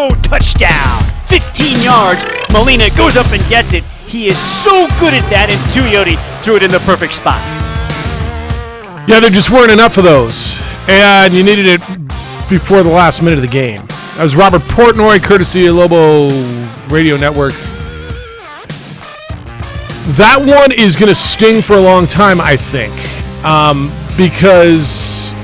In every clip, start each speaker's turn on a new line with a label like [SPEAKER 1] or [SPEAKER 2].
[SPEAKER 1] Mexico touchdown. 15 yards. Molina goes up and gets it. He is so good at that, and Tuioti threw it in the perfect spot.
[SPEAKER 2] Yeah, there just weren't enough of those, and you needed it before the last minute of the game. That was Robert Portnoy, courtesy of Lobo Radio Network. That one is going to sting for a long time, I think, because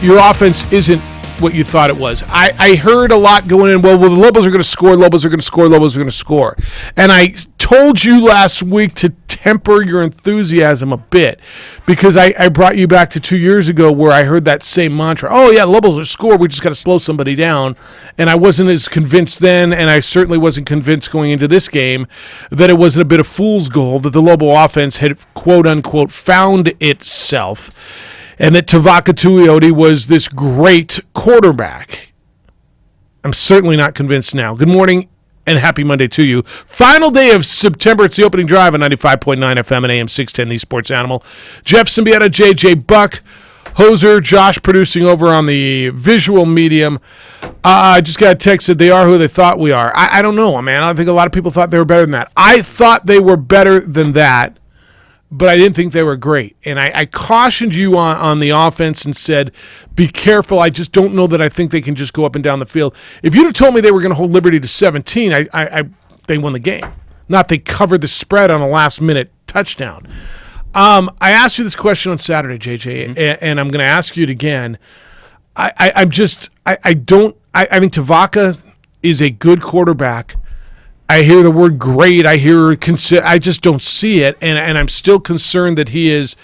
[SPEAKER 2] your offense isn't what you thought it was. I heard a lot going in, well, the Lobos are going to score, Lobos are going to score, Lobos are going to score. And I told you last week to temper your enthusiasm a bit, because I brought you back to 2 years ago where I heard that same mantra, oh yeah, Lobos will score, we just got to slow somebody down. And I wasn't as convinced then, and I certainly wasn't convinced going into this game that it wasn't a bit of fool's gold, that the Lobo offense had quote-unquote found itself, and that Tavaka Tuioti was this great quarterback. I'm certainly not convinced now. Good morning and happy Monday to you. Final day of September. It's the opening drive on 95.9 FM and AM 610, the Sports Animal. Jeff Symbieta, JJ Buck, Hoser, Josh producing over on the visual medium. I just got a text that they are who they thought we are. I don't know, man. I think a lot of people thought they were better than that. I thought they were better than that, but I didn't think they were great. And I cautioned you on the offense and said, be careful. I just don't know that I think they can just go up and down the field. If you'd have told me they were going to hold Liberty to 17, they won the game. Not they covered the spread on a last-minute touchdown. I asked you this question on Saturday, JJ, and I'm going to ask you it again. I think Tavaka is a good quarterback. I hear the word great. I just don't see it, and I'm still concerned that he is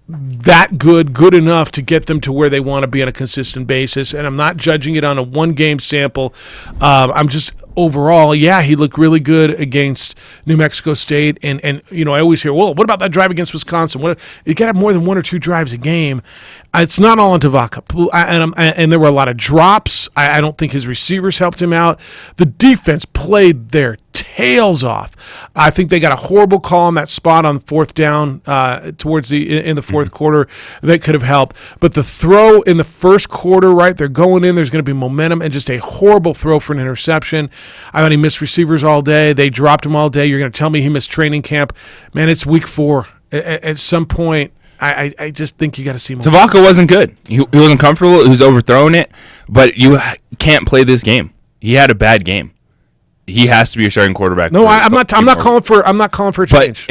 [SPEAKER 2] that good enough to get them to where they want to be on a consistent basis. And I'm not judging it on a one-game sample. I'm just overall, yeah, he looked really good against New Mexico State. And you know, I always hear, well, what about that drive against Wisconsin? You got to have more than one or two drives a game. It's not all on Tavaka. And there were a lot of drops. I don't think his receivers helped him out. The defense played their tails off. I think they got a horrible call on that spot on fourth down in the fourth quarter that could have helped. But the throw in the first quarter, right, they're going in, there's going to be momentum, and just a horrible throw for an interception. I thought he missed receivers all day. They dropped him all day. You're going to tell me he missed training camp. Man, it's week 4. At some point, I just think you got to see more.
[SPEAKER 3] Tavaka wasn't good. He wasn't comfortable. He was overthrowing it. But you can't play this game. He had a bad game. He has to be your starting quarterback.
[SPEAKER 2] No, I'm not calling for a change.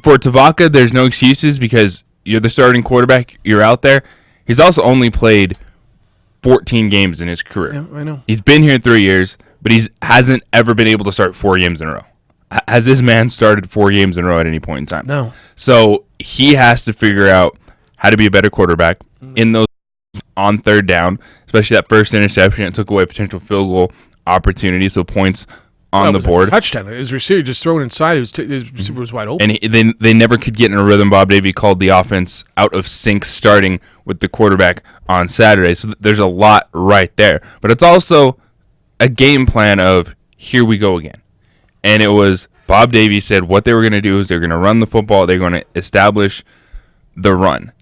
[SPEAKER 3] For Tavaka, there's no excuses because you're the starting quarterback. You're out there. He's also only played 14 games in his career.
[SPEAKER 2] Yeah, I know.
[SPEAKER 3] He's been here 3 years, but he hasn't ever been able to start 4 games in a row. Has this man started 4 games in a row at any point in time?
[SPEAKER 2] No.
[SPEAKER 3] So he has to figure out how to be a better quarterback in those on third down, especially that first interception. It took away a potential field goal opportunity, so points on the board.
[SPEAKER 2] Touchdown. His receiver just thrown inside. His receiver was wide open.
[SPEAKER 3] And they never could get in a rhythm. Bob Davie called the offense out of sync starting with the quarterback on Saturday. So there's a lot right there. But it's also a game plan of here we go again. And it was Bob Davie said what they were going to do is they're going to run the football. They're going to establish the run.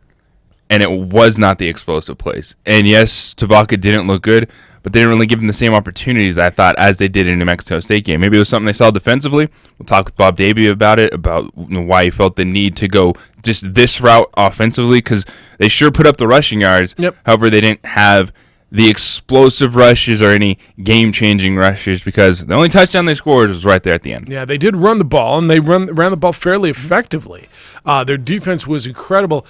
[SPEAKER 3] And it was not the explosive plays. And yes, Tavaka didn't look good, but they didn't really give him the same opportunities, I thought, as they did in the New Mexico State game. Maybe it was something they saw defensively. We'll talk with Bob Davie about it, about why he felt the need to go just this route offensively, because they sure put up the rushing yards.
[SPEAKER 2] Yep.
[SPEAKER 3] However, they didn't have the explosive rushes or any game-changing rushes because the only touchdown they scored was right there at the end.
[SPEAKER 2] Yeah, they did run the ball, and they ran the ball fairly effectively. Their defense was incredible.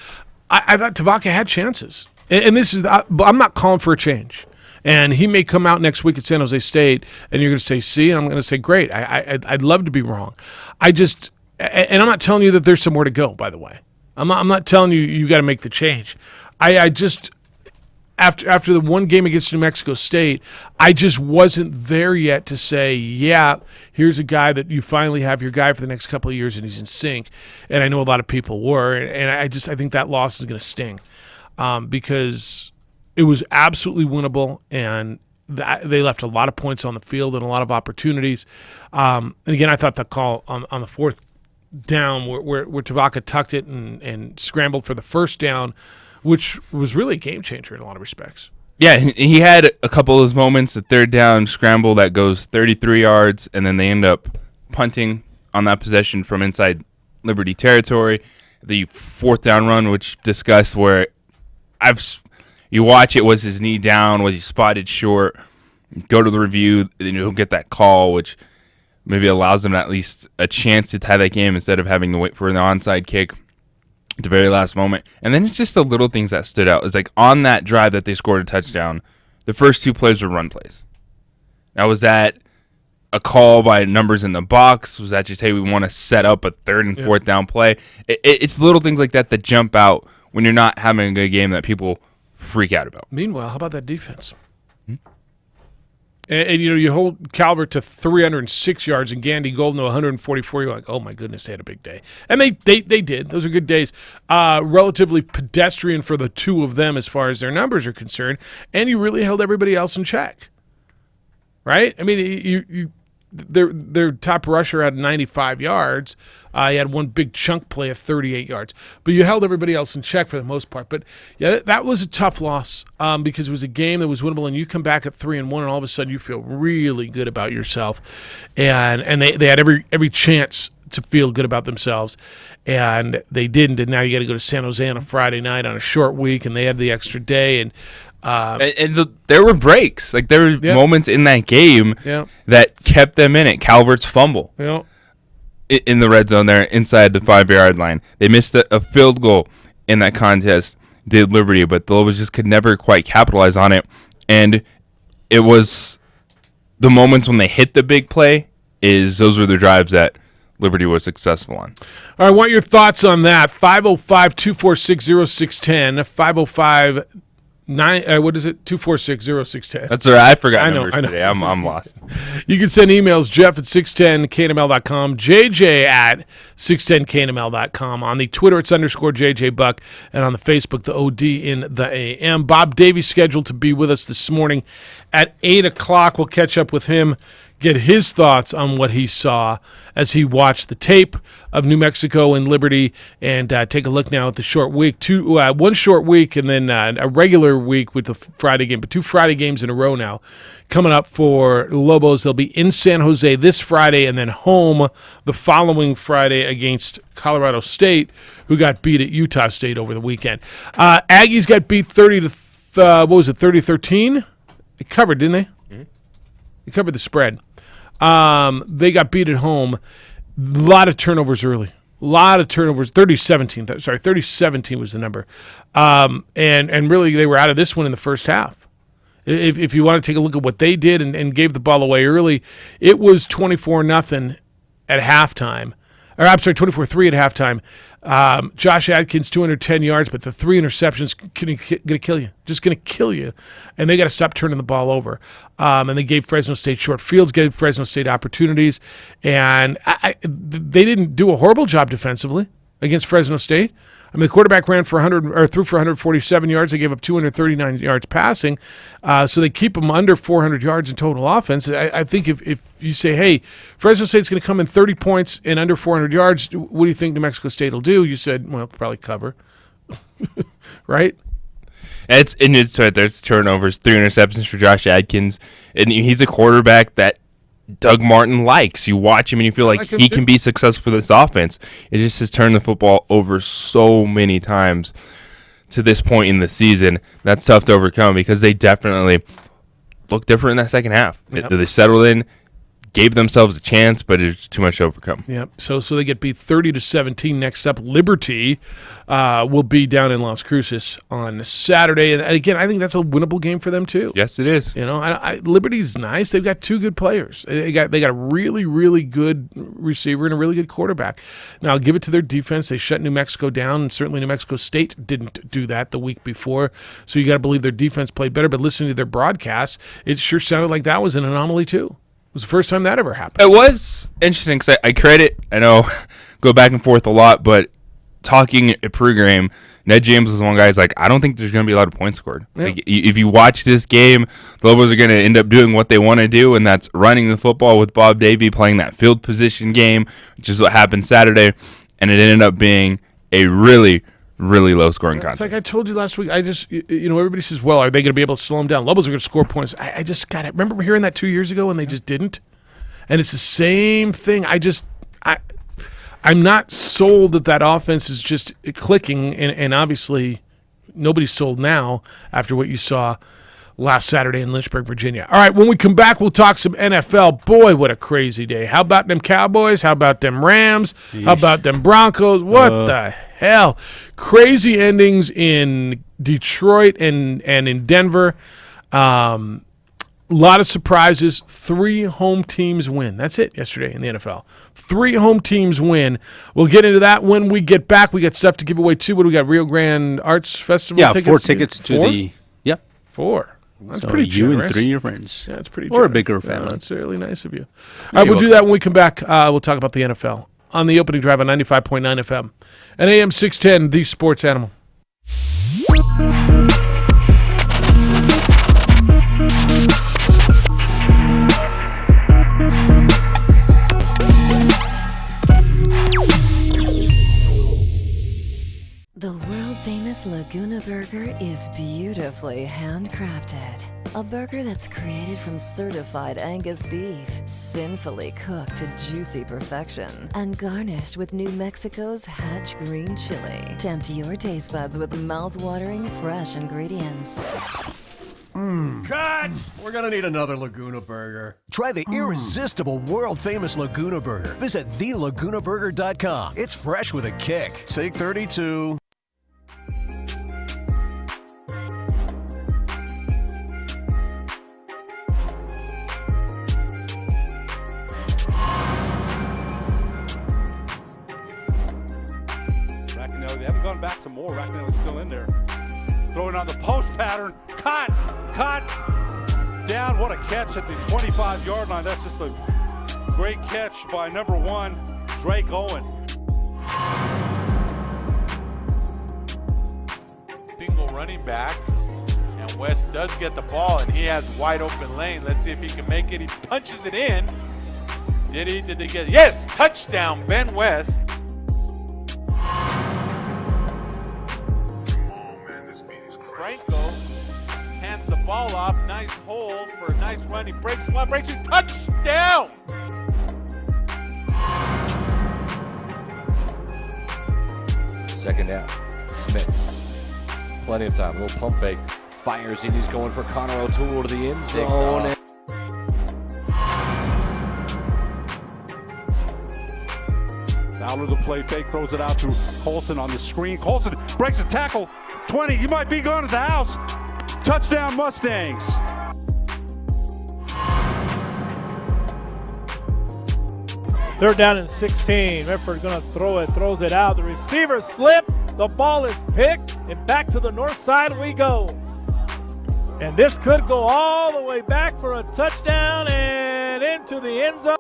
[SPEAKER 2] I thought Tavaka had chances. And this is, I'm not calling for a change. And he may come out next week at San Jose State, and you're going to say, see, and I'm going to say, great. I'd love to be wrong. And I'm not telling you that there's somewhere to go, by the way. I'm not telling you got to make the change. I just, after the one game against New Mexico State, I just wasn't there yet to say, yeah, here's a guy that you finally have your guy for the next couple of years, and he's in sync. And I know a lot of people were, and I think that loss is going to sting because it was absolutely winnable, and they left a lot of points on the field and a lot of opportunities. And again, I thought the call on the fourth down where Tavaka tucked it and scrambled for the first down, which was really a game changer in a lot of respects.
[SPEAKER 3] Yeah, he had a couple of those moments, the third down scramble that goes 33 yards, and then they end up punting on that possession from inside Liberty territory. The fourth down run, which discussed where you watch it, was his knee down, was he spotted short, go to the review, then you'll get that call, which maybe allows them at least a chance to tie that game instead of having to wait for an onside kick at the very last moment. And then it's just the little things that stood out. It's like on that drive that they scored a touchdown, the first two plays were run plays. Now, was that a call by numbers in the box? Was that just, hey, we want to set up a third and fourth down play? It's little things like that that jump out when you're not having a good game that people freak out about.
[SPEAKER 2] Meanwhile, how about that defense? And you hold Calvert to 306 yards and Gandy Golden to 144. You're like, oh my goodness, they had a big day, and they did. Those are good days. Relatively pedestrian for the two of them as far as their numbers are concerned, and you really held everybody else in check, right? I mean, their top rusher had 95 yards. He had one big chunk play of 38 yards. But you held everybody else in check for the most part. But, yeah, that was a tough loss because it was a game that was winnable, and you come back at 3-1, and all of a sudden you feel really good about yourself. And they had every chance to feel good about themselves, and they didn't. And now you got to go to San Jose on a Friday night on a short week, and they had the extra day. And
[SPEAKER 3] there were breaks. Like, there were moments in that game that kept them in it. Calvert's fumble in the red zone there inside the 5-yard line. They missed a field goal in that contest, did Liberty, but the Lobos just could never quite capitalize on it. And it was the moments when they hit the big play, those were the drives that Liberty was successful on.
[SPEAKER 2] All right, I want your thoughts on that. 505-246-0610, 505 what is it? 246-0610.
[SPEAKER 3] That's all right. I forgot numbers today. I'm lost.
[SPEAKER 2] You can send emails, Jeff at 610knml.com, JJ at 610knml.com. On the Twitter, it's _JJ Buck, and on the Facebook, the OD in the AM. Bob Davies scheduled to be with us this morning at 8 o'clock. We'll catch up with him, get his thoughts on what he saw as he watched the tape of New Mexico and Liberty, and take a look now at the short week. One short week and then a regular week with the Friday game, but 2 Friday games in a row now coming up for Lobos. They'll be in San Jose this Friday and then home the following Friday against Colorado State, who got beat at Utah State over the weekend. Aggies got beat 30-13? They covered, didn't they? They covered the spread. They got beat at home. A lot of turnovers early. 30-17. Sorry, 30-17 was the number. And really, they were out of this one in the first half. If you want to take a look at what they did and gave the ball away early, it was 24-0 at halftime. Or I'm sorry, 24-3 at halftime. Josh Adkins, 210 yards, but the 3 interceptions going to kill you. Just going to kill you. And they got to stop turning the ball over. And they gave Fresno State short fields, gave Fresno State opportunities. And they didn't do a horrible job defensively against Fresno State. I mean, the quarterback threw for 147 yards. They gave up 239 yards passing. So they keep them under 400 yards in total offense. I think if you say, hey, Fresno State's going to come in 30 points and under 400 yards, what do you think New Mexico State will do? You said, well, probably cover. Right?
[SPEAKER 3] It's right. There's turnovers, 3 interceptions for Josh Adkins. And he's a quarterback that Doug Martin likes. You watch him and you feel like he can be successful for this offense. It just has turned the football over so many times to this point in the season. That's tough to overcome because they definitely look different in that second half. Yep. They settled in, gave themselves a chance, but it's too much to overcome.
[SPEAKER 2] Yep. So they get beat 30-17. Next up, Liberty will be down in Las Cruces on Saturday. And again, I think that's a winnable game for them too.
[SPEAKER 3] Yes, it is.
[SPEAKER 2] You know, Liberty's nice. They've got 2 good players. They got a really, really good receiver and a really good quarterback. Now, I'll give it to their defense. They shut New Mexico down, and certainly New Mexico State didn't do that the week before. So you got to believe their defense played better. But listening to their broadcast, it sure sounded like that was an anomaly too. It was the first time that ever happened.
[SPEAKER 3] It was interesting because I know, go back and forth a lot, but talking at pregame, Ned James was one guy who's like, I don't think there's going to be a lot of points scored. Yeah. Like, if you watch this game, the Lobos are going to end up doing what they want to do, and that's running the football with Bob Davie, playing that field position game, which is what happened Saturday, and it ended up being a really, really low scoring
[SPEAKER 2] It's
[SPEAKER 3] contest.
[SPEAKER 2] like I told you last week. I just, everybody says, well, are they going to be able to slow them down? Lobos are going to score points. I just got it. Remember hearing that 2 years ago and they just didn't? And it's the same thing. I'm not sold that offense is just clicking, and obviously nobody's sold now after what you saw last Saturday in Lynchburg, Virginia. All right, when we come back, we'll talk some NFL. Boy, what a crazy day. How about them Cowboys? How about them Rams? Yeesh. How about them Broncos? What the hell? Crazy endings in Detroit and in Denver. A lot of surprises. 3 home teams win. That's it yesterday in the NFL. 3 home teams win. We'll get into that when we get back. We got stuff to give away, too. What do we got? Rio Grande Arts Festival tickets?
[SPEAKER 4] 4 tickets to the... Yep.
[SPEAKER 2] 4. That's
[SPEAKER 4] so
[SPEAKER 2] pretty
[SPEAKER 4] you
[SPEAKER 2] generous.
[SPEAKER 4] and 3 of your friends.
[SPEAKER 2] Yeah, it's pretty
[SPEAKER 4] Or
[SPEAKER 2] generous.
[SPEAKER 4] a bigger family.
[SPEAKER 2] That's really nice of you. All right, we'll do that when we come back. We'll talk about the NFL on the opening drive on 95.9 FM and AM 610, the Sports Animal.
[SPEAKER 5] The world-famous Laguna Burger is beautifully handcrafted. A burger that's created from certified Angus beef, sinfully cooked to juicy perfection, and garnished with New Mexico's Hatch green chili. Tempt your taste buds with mouth-watering fresh ingredients.
[SPEAKER 1] Cut!
[SPEAKER 6] We're gonna need another Laguna Burger. Try the irresistible, world-famous Laguna Burger. Visit thelagunaburger.com. It's fresh with a kick. Take 32.
[SPEAKER 7] Racanelli, they haven't gone back to more. Racanelli's still in there. Throwing on the post pattern. Cut! Down. What a catch at the 25-yard line. That's just a great catch by number 1, Drake Owen.
[SPEAKER 8] Single running back, and West does get the ball, and he has wide open lane. Let's see if he can make it. He punches it in. Did they get it? Yes! Touchdown, Ben West. Franco hands the ball off. Nice hold for a nice run. He breaks one, breaks two. Touchdown!
[SPEAKER 9] Second down. Smith. Plenty of time. A little pump fake. Fires in. He's going for Connor O'Toole to the end zone.
[SPEAKER 7] Fowler the play fake, throws it out to Colson on the screen. Colson breaks a tackle. 20, you might be going to the house. Touchdown Mustangs.
[SPEAKER 10] Third down and 16. Redford going to throw it, throws it out. The receiver slipped. The ball is picked, and back to the north side we go. And this could go all the way back for a touchdown and into the end zone.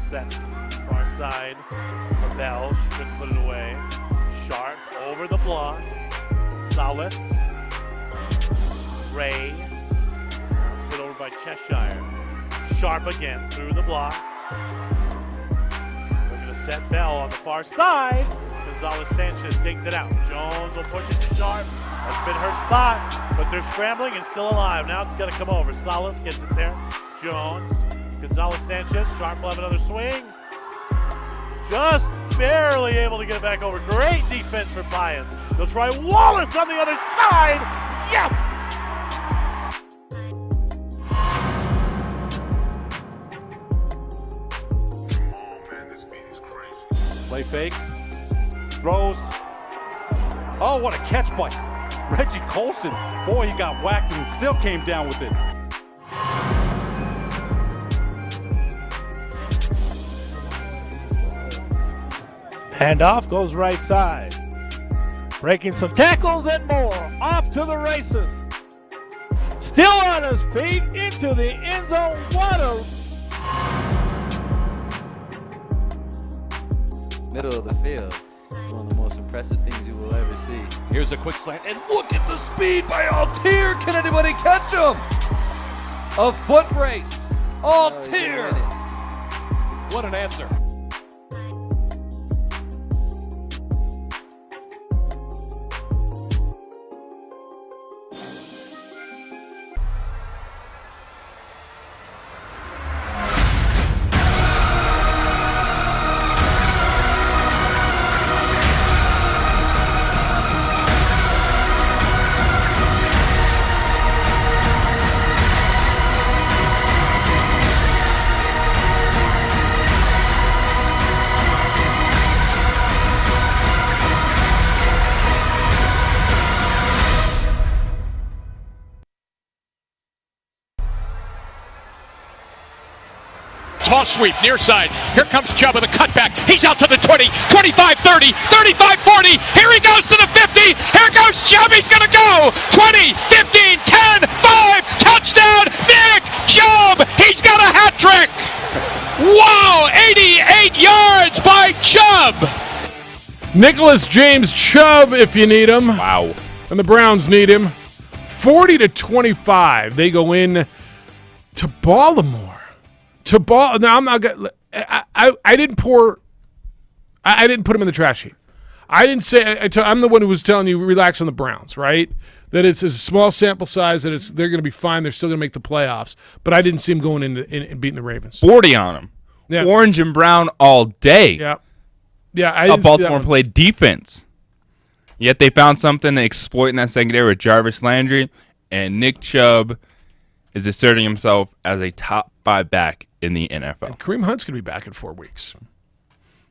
[SPEAKER 10] Set far side for Bell. She couldn't put it away. Sharp over the block. Salas. Ray. Hit over by Cheshire. Sharp again through the block. Looking to set Bell on the far side. Gonzalez Sanchez digs it out. Jones will push it to Sharp. That's been her spot, but they're scrambling and still alive. Now it's going to come over. Salas gets it there. Jones. Gonzalez Sanchez, Sharp will have another swing. Just barely able to get it back over. Great defense for Pius. They'll try Wallace on the other side. Yes!
[SPEAKER 7] Play fake. Throws. Oh, what a catch by Reggie Colson. Boy, he got whacked and still came down with it.
[SPEAKER 10] Handoff goes right side. Breaking some tackles and more. Off to the races. Still on his feet into the end zone. What a...
[SPEAKER 11] Middle of the field. One of the most impressive things you will ever see.
[SPEAKER 9] Here's a quick slant, and look at the speed by Altier. Can anybody catch him? A foot race. Altier. What an answer.
[SPEAKER 12] Toss sweep, near side. Here comes Chubb with a cutback. He's out to the 20, 25, 30, 35, 40. Here he goes to the 50. Here goes Chubb. He's going to go. 20, 15, 10, 5. Touchdown, Nick Chubb. He's got a hat trick. Wow, 88 yards by Chubb.
[SPEAKER 2] Nicholas James Chubb, if you need him.
[SPEAKER 3] Wow.
[SPEAKER 2] And the Browns need him. 40-25. They go in to Baltimore. Now I'm not gonna. I didn't put him in the trash heap. I didn't say. I'm the one who was telling you relax on the Browns, right? That it's a small sample size. That they're going to be fine. They're still going to make the playoffs. But I didn't see him going in and beating the Ravens.
[SPEAKER 3] 40 on them.
[SPEAKER 2] Yeah.
[SPEAKER 3] Orange and brown all day.
[SPEAKER 2] Yeah. Yeah.
[SPEAKER 3] Baltimore played defense. Yet they found something to exploit in that secondary with Jarvis Landry, and Nick Chubb is asserting himself as a top 5 back in the NFL.
[SPEAKER 2] And Kareem Hunt's going to be back in 4 weeks.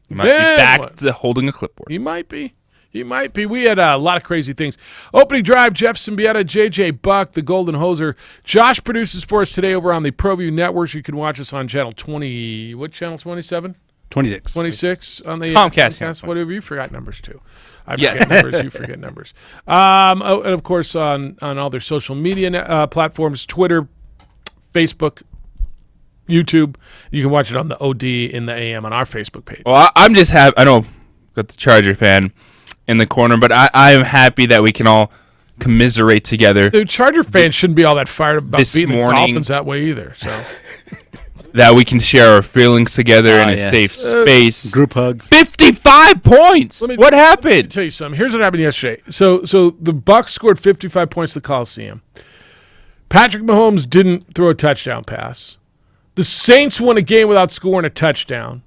[SPEAKER 3] He might be back to holding a clipboard.
[SPEAKER 2] He might be. We had a lot of crazy things. Opening drive, Jeff Symbieta, JJ Buck, the Golden Hoser. Josh produces for us today over on the ProView Networks. You can watch us on channel 20. What channel? 27?
[SPEAKER 4] 26.
[SPEAKER 2] 26 on the
[SPEAKER 3] Comcast.
[SPEAKER 2] Whatever. You forgot numbers too. I forget numbers. You forget numbers. And of course on all their social media platforms, Twitter, Facebook, YouTube. You can watch it on the OD in the AM on our Facebook page.
[SPEAKER 3] Well, I'm just happy. I know got the Charger fan in the corner, but I am happy that we can all commiserate together.
[SPEAKER 2] The Charger fans shouldn't be all that fired about beating the Dolphins that way either. So
[SPEAKER 3] that we can share our feelings together in a safe space.
[SPEAKER 4] Group hug.
[SPEAKER 3] 55 points. What happened?
[SPEAKER 2] Let me tell you something. Here's what happened yesterday. So the Bucs scored 55 points at the Coliseum. Patrick Mahomes didn't throw a touchdown pass. The Saints won a game without scoring a touchdown.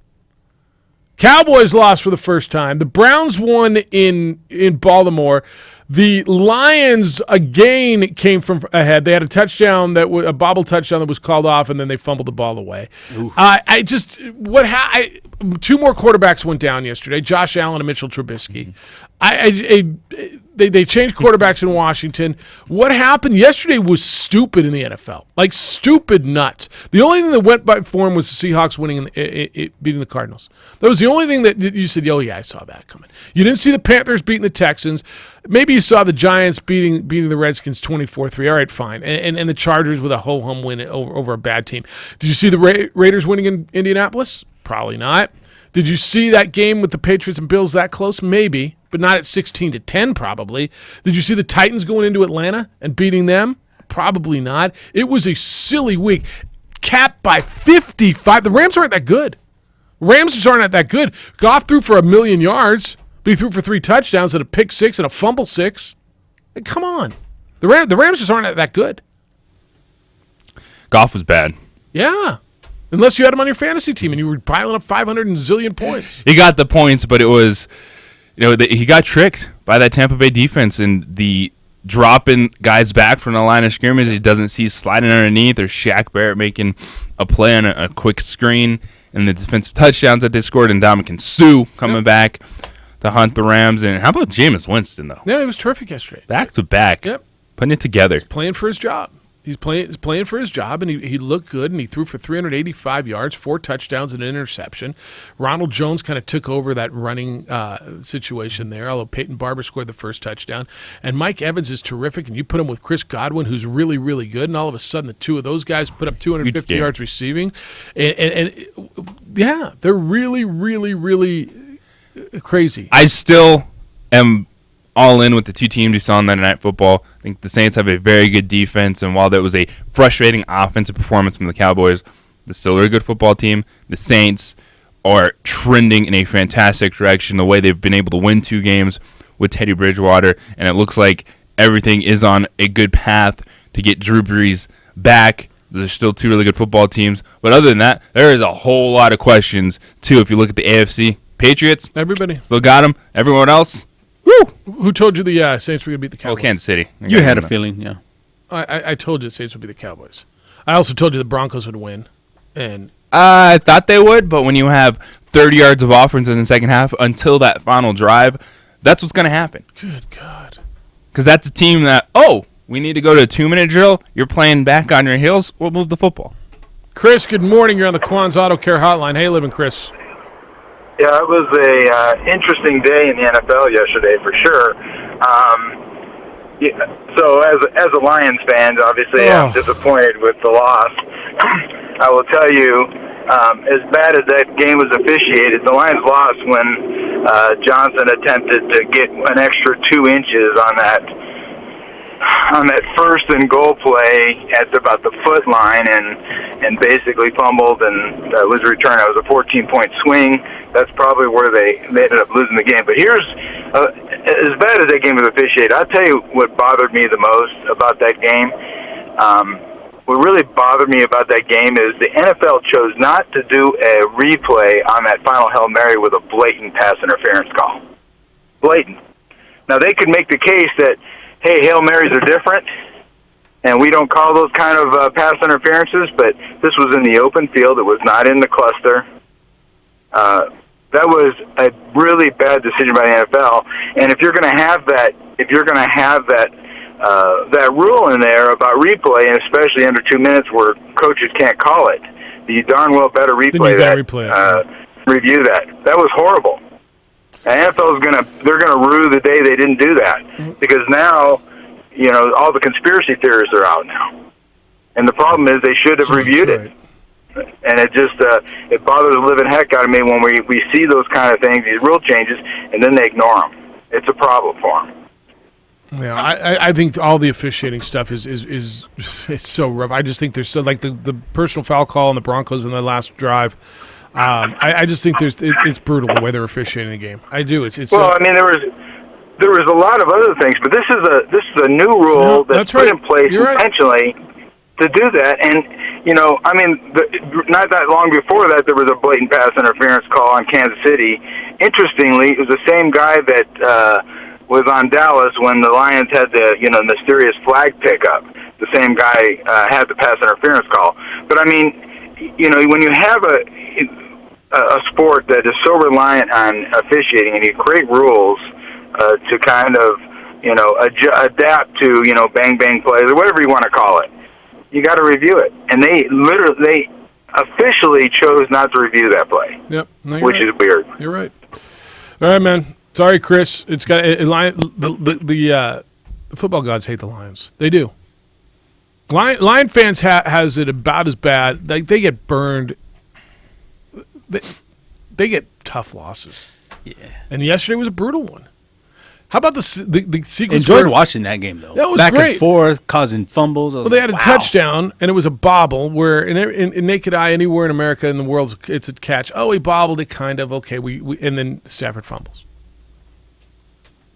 [SPEAKER 2] Cowboys lost for the first time. The Browns won in Baltimore. The Lions again came from ahead. They had a touchdown a bobble touchdown that was called off, and then they fumbled the ball away. Two more quarterbacks went down yesterday. Josh Allen and Mitchell Trubisky. They changed quarterbacks in Washington. What happened yesterday was stupid in the NFL, like stupid nuts. The only thing that went by form was the Seahawks winning beating the Cardinals. That was the only thing that you said, "Oh yeah, I saw that coming." You didn't see the Panthers beating the Texans. Maybe you saw the Giants beating the Redskins 24-3. All right, fine. And the Chargers with a ho-hum win over a bad team. Did you see the Raiders winning in Indianapolis? Probably not. Did you see that game with the Patriots and Bills that close? Maybe, but not at 16-10 probably. Did you see the Titans going into Atlanta and beating them? Probably not. It was a silly week. Capped by 55. The Rams aren't that good. Rams just aren't that good. Goff threw for 1,000,000 yards, but he threw for 3 touchdowns and a pick 6 and a fumble 6. Like, come on. The Rams just aren't that good.
[SPEAKER 3] Goff was bad.
[SPEAKER 2] Yeah. Unless you had him on your fantasy team and you were piling up 500 and zillion points.
[SPEAKER 3] He got the points, but it was, he got tricked by that Tampa Bay defense and the dropping guys back from the line of scrimmage. He doesn't see sliding underneath or Shaq Barrett making a play on a quick screen and the defensive touchdowns that they scored and Ndamukong Suh coming back to hunt the Rams. And how about Jameis Winston, though?
[SPEAKER 2] Yeah, he was terrific yesterday.
[SPEAKER 3] Back to back.
[SPEAKER 2] Yep.
[SPEAKER 3] Putting it together.
[SPEAKER 2] He's playing for his job. He's playing for his job, and he looked good, and he threw for 385 yards, 4 touchdowns, and an interception. Ronald Jones kind of took over that running situation there, although Peyton Barber scored the first touchdown. And Mike Evans is terrific, and you put him with Chris Godwin, who's really, really good, and all of a sudden the two of those guys put up 250 yards receiving. And yeah, they're really, really, really crazy.
[SPEAKER 3] I still am all in with the two teams you saw on Monday Night Football. I think the Saints have a very good defense, and while that was a frustrating offensive performance from the Cowboys, they're still a good football team. The Saints are trending in a fantastic direction, the way they've been able to win 2 games with Teddy Bridgewater, and it looks like everything is on a good path to get Drew Brees back. There's still 2 really good football teams, but other than that, there is a whole lot of questions, too. If you look at the AFC, Patriots,
[SPEAKER 2] everybody
[SPEAKER 3] still got them. Everyone else, woo!
[SPEAKER 2] Who told you the Saints were going to beat the Cowboys?
[SPEAKER 3] Well, Kansas City.
[SPEAKER 4] You had a feeling, yeah.
[SPEAKER 2] I told you the Saints would be the Cowboys. I also told you the Broncos would win. And
[SPEAKER 3] I thought they would, but when you have 30 yards of offense in the second half until that final drive, that's what's going to happen.
[SPEAKER 2] Good God.
[SPEAKER 3] Because that's a team that, we need to go to a 2-minute drill. You're playing back on your heels. We'll move the football.
[SPEAKER 2] Chris, good morning. You're on the Quan's Auto Care Hotline. Hey, living Chris.
[SPEAKER 13] Yeah, it was a interesting day in the NFL yesterday for sure. So as a Lions fan, obviously I'm disappointed with the loss. I will tell you, as bad as that game was officiated, the Lions lost when Johnson attempted to get an extra 2 inches on that first and goal play at about the foot line and basically fumbled and was returned. It was a 14-point swing. That's probably where they ended up losing the game. But here's, as bad as that game was officiated, I'll tell you what bothered me the most about that game. What really bothered me about that game is the NFL chose not to do a replay on that final Hail Mary with a blatant pass interference call. Blatant. Now, they could make the case that, hey, Hail Marys are different, and we don't call those kind of pass interferences, but this was in the open field. It was not in the cluster. That was a really bad decision by the NFL. And if you're going to have that, that rule in there about replay, and especially under 2 minutes where coaches can't call it, you darn well better review that. That was horrible. And NFL they're gonna rue the day they didn't do that, because now, all the conspiracy theories are out now, and the problem is they should have reviewed it. And it just it bothers the living heck out of me when we see those kind of things, these rule changes, and then they ignore them. It's a problem for them.
[SPEAKER 2] Yeah, I think all the officiating stuff is it's so rough. I just think there's so, like the personal foul call on the Broncos in the last drive. I just think it's brutal the way they're officiating the game. I do. It's
[SPEAKER 13] well, I mean, there was a lot of other things, but this is a new rule that's put in place intentionally to do that. And I mean, not that long before that, there was a blatant pass interference call on Kansas City. Interestingly, it was the same guy that was on Dallas when the Lions had the mysterious flag pickup. The same guy had the pass interference call. But I mean, when you have a sport that is so reliant on officiating, and you create rules to kind of adapt to bang bang plays or whatever you want to call it, you got to review it. And they officially chose not to review that play.
[SPEAKER 2] Yep,
[SPEAKER 13] which is weird.
[SPEAKER 2] You're right. All right, man. Sorry, Chris. It's got the football gods hate the Lions. They do. Lion fans has it about as bad. Like, they get burned. They get tough losses.
[SPEAKER 4] Yeah.
[SPEAKER 2] And yesterday was a brutal one. How about the sequence?
[SPEAKER 4] Enjoyed watching that game, though.
[SPEAKER 2] That was
[SPEAKER 4] back
[SPEAKER 2] great.
[SPEAKER 4] And forth, causing fumbles.
[SPEAKER 2] Well, they had a touchdown, and it was a bobble. Where in naked eye, anywhere in America in the world, it's a catch. Oh, he bobbled it, kind of. Okay, we and then Stafford fumbles.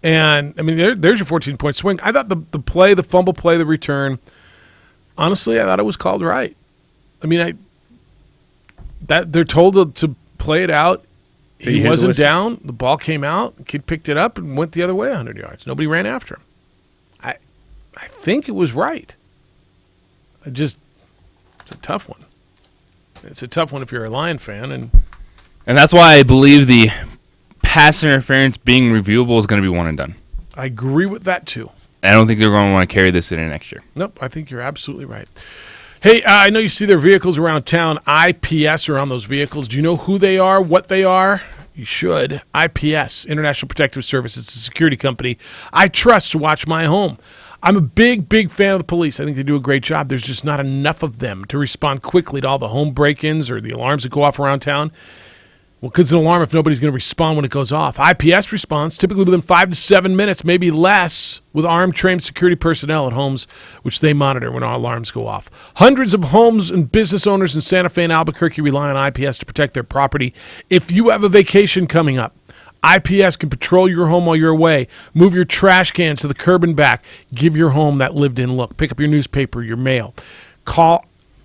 [SPEAKER 2] And I mean, there's your 14-point swing. I thought the fumble play, the return. Honestly, I thought it was called right. I mean, they're told to play it out. He wasn't down. The ball came out. The kid picked it up and went the other way 100 yards. Nobody ran after him. I think it was right. It's a tough one. It's a tough one if you're a Lion fan.
[SPEAKER 3] And that's why I believe the pass interference being reviewable is going to be one and done.
[SPEAKER 2] I agree with that, too.
[SPEAKER 3] I don't think they're going to want to carry this into next year.
[SPEAKER 2] Nope, I think you're absolutely right. Hey, I know you see their vehicles around town. IPS are on those vehicles. Do you know who they are, what they are? You should. IPS, International Protective Service. It's a security company I trust to watch my home. I'm a big, big fan of the police. I think they do a great job. There's just not enough of them to respond quickly to all the home break-ins or the alarms that go off around town. Well, because an alarm if nobody's going to respond when it goes off. IPS responds typically within 5 to 7 minutes, maybe less, with armed trained security personnel at homes, which they monitor when our alarms go off. Hundreds of homes and business owners in Santa Fe and Albuquerque rely on IPS to protect their property. If you have a vacation coming up, IPS can patrol your home while you're away, move your trash cans to the curb and back, give your home that lived-in look, pick up your newspaper, your mail. Call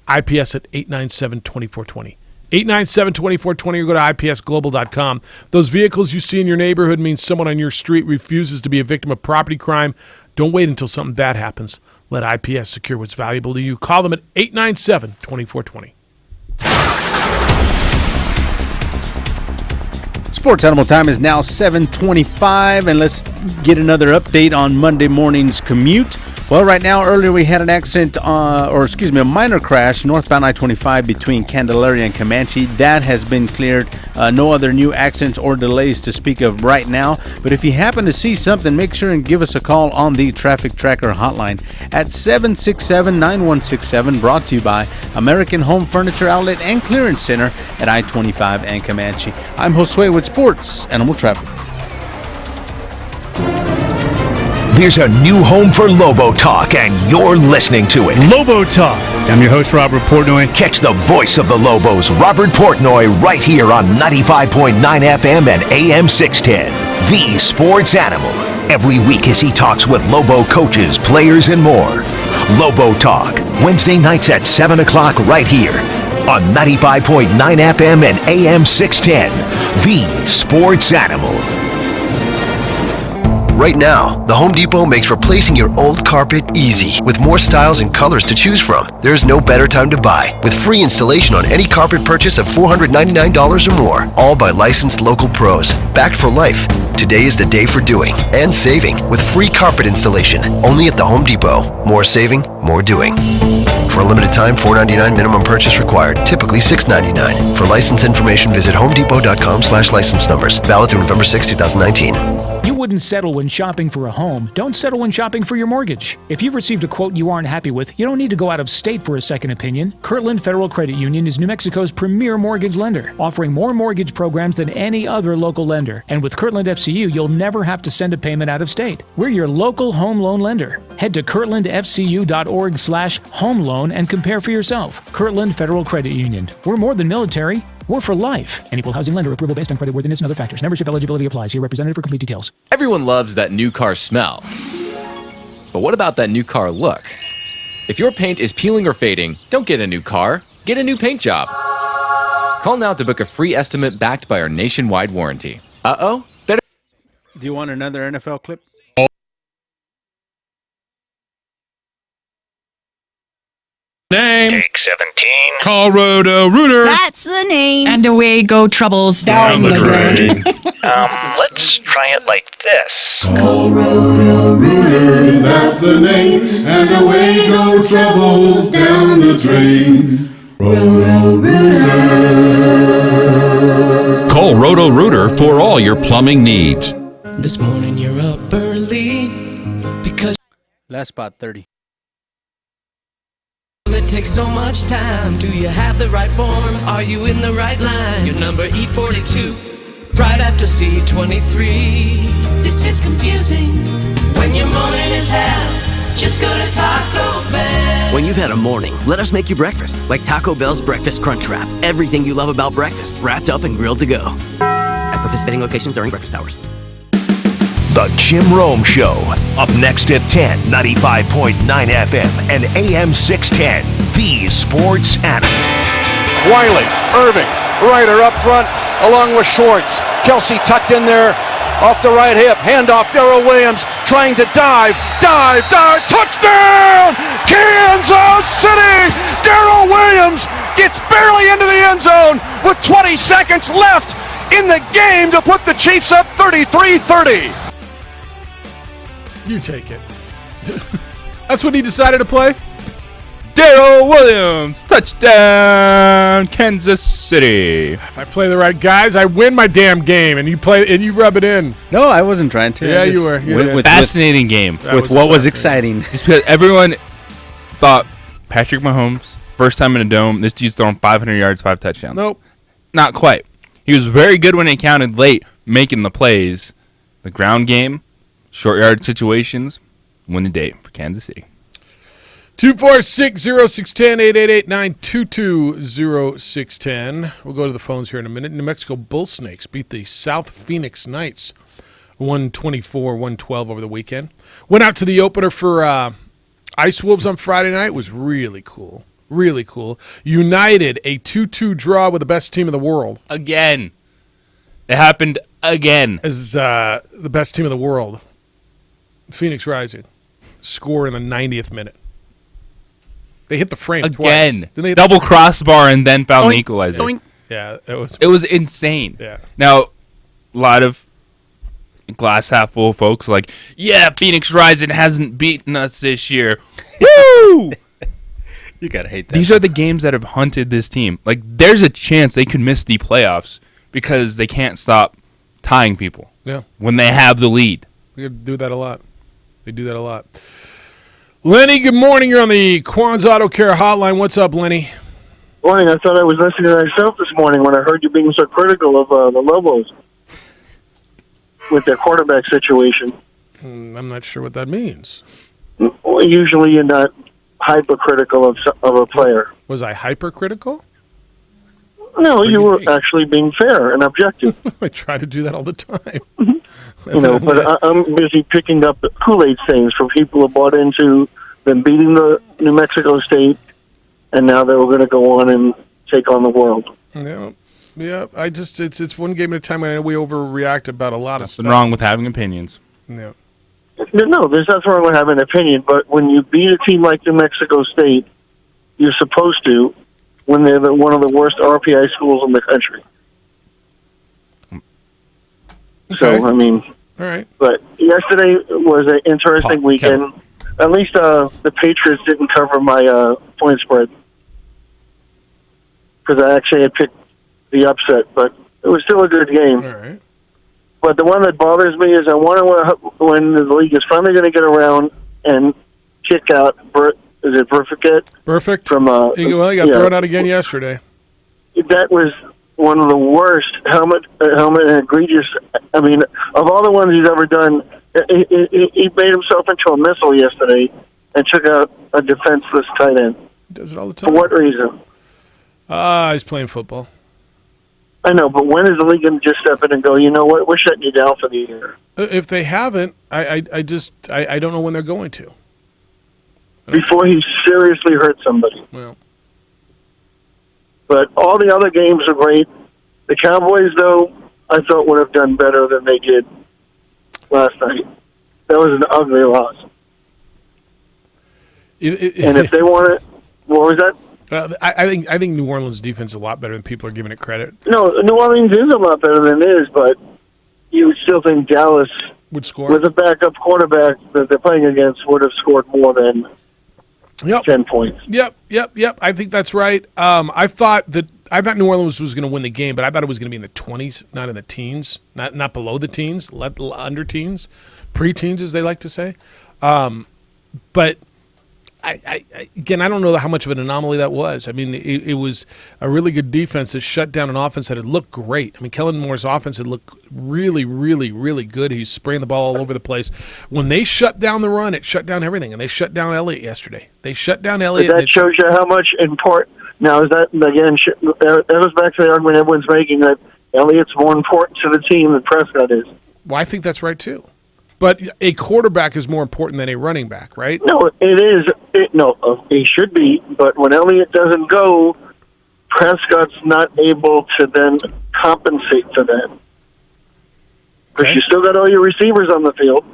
[SPEAKER 2] IPS at 897-2420. 897-2420 or go to ipsglobal.com. Those vehicles you see in your neighborhood means someone on your street refuses to be a victim of property crime. Don't wait until something bad happens. Let IPS secure what's valuable to you. Call them at 897-2420.
[SPEAKER 4] Sports Animal time is now 7:25, and let's get another update on Monday morning's commute. Well, right now, earlier we had an accident, a minor crash northbound I-25 between Candelaria and Comanche. That has been cleared. No other new accidents or delays to speak of right now. But if you happen to see something, make sure and give us a call on the Traffic Tracker hotline at 767-9167, brought to you by American Home Furniture Outlet and Clearance Center at I-25 and Comanche. I'm Josue with Sports Animal Traffic.
[SPEAKER 6] There's a new home for Lobo Talk, and you're listening to it.
[SPEAKER 14] Lobo Talk. I'm your host, Robert Portnoy.
[SPEAKER 6] Catch the voice of the Lobos, Robert Portnoy, right here on 95.9 FM and AM 610. The Sports Animal. Every week as he talks with Lobo coaches, players, and more. Lobo Talk, Wednesday nights at 7 o'clock right here on 95.9 FM and AM 610. The Sports Animal.
[SPEAKER 15] Right now, the Home Depot makes replacing your old carpet easy. With more styles and colors to choose from, there's no better time to buy. With free installation on any carpet purchase of $499 or more, all by licensed local pros. Backed for life. Today is the day for doing and saving with free carpet installation only at the Home Depot. More saving, more doing. For a limited time, $499 minimum purchase required. Typically $699. For license information, visit homedepot.com/license numbers. Valid through November 6, 2019.
[SPEAKER 16] You wouldn't settle when shopping for a home. Don't settle when shopping for your mortgage. If you've received a quote you aren't happy with, you don't need to go out of state for a second opinion. Kirtland Federal Credit Union is New Mexico's premier mortgage lender, offering more mortgage programs than any other local lender. And with Kirtland FCU, you'll never have to send a payment out of state. We're your local home loan lender. Head to kirtlandfcu.org/home loan and compare for yourself. Kirtland Federal Credit Union. We're more than military. We're for life. An equal housing lender. Approval based on creditworthiness and other factors. Membership eligibility applies. See your representative for complete details.
[SPEAKER 17] Everyone loves that new car smell. But what about that new car look? If your paint is peeling or fading, don't get a new car. Get a new paint job. Call now to book a free estimate backed by our nationwide warranty. Uh-oh.
[SPEAKER 4] Do you want another NFL clip?
[SPEAKER 12] Name.
[SPEAKER 18] Take 17.
[SPEAKER 12] Colorado Rooter.
[SPEAKER 19] That's the name.
[SPEAKER 20] And away go troubles
[SPEAKER 12] down the drain.
[SPEAKER 18] Let's try it like this.
[SPEAKER 21] Colorado Rooter, that's the name. And away goes troubles down the drain.
[SPEAKER 22] Call Roto Rooter for all your plumbing needs.
[SPEAKER 23] This morning you're up early because
[SPEAKER 4] last spot 30.
[SPEAKER 23] It takes so much time. Do you have the right form? Are you in the right line? Your number E42, right after C23. This is confusing. When your morning is hell, just go to Taco Bell.
[SPEAKER 24] When you've had a morning, let us make you breakfast. Like Taco Bell's Breakfast Crunch Wrap. Everything you love about breakfast, wrapped up and grilled to go. At participating locations during breakfast hours.
[SPEAKER 6] The Jim Rome Show. Up next at 10, 95.9 FM and AM 610. The Sports Animal.
[SPEAKER 25] Wiley, Irving, Ryder up front along with Schwartz. Kelsey tucked in there off the right hip. Handoff, Darrell Williams trying to dive. Touchdown! Kansas City! Darrell Williams gets barely into the end zone with 20 seconds left in the game to put the Chiefs up 33-30.
[SPEAKER 2] You take it. That's what he decided to play?
[SPEAKER 3] Darrell Williams, touchdown, Kansas City.
[SPEAKER 2] If I play the right guys, I win my damn game, and you rub it in.
[SPEAKER 4] No, I wasn't trying to.
[SPEAKER 2] Yeah, you were.
[SPEAKER 3] Fascinating game.
[SPEAKER 4] With what was exciting.
[SPEAKER 3] Just because everyone thought Patrick Mahomes, first time in a dome, this dude's throwing 500 yards, 5 touchdowns.
[SPEAKER 2] Nope.
[SPEAKER 3] Not quite. He was very good when it counted late, making the plays. The ground game, short yard situations, win the day for Kansas City.
[SPEAKER 2] 246-0610-889-220610. We'll go to the phones here in a minute. New Mexico Bull Snakes beat the South Phoenix Knights 124-112 over the weekend. Went out to the opener for Ice Wolves on Friday night. It was really cool. Really cool. United, a 2-2 draw with the best team in the world.
[SPEAKER 3] Again. It happened again.
[SPEAKER 2] As the best team in the world. Phoenix Rising. Score in the 90th minute. They hit the frame
[SPEAKER 3] again.
[SPEAKER 2] Twice.
[SPEAKER 3] Double crossbar and then found the equalizer.
[SPEAKER 2] Doink. Yeah,
[SPEAKER 3] it was insane.
[SPEAKER 2] Yeah.
[SPEAKER 3] Now, a lot of glass half full folks like, yeah, Phoenix Rising hasn't beaten us this year. Woo!
[SPEAKER 4] You gotta hate that.
[SPEAKER 3] These are the games that have hunted this team. Like, there's a chance they could miss the playoffs because they can't stop tying people.
[SPEAKER 2] Yeah.
[SPEAKER 3] When they have the lead.
[SPEAKER 2] They do that a lot. Lenny, good morning. You're on the Quan's Auto Care hotline. What's up, Lenny?
[SPEAKER 1] Morning. I thought I was listening to myself this morning when I heard you being so critical of the Lobos with their quarterback situation.
[SPEAKER 2] I'm not sure what that means.
[SPEAKER 1] Well, usually you're not hypercritical of a player.
[SPEAKER 2] Was I hypercritical?
[SPEAKER 1] No, you were actually being fair and objective.
[SPEAKER 2] I try to do that all the time.
[SPEAKER 1] But I'm busy picking up Kool-Aid things from people who bought into them beating the New Mexico State, and now they were going to go on and take on the world.
[SPEAKER 2] Yeah. I just it's one game at a time. I know we overreact about a lot of stuff.
[SPEAKER 3] Nothing wrong with having opinions.
[SPEAKER 2] Yeah.
[SPEAKER 1] No, there's nothing wrong with having an opinion, but when you beat a team like New Mexico State, you're supposed to when they're one of the worst RPI schools in the country.
[SPEAKER 2] Okay.
[SPEAKER 1] So, I mean,
[SPEAKER 2] all right.
[SPEAKER 1] But yesterday was an interesting weekend. At least the Patriots didn't cover my point spread because I actually had picked the upset, but it was still a good game.
[SPEAKER 2] All right.
[SPEAKER 1] But the one that bothers me is I wonder when the league is finally going to get around and kick out is it Burfict?
[SPEAKER 2] Perfect.
[SPEAKER 1] From
[SPEAKER 2] he got thrown out again yesterday.
[SPEAKER 1] That was one of the worst helmet egregious. I mean, of all the ones he's ever done, he made himself into a missile yesterday and took out a defenseless tight end.
[SPEAKER 2] He does it all the time.
[SPEAKER 1] For what reason?
[SPEAKER 2] He's playing football.
[SPEAKER 1] I know, but when is the league going to just step in and go, you know what, we're shutting you down for the year?
[SPEAKER 2] If they haven't, I don't know when they're going to.
[SPEAKER 1] Before he seriously hurt somebody.
[SPEAKER 2] Well.
[SPEAKER 1] But all the other games are great. The Cowboys, though, I thought would have done better than they did last night. That was an ugly loss. And if they want it, what was that?
[SPEAKER 2] I think New Orleans' defense is a lot better than people are giving it credit.
[SPEAKER 1] No, New Orleans is a lot better than it is, but you would still think Dallas
[SPEAKER 2] would score
[SPEAKER 1] with a backup quarterback that they're playing against would have scored more than 10 points.
[SPEAKER 2] Yep. I think that's right. I thought New Orleans was going to win the game, but I thought it was going to be in the 20s, not in the teens, not below the teens, under teens, pre-teens, as they like to say. But I don't know how much of an anomaly that was. I mean, it was a really good defense that shut down an offense that had looked great. I mean, Kellen Moore's offense had looked really, really, really good. He's spraying the ball all over the place. When they shut down the run, it shut down everything, and they shut down Elliott yesterday. They shut down Elliott.
[SPEAKER 1] But that shows you how much important. Now, is that, again, that goes back to the argument everyone's making that Elliott's more important to the team than Prescott is.
[SPEAKER 2] Well, I think that's right, too. But a quarterback is more important than a running back, right?
[SPEAKER 1] No, it is. He should be. But when Elliott doesn't go, Prescott's not able to then compensate for that. Because you still got all your receivers on the field.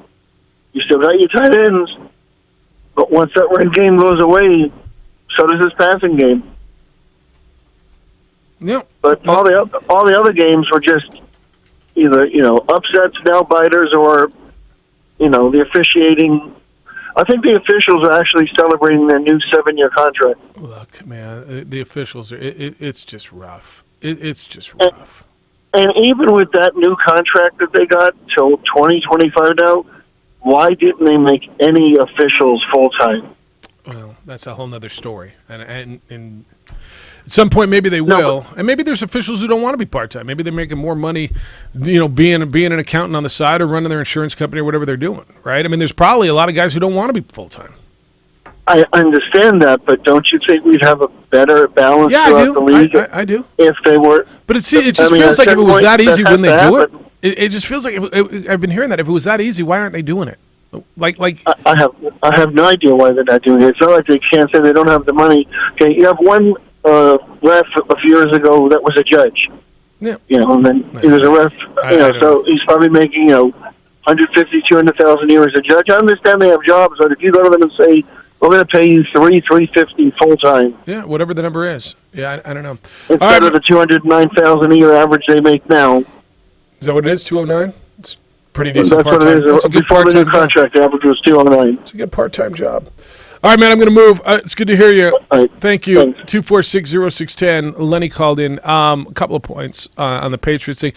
[SPEAKER 1] You still got your tight ends. But once that run game goes away, so does his passing game.
[SPEAKER 2] Yep.
[SPEAKER 1] But all the other games were just either upsets, nail biters, or the officiating. I think the officials are actually celebrating their new 7-year contract.
[SPEAKER 2] Look, man, the officials are. It's just rough. It's just rough.
[SPEAKER 1] And even with that new contract that they got till 2025 now, why didn't they make any officials full time?
[SPEAKER 2] Well, that's a whole nother story, and At some point, maybe they will, and maybe there's officials who don't want to be part-time. Maybe they're making more money, being an accountant on the side or running their insurance company or whatever they're doing, right? I mean, there's probably a lot of guys who don't want to be full-time.
[SPEAKER 1] I understand that, but don't you think we'd have a better balance throughout the league?
[SPEAKER 2] I do.
[SPEAKER 1] If they were,
[SPEAKER 2] but it just feels like if it was that easy when they do it. It just feels like I've been hearing that if it was that easy, why aren't they doing it?
[SPEAKER 1] I have no idea why they're not doing it. It's not like they can't say they don't have the money. Okay, you have one ref a few years ago that was a judge.
[SPEAKER 2] Yeah.
[SPEAKER 1] And then he was a ref. So he's probably making $150,000-$200,000 a year as a judge. I understand they have jobs, but if you go to them and say we're going to pay you $350 full time.
[SPEAKER 2] Yeah, whatever the number is. Yeah, I don't know.
[SPEAKER 1] Instead of the $209,000 a year average they make now.
[SPEAKER 2] Is that what it is? 209. It's pretty decent.
[SPEAKER 1] That's what it is. Before the new contract, the average was 209.
[SPEAKER 2] It's a good part-time job. All right, man, I'm going to move. It's good to hear you.
[SPEAKER 1] Right.
[SPEAKER 2] Thank you. 246-0610. Lenny called in. A couple of points on the Patriots thing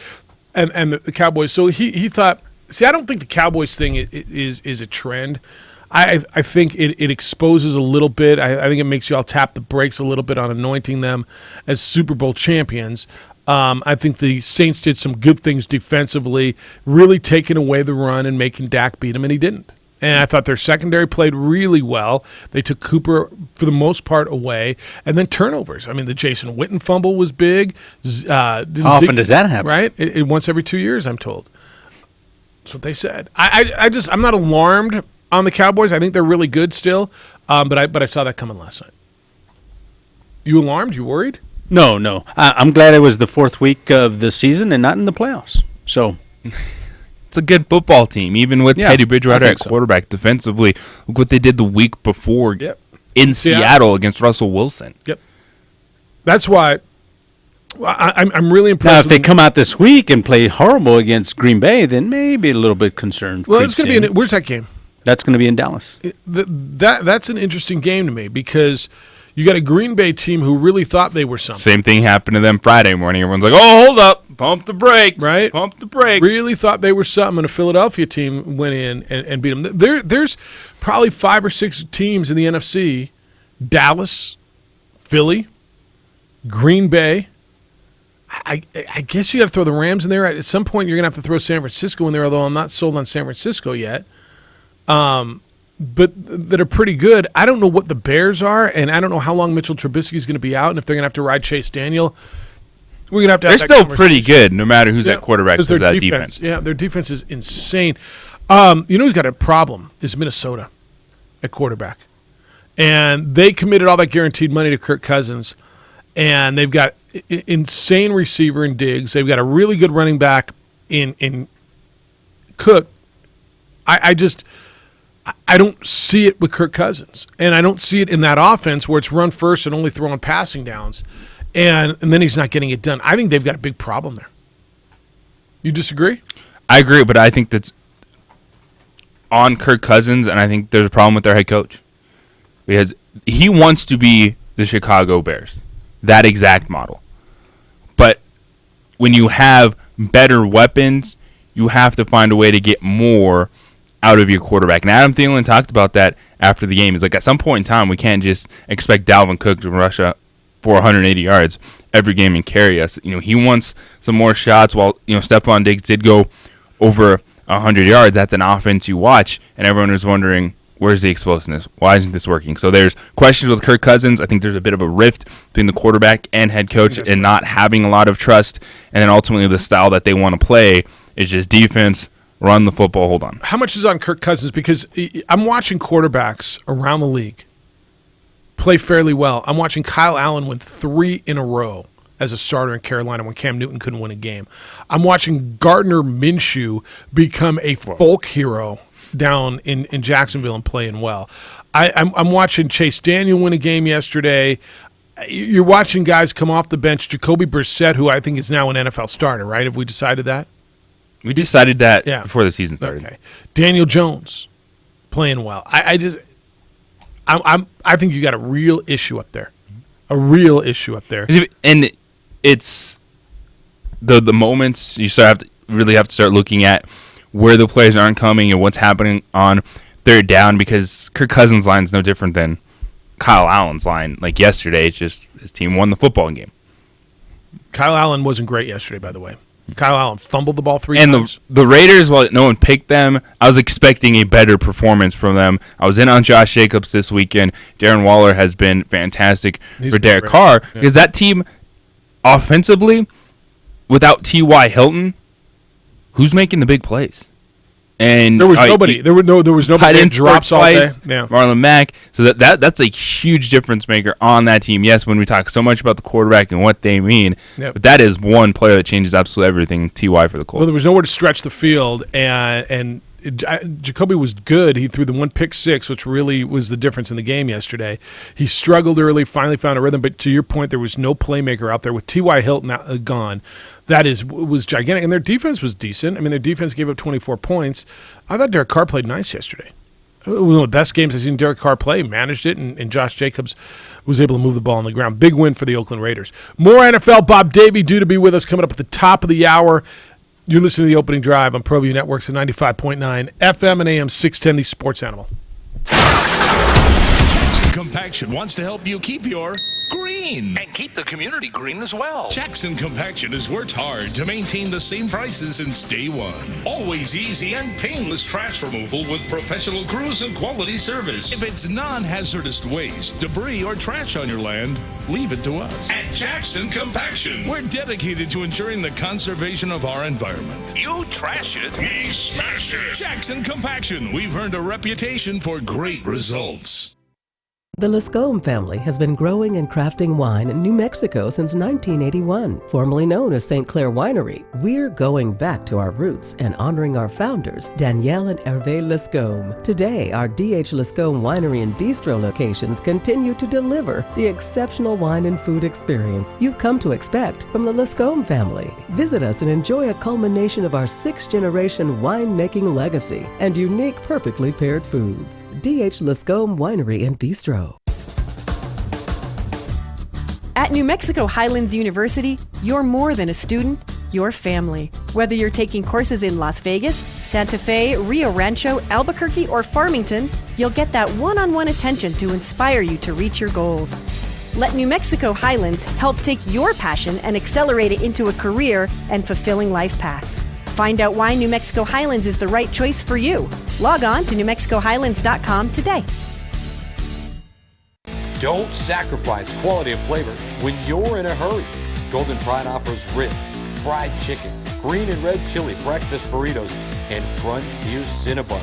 [SPEAKER 2] and the Cowboys. So he thought, I don't think the Cowboys thing is a trend. I think it exposes a little bit. I think it makes you all tap the brakes a little bit on anointing them as Super Bowl champions. I think the Saints did some good things defensively, really taking away the run and making Dak beat him, and he didn't. And I thought their secondary played really well. They took Cooper, for the most part, away. And then turnovers. I mean, the Jason Witten fumble was big.
[SPEAKER 4] How often does that happen?
[SPEAKER 2] Right? It once every 2 years, I'm told. That's what they said. I'm not alarmed on the Cowboys. I think they're really good still. But I saw that coming last night. You alarmed? You worried?
[SPEAKER 4] No. I'm glad it was the fourth week of the season and not in the playoffs. So
[SPEAKER 3] it's a good football team, even with Teddy Bridgewater at quarterback defensively. Look what they did the week before in Seattle against Russell Wilson.
[SPEAKER 2] Yep. That's why I'm really impressed.
[SPEAKER 4] Now, if they come out this week and play horrible against Green Bay, then maybe a little bit concerned.
[SPEAKER 2] Well, it's going to be where's that game?
[SPEAKER 4] That's going to be in Dallas.
[SPEAKER 2] That's an interesting game to me because you got a Green Bay team who really thought they were something.
[SPEAKER 3] Same thing happened to them Friday morning. Everyone's like, oh, hold up. Pump the brakes.
[SPEAKER 2] Right?
[SPEAKER 3] Pump the brakes.
[SPEAKER 2] Really thought they were something, and a Philadelphia team went in and beat them. There's probably 5 or 6 teams in the NFC, Dallas, Philly, Green Bay. I guess you got to throw the Rams in there. At some point, you're going to have to throw San Francisco in there, although I'm not sold on San Francisco yet. But that are pretty good. I don't know what the Bears are, and I don't know how long Mitchell Trubisky is going to be out, and if they're going to have to ride Chase Daniel. We're going to have
[SPEAKER 3] They're still pretty good, no matter who's at quarterback for that defense.
[SPEAKER 2] Yeah, their defense is insane. Who's got a problem is Minnesota at quarterback. And they committed all that guaranteed money to Kirk Cousins, and they've got insane receiver in Diggs. They've got a really good running back in Cook. I don't see it with Kirk Cousins, and I don't see it in that offense where it's run first and only throwing passing downs, and then he's not getting it done. I think they've got a big problem there. You disagree?
[SPEAKER 3] I agree, but I think that's on Kirk Cousins, and I think there's a problem with their head coach because he wants to be the Chicago Bears, that exact model. But when you have better weapons, you have to find a way to get more out of your quarterback. And Adam Thielen talked about that after the game. He's like, at some point in time, we can't just expect Dalvin Cook to rush up for 180 yards every game and carry us. He wants some more shots. While Stephon Diggs did go over 100 yards, that's an offense you watch, and everyone is wondering, where's the explosiveness? Why isn't this working? So there's questions with Kirk Cousins. I think there's a bit of a rift between the quarterback and head coach and not having a lot of trust, and then ultimately the style that they want to play is just defense, run the football, hold on.
[SPEAKER 2] How much is on Kirk Cousins? Because I'm watching quarterbacks around the league play fairly well. I'm watching Kyle Allen win 3 in a row as a starter in Carolina when Cam Newton couldn't win a game. I'm watching Gardner Minshew become a folk hero down in Jacksonville and playing well. I'm watching Chase Daniel win a game yesterday. You're watching guys come off the bench. Jacoby Brissett, who I think is now an NFL starter, right? Have we decided that?
[SPEAKER 3] We decided that before the season started.
[SPEAKER 2] Okay. Daniel Jones playing well. I think you got a real issue up there. A real issue up there.
[SPEAKER 3] And it's the moments you really have to start looking at where the players aren't coming and what's happening on third down, because Kirk Cousins' line is no different than Kyle Allen's line like yesterday. It's just his team won the football game.
[SPEAKER 2] Kyle Allen wasn't great yesterday, by the way. Kyle Allen fumbled the ball 3
[SPEAKER 3] and
[SPEAKER 2] times.
[SPEAKER 3] the Raiders, while no one picked them, I was expecting a better performance from them. I was in on Josh Jacobs this weekend. Darren Waller has been fantastic for Derek Carr because that team, offensively, without T.Y. Hilton, who's making the big plays? And
[SPEAKER 2] there was nobody. There was nobody that drops all day. Yeah.
[SPEAKER 3] Marlon Mack. So that's a huge difference maker on that team. Yes, when we talk so much about the quarterback and what they mean, but that is one player that changes absolutely everything. T.Y. for the Colts.
[SPEAKER 2] Well, there was nowhere to stretch the field, and Jacoby was good. He threw the 1 pick six, which really was the difference in the game yesterday. He struggled early, finally found a rhythm. But to your point, there was no playmaker out there with T.Y. Hilton gone. That was gigantic, and their defense was decent. I mean, their defense gave up 24 points. I thought Derek Carr played nice yesterday. One of the best games I've seen Derek Carr play. Managed it, and Josh Jacobs was able to move the ball on the ground. Big win for the Oakland Raiders. More NFL. Bob Davie due to be with us coming up at the top of the hour. You're listening to The Opening Drive on ProView Networks at 95.9 FM and AM 610, the Sports Animal.
[SPEAKER 5] Jackson Compaction wants to help you keep your green.
[SPEAKER 7] And keep the community green as well.
[SPEAKER 5] Jackson Compaction has worked hard to maintain the same prices since day one. Always easy and painless trash removal with professional crews and quality service. If it's non-hazardous waste, debris, or trash on your land, leave it to us. At Jackson Compaction, we're dedicated to ensuring the conservation of our environment.
[SPEAKER 7] You trash it,
[SPEAKER 5] we smash it. Jackson Compaction, we've earned a reputation for great results.
[SPEAKER 8] The Lascombe family has been growing and crafting wine in New Mexico since 1981. Formerly known as St. Clair Winery, we're going back to our roots and honoring our founders, Danielle and Hervé Lascombe. Today, our D.H. Lascombe Winery and Bistro locations continue to deliver the exceptional wine and food experience you've come to expect from the Lascombe family. Visit us and enjoy a culmination of our 6th-generation winemaking legacy and unique, perfectly paired foods. D.H. Lascombe Winery and Bistro.
[SPEAKER 19] At New Mexico Highlands University, you're more than a student, you're family. Whether you're taking courses in Las Vegas, Santa Fe, Rio Rancho, Albuquerque, or Farmington, you'll get that one-on-one attention to inspire you to reach your goals. Let New Mexico Highlands help take your passion and accelerate it into a career and fulfilling life path. Find out why New Mexico Highlands is the right choice for you. Log on to NewMexicoHighlands.com today.
[SPEAKER 9] Don't sacrifice quality of flavor when you're in a hurry. Golden Pride offers ribs, fried chicken, green and red chili breakfast burritos, and Frontier Cinnabons.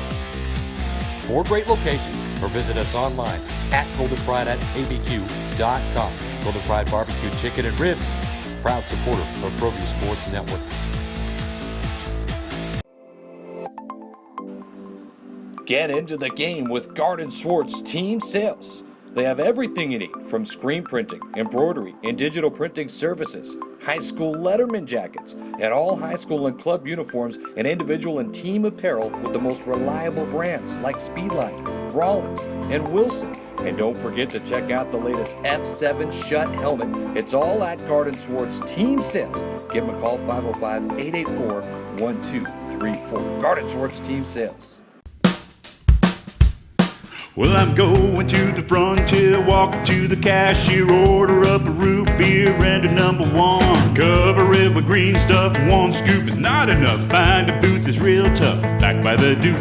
[SPEAKER 9] 4 great locations, or visit us online at goldenpride@abq.com. Golden Pride Barbecue Chicken and Ribs, proud supporter of ProView Sports Network. Get into the game with Garden Swartz Team Sales. They have everything you need, from screen printing, embroidery, and digital printing services, high school letterman jackets, and all high school and club uniforms and individual and team apparel with the most reliable brands like Speedline, Rawlins, and Wilson. And don't forget to check out the latest F7 Shut helmet. It's all at Garden Swartz Team Sales. Give them a call, 505-884-1234. Garden Swartz Team Sales.
[SPEAKER 14] Well, I'm going to the frontier, walk up to the cashier, order up a root beer and a number 1. Cover it with green stuff, 1 scoop is not enough. Find a booth is real tough, back by the Duke.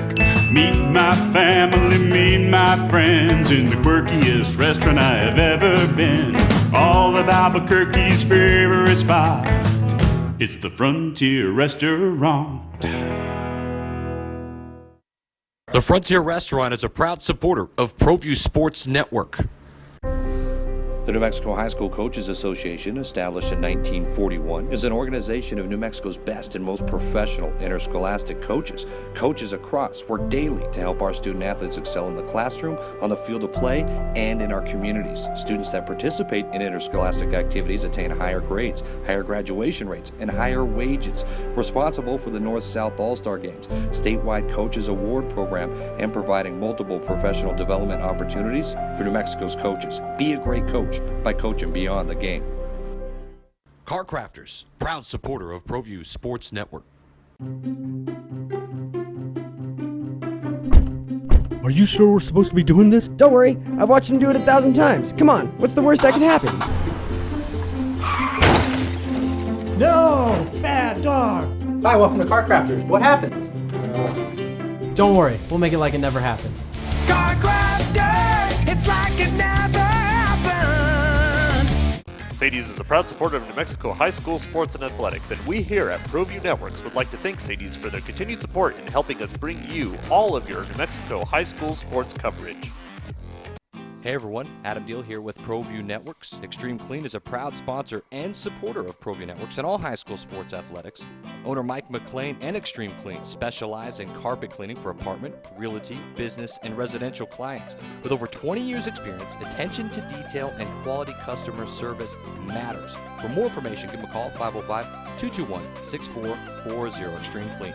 [SPEAKER 14] Meet my family, meet my friends in the quirkiest restaurant I have ever been. All of Albuquerque's favorite spot, it's the Frontier Restaurant.
[SPEAKER 9] The Frontier Restaurant is a proud supporter of ProView Sports Network. The New Mexico High School Coaches Association, established in 1941, is an organization of New Mexico's best and most professional interscholastic coaches. Coaches across work daily to help our student athletes excel in the classroom, on the field of play, and in our communities. Students that participate in interscholastic activities attain higher grades, higher graduation rates, and higher wages. Responsible for the North-South All-Star Games, statewide Coaches Award Program, and providing multiple professional development opportunities for New Mexico's coaches. Be a great coach by coaching beyond the game. Car Crafters, proud supporter of ProView Sports Network.
[SPEAKER 10] Are you sure we're supposed to be doing this?
[SPEAKER 11] Don't worry, I've watched him do it 1,000 times. Come on, what's the worst that can happen?
[SPEAKER 10] No! Bad dog!
[SPEAKER 13] Hi, welcome to Car Crafters. What happened? Don't worry, we'll make it like it never happened.
[SPEAKER 23] Car Crafters, it's like it never happened.
[SPEAKER 15] Sadie's is a proud supporter of New Mexico high school sports and athletics, and we here at ProView Networks would like to thank Sadie's for their continued support in helping us bring you all of your New Mexico high school sports coverage.
[SPEAKER 9] Hey everyone, Adam Deal here with ProView Networks. Extreme Clean is a proud sponsor and supporter of ProView Networks and all high school sports athletics. Owner Mike McLean and Extreme Clean specialize in carpet cleaning for apartment, realty, business, and residential clients. With over 20 years experience, attention to detail and quality customer service matters. For more information, give them a call, 505-221-6440, Extreme Clean.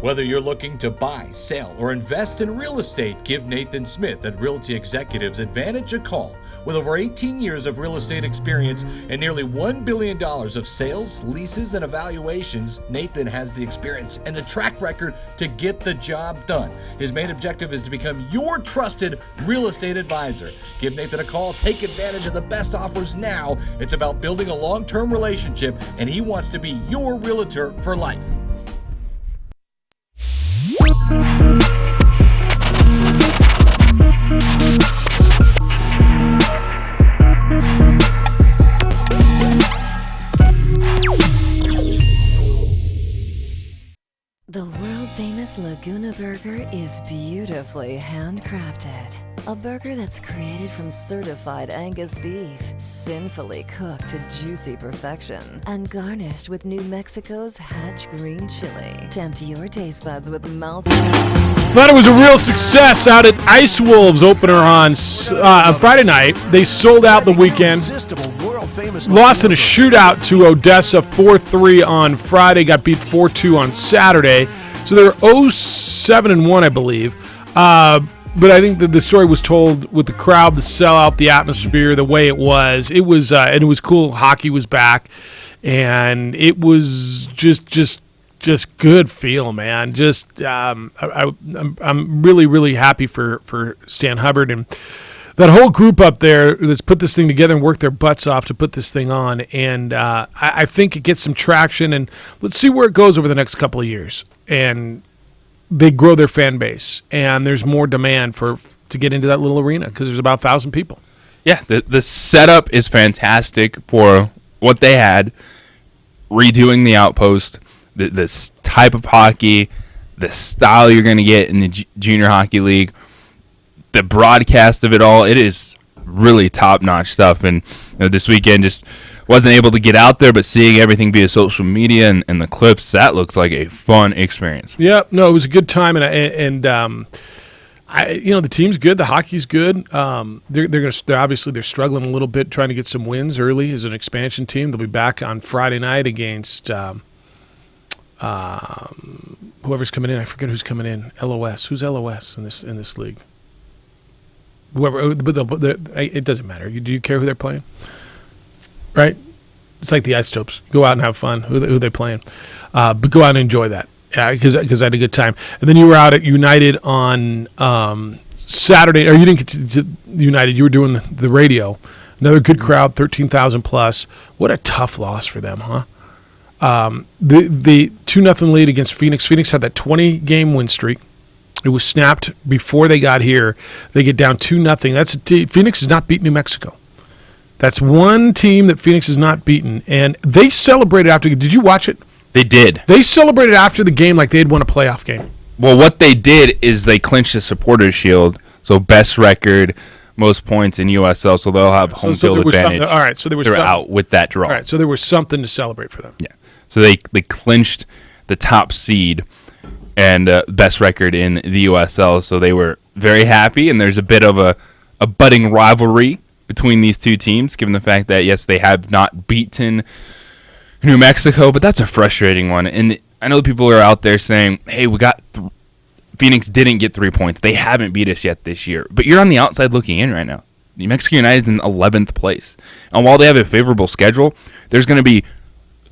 [SPEAKER 20] Whether you're looking to buy, sell, or invest in real estate, give Nathan Smith at Realty Executives Advantage a call. With over 18 years of real estate experience and nearly $1 billion of sales, leases, and evaluations, Nathan has the experience and the track record to get the job done. His main objective is to become your trusted real estate advisor. Give Nathan a call. Take advantage of the best offers now. It's about building a long-term relationship, and he wants to be your realtor for life.
[SPEAKER 26] The world-famous Laguna Burger is beautifully handcrafted. A burger that's created from certified Angus beef, sinfully cooked to juicy perfection, and garnished with New Mexico's Hatch green chili. Tempt your taste buds with mouth.
[SPEAKER 2] Thought it was a real success out at Ice Wolves opener on Friday night. They sold out the weekend. Lost in a shootout to Odessa 4-3 on Friday. Got beat 4-2 on Saturday. So they're 0-7-1, I believe. But I think that the story was told with the crowd, the sellout, the atmosphere, the way it was. It was and it was cool. Hockey was back, and it was just good feel, man. I'm really happy for Stan Hubbard and that whole group up there that's put this thing together and worked their butts off to put this thing on. And I think it gets some traction, and let's see where it goes over the next couple of years. And they grow their fan base, and there's more demand to get into that little arena because there's about 1,000 people.
[SPEAKER 3] Yeah, the setup is fantastic for what they had. Redoing the Outpost, this type of hockey, the style you're going to get in the junior hockey league, the broadcast of it all, it is really top-notch stuff. And this weekend just wasn't able to get out there, but seeing everything via social media and the clips, that looks like a fun experience.
[SPEAKER 2] Yeah, no, it was a good time, and the team's good, the hockey's good. They're obviously they're struggling a little bit trying to get some wins early as an expansion team. They'll be back on Friday night against whoever's coming in. I forget who's coming in. LOS. Who's LOS in this league? Whoever, but it doesn't matter. Do you care who they're playing? Right? It's like the Isotopes. Go out and have fun. Who they playing? But go out and enjoy that. Yeah, because I had a good time. And then you were out at United on Saturday. Or you didn't get to United. You were doing the radio. Another good crowd, 13,000 plus. What a tough loss for them, huh? The 2-0 lead against Phoenix. Phoenix had that 20-game win streak. It was snapped before they got here. They get down 2-0. That's Phoenix has not beaten New Mexico. That's one team that Phoenix has not beaten, and they celebrated after. Did you watch it?
[SPEAKER 3] They did.
[SPEAKER 2] They celebrated after the game like they had won a playoff game.
[SPEAKER 3] Well, what they did is they clinched the Supporters Shield, so best record, most points in USL, so they'll have home field advantage.
[SPEAKER 2] All right, so they were
[SPEAKER 3] out with that draw.
[SPEAKER 2] All right, so there was something to celebrate for them.
[SPEAKER 3] Yeah, so they clinched the top seed and best record in the USL, so they were very happy, and there's a bit of a budding rivalry between these two teams, given the fact that, yes, they have not beaten New Mexico, but that's a frustrating one. And I know people are out there saying, hey, Phoenix didn't get 3 points. They haven't beat us yet this year. But you're on the outside looking in right now. New Mexico United is in 11th place. And while they have a favorable schedule, there's going to be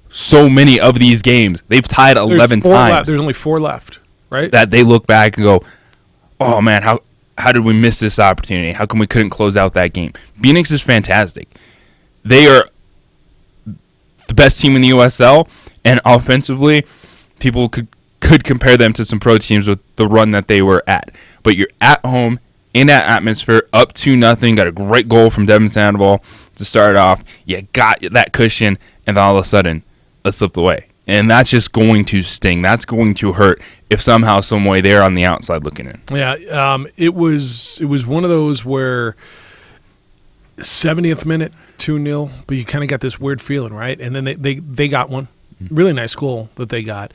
[SPEAKER 3] so many of these games. They've tied 11 times.
[SPEAKER 2] There's only 4 left, right?
[SPEAKER 3] That they look back and go, oh, man, how did we miss this opportunity? How come we couldn't close out that game? Phoenix is fantastic. They are the best team in the USL, and offensively, people could compare them to some pro teams with the run that they were at. But you're at home, in that atmosphere, up 2-0, got a great goal from Devin Sandoval to start off. You got that cushion, and then all of a sudden, it slipped away. And that's just going to sting. That's going to hurt if somehow, some way, they're on the outside looking in.
[SPEAKER 2] Yeah, it was one of those where 70th minute, 2-0, but you kind of got this weird feeling, right? And then they got one. Really nice goal that they got.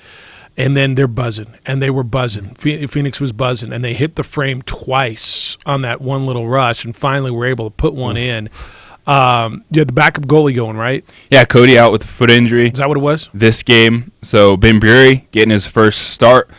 [SPEAKER 2] And then they're buzzing, and they were buzzing. Phoenix was buzzing, and they hit the frame twice on that one little rush, and finally were able to put one in. You had the backup goalie going, right?
[SPEAKER 3] Yeah, Cody out with a foot injury.
[SPEAKER 2] Is that what it was?
[SPEAKER 3] This game. So Ben Bury getting his first start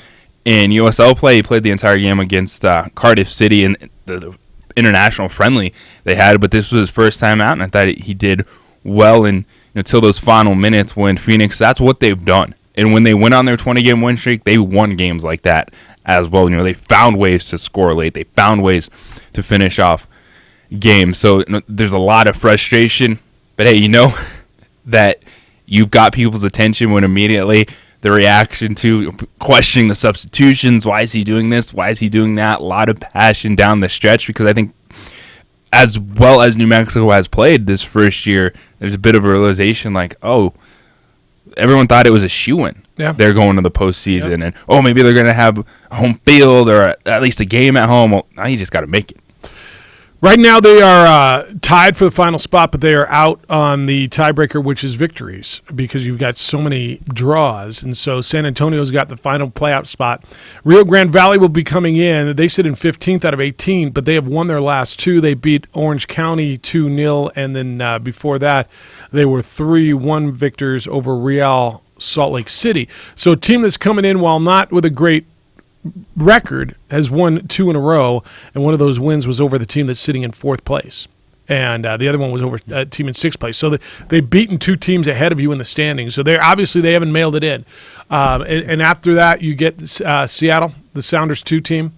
[SPEAKER 3] in USL play. He played the entire game against Cardiff City in the international friendly they had, but this was his first time out, and I thought he did well until those final minutes when Phoenix, that's what they've done. And when they went on their 20-game win streak, they won games like that as well. They found ways to score late. They found ways to finish off games. So there's a lot of frustration. But, hey, that you've got people's attention when immediately the reaction to questioning the substitutions. Why is he doing this? Why is he doing that? A lot of passion down the stretch because I think as well as New Mexico has played this first year, there's a bit of a realization like, oh, everyone thought it was a shoo-in.
[SPEAKER 2] Yeah.
[SPEAKER 3] They're going to the postseason, and maybe they're going to have a home field or at least a game at home. Well, now you just got to make it.
[SPEAKER 2] Right now they are tied for the final spot, but they are out on the tiebreaker, which is victories, because you've got so many draws. And so San Antonio's got the final playoff spot. Rio Grande Valley will be coming in. They sit in 15th out of 18, but they have won their last 2. They beat Orange County 2-0, and then before that they were 3-1 victors over Real Salt Lake City. So a team that's coming in, while not with a great record, has won 2 in a row, and one of those wins was over the team that's sitting in 4th place, and the other one was over a team in 6th place. So they've beaten 2 teams ahead of you in the standings. So they haven't mailed it in. And after that, you get Seattle, the Sounders 2 team,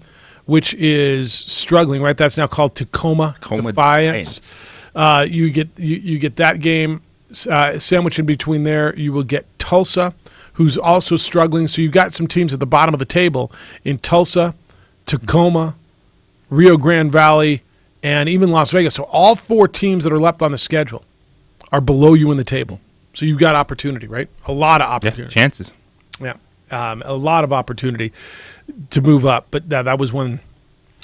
[SPEAKER 2] which is struggling. Right, that's now called Tacoma Defiance. You get that game sandwiched in between there. You will get Tulsa, who's also struggling. So you've got some teams at the bottom of the table in Tulsa, Tacoma, Rio Grande Valley, and even Las Vegas. So all 4 teams that are left on the schedule are below you in the table. So you've got opportunity, right? A lot of opportunity.
[SPEAKER 3] Yeah, chances.
[SPEAKER 2] Yeah, a lot of opportunity to move up. But that was one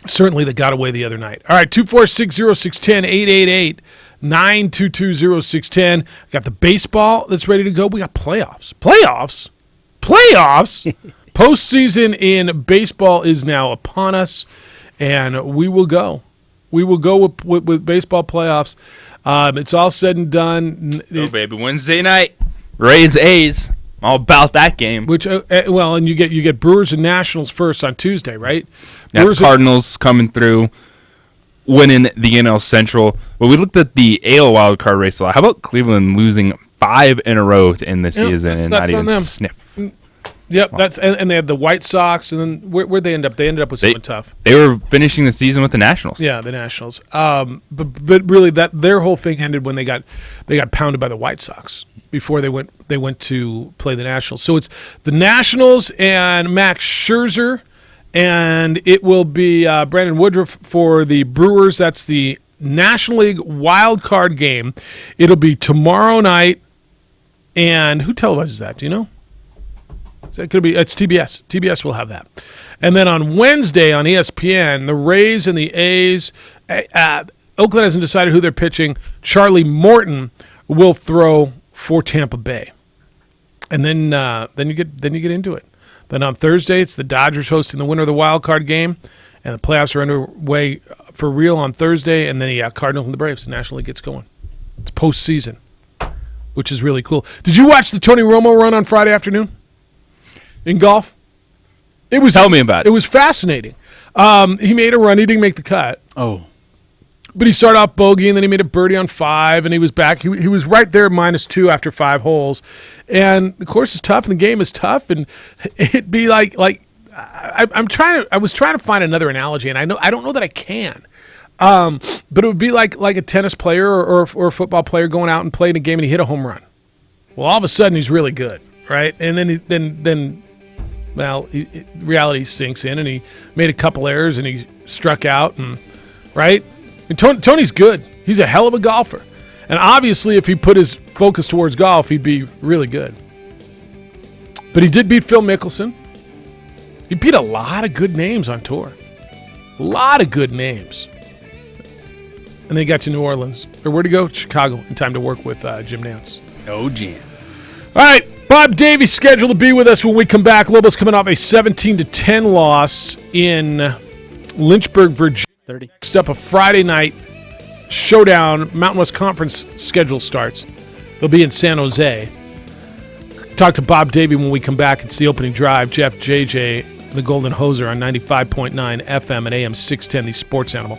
[SPEAKER 2] certainly that got away the other night. All right, 246-0610, 888-922-0610. Got the baseball that's ready to go. We got playoffs. Playoffs? Postseason in baseball is now upon us, and we will go. We will go with baseball playoffs. It's all said and done.
[SPEAKER 3] Oh, baby, Wednesday night, Rays A's. All about that game.
[SPEAKER 2] Which and you get Brewers and Nationals first on Tuesday, right?
[SPEAKER 3] Yeah, Cardinals coming through, winning the NL Central. Well, we looked at the AL wild card race a lot. How about Cleveland losing 5 in a row to end the season and not even sniff?
[SPEAKER 2] Yep, and they had the White Sox, and then where'd they end up? They ended up with someone tough.
[SPEAKER 3] They were finishing the season with the Nationals.
[SPEAKER 2] Yeah, the Nationals. But really, their whole thing ended when they got pounded by the White Sox before they went to play the Nationals. So it's the Nationals and Max Scherzer, and it will be Brandon Woodruff for the Brewers. That's the National League wild card game. It'll be tomorrow night, and who televises that? Do you know? It's TBS. TBS will have that. And then on Wednesday on ESPN, the Rays and the A's, Oakland hasn't decided who they're pitching. Charlie Morton will throw for Tampa Bay. And then you get into it. Then on Thursday, it's the Dodgers hosting the winner of the wild card game, and the playoffs are underway for real on Thursday. And then Cardinals and the Braves. The National League gets going. It's postseason. which is really cool. Did you watch the Tony Romo run on Friday afternoon in golf?
[SPEAKER 3] Tell me about it.
[SPEAKER 2] It was fascinating. He made a run. He didn't make the cut.
[SPEAKER 4] Oh.
[SPEAKER 2] But he started off bogey, and then he made a birdie on 5, and he was back. He was right there -2 after 5 holes. And the course is tough, and the game is tough, and it'd be like I was trying to find another analogy, and I don't know that I can. But it would be like a tennis player or a football player going out and playing a game, and he hit a home run. Well, all of a sudden, he's really good, right? And then reality sinks in, and he made a couple errors, and he struck out, and right. And Tony's good. He's a hell of a golfer. And obviously, if he put his focus towards golf, he'd be really good. But he did beat Phil Mickelson. He beat a lot of good names on tour. A lot of good names. And then he got to New Orleans. Or where'd he go? Chicago, in time to work with Jim Nantz.
[SPEAKER 4] Oh, Jim.
[SPEAKER 2] All right. Bob Davies scheduled to be with us when we come back. Lobos coming off a 17-10 loss in Lynchburg, Virginia.
[SPEAKER 4] 30.
[SPEAKER 2] Next up, a Friday night showdown. Mountain West Conference schedule starts. They'll be in San Jose. Talk to Bob Davie when we come back. It's the opening drive. Jeff JJ, the Golden Hoser on 95.9 FM and AM 610, the Sports Animal.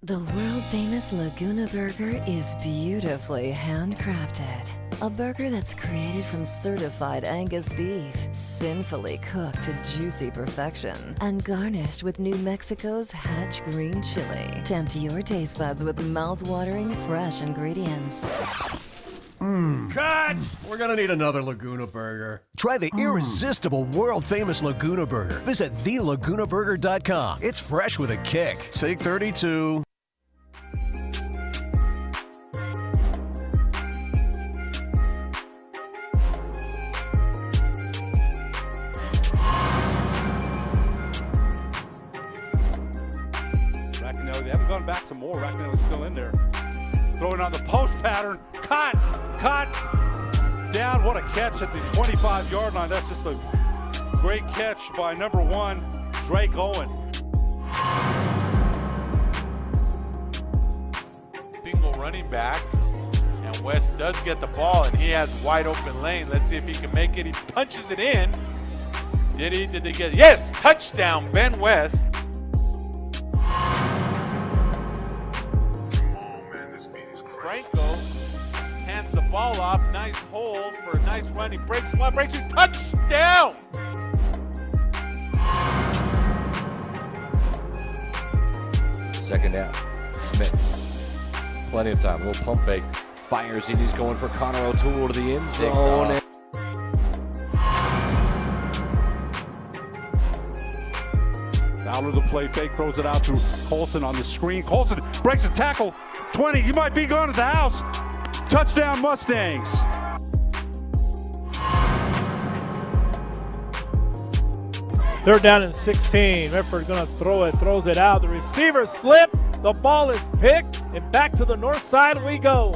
[SPEAKER 26] The world-famous Laguna Burger is beautifully handcrafted. A burger that's created from certified Angus beef, sinfully cooked to juicy perfection, and garnished with New Mexico's Hatch green chili. Tempt your taste buds with mouth-watering fresh ingredients.
[SPEAKER 10] Cut! We're gonna need another Laguna Burger. Try the irresistible, world-famous Laguna Burger. Visit thelagunaburger.com. It's fresh with a kick. Take 32.
[SPEAKER 12] They haven't gone back to more. Racanelli's still in there. Throwing on the post pattern. Cut! Down. What a catch at the 25-yard line. That's just a great catch by number 1, Drake Owen.
[SPEAKER 16] Single running back. And West does get the ball, and he has wide open lane. Let's see if he can make it. He punches it in. Did he get it? Yes! Touchdown, Ben West. Franco hands the ball off. Nice hold for a nice run. He breaks one, breaks two. Touchdown!
[SPEAKER 9] Second half. Smith. Plenty of time. A little pump fake. Fires in. He's going for Connor O'Toole to the end zone.
[SPEAKER 12] Fowler the play fake, throws it out to Colson on the screen. Colson breaks a tackle. 20, you might be going to the house. Touchdown Mustangs.
[SPEAKER 17] Third down and 16. Redford gonna throw it, throws it out. The receiver slipped. The ball is picked, and back to the north side we go.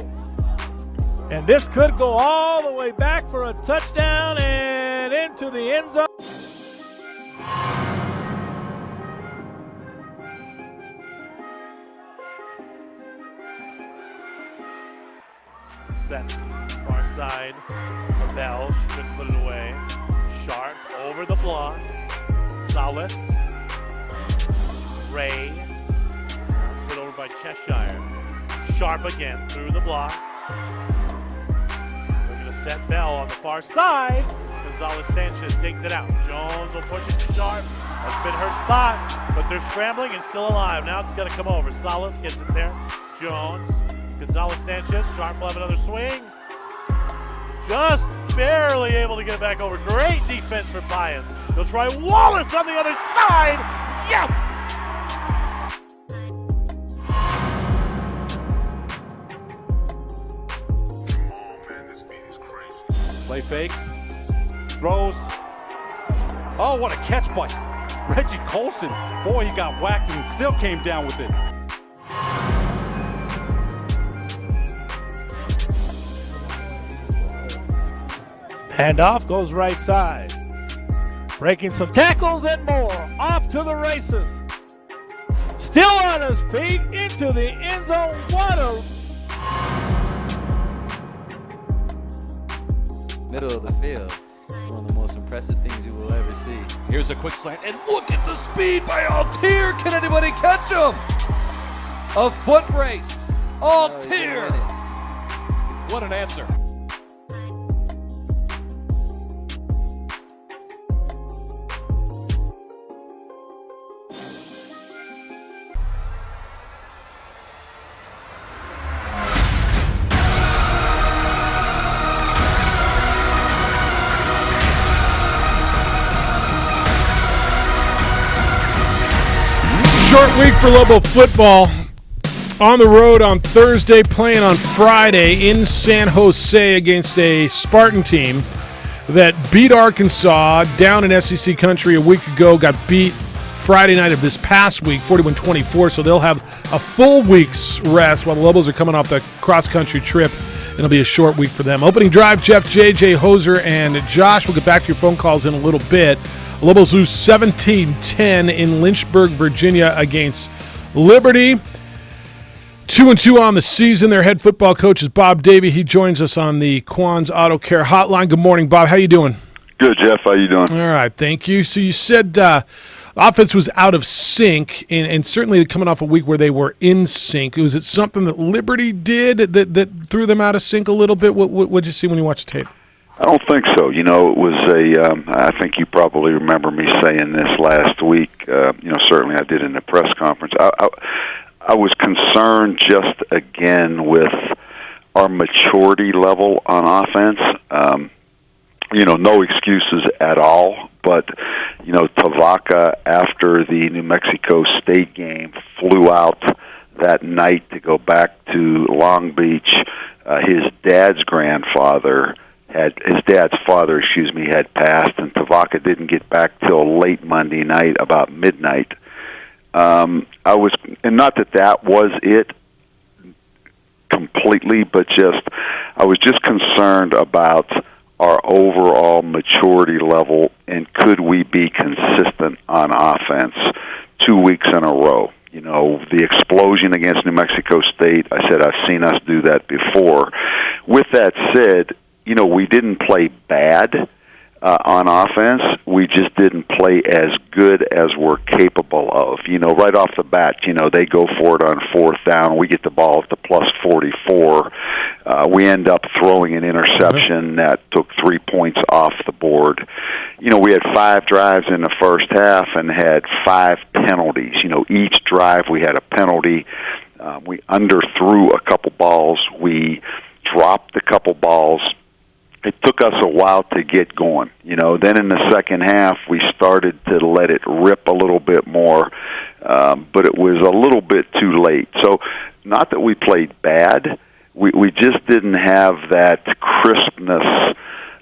[SPEAKER 17] And this could go all the way back for a touchdown and into the end zone.
[SPEAKER 12] Set far side for Bell. She couldn't put it away. Sharp over the block. Salas. Ray. Hit over by Cheshire. Sharp again through the block. They're going to set Bell on the far side. Gonzalez Sanchez digs it out. Jones will push it to Sharp. That's been her spot, but they're scrambling and still alive. Now it's going to come over. Salas gets it there. Jones. Gonzalez Sanchez, Sharp will have another swing. Just barely able to get it back over. Great defense for Pius. They'll try Wallace on the other side. Yes! Play fake. Throws. Oh, what a catch by Reggie Colson. Boy, he got whacked and still came down with it.
[SPEAKER 17] Handoff goes right side. Breaking some tackles and more. Off to the races. Still on his feet into the end zone. What a
[SPEAKER 6] middle of the field. One of the most impressive things you will ever see.
[SPEAKER 9] Here's a quick slant, and look at the speed by Altier. Can anybody catch him? A foot race. Altier. What an answer.
[SPEAKER 2] Short week for Lobo football. On the road on Thursday, playing on Friday in San Jose against a Spartan team that beat Arkansas down in SEC country a week ago, got beat Friday night of this past week, 41-24, so they'll have a full week's rest while the Lobos are coming off the cross-country trip. It'll be a short week for them. Opening drive, Jeff, JJ, Hoser, and Josh. We'll get back to your phone calls in a little bit. Lobos lose 17-10 in Lynchburg, Virginia against Liberty. 2-2 on the season. Their head football coach is Bob Davie. He joins us on the Quan's Auto Care Hotline. Good morning, Bob. How you doing?
[SPEAKER 18] Good, Jeff. How you doing?
[SPEAKER 2] All right, thank you. So you said offense was out of sync, and certainly coming off a week where they were in sync. Was it something that Liberty did that threw them out of sync a little bit? What did you see when you watched the tape?
[SPEAKER 18] I don't think so. You know, it was I think you probably remember me saying this last week. Certainly I did in the press conference. I was concerned just again with our maturity level on offense. No excuses at all. But, Tavaka, after the New Mexico State game, flew out that night to go back to Long Beach. His dad's father had passed, and Tavaka didn't get back till late Monday night, about midnight. And not that was it completely, but I was just concerned about our overall maturity level, and could we be consistent on offense 2 weeks in a row? The explosion against New Mexico State, I said I've seen us do that before. With that said, we didn't play bad on offense. We just didn't play as good as we're capable of. Right off the bat, they go for it on fourth down. We get the ball at the plus 44. We end up throwing an interception that took 3 points off the board. We had 5 drives in the first half and had 5 penalties. Each drive we had a penalty. We underthrew a couple balls. We dropped a couple balls. It took us a while to get going. Then in the second half, we started to let it rip a little bit more, but it was a little bit too late. So not that we played bad, we just didn't have that crispness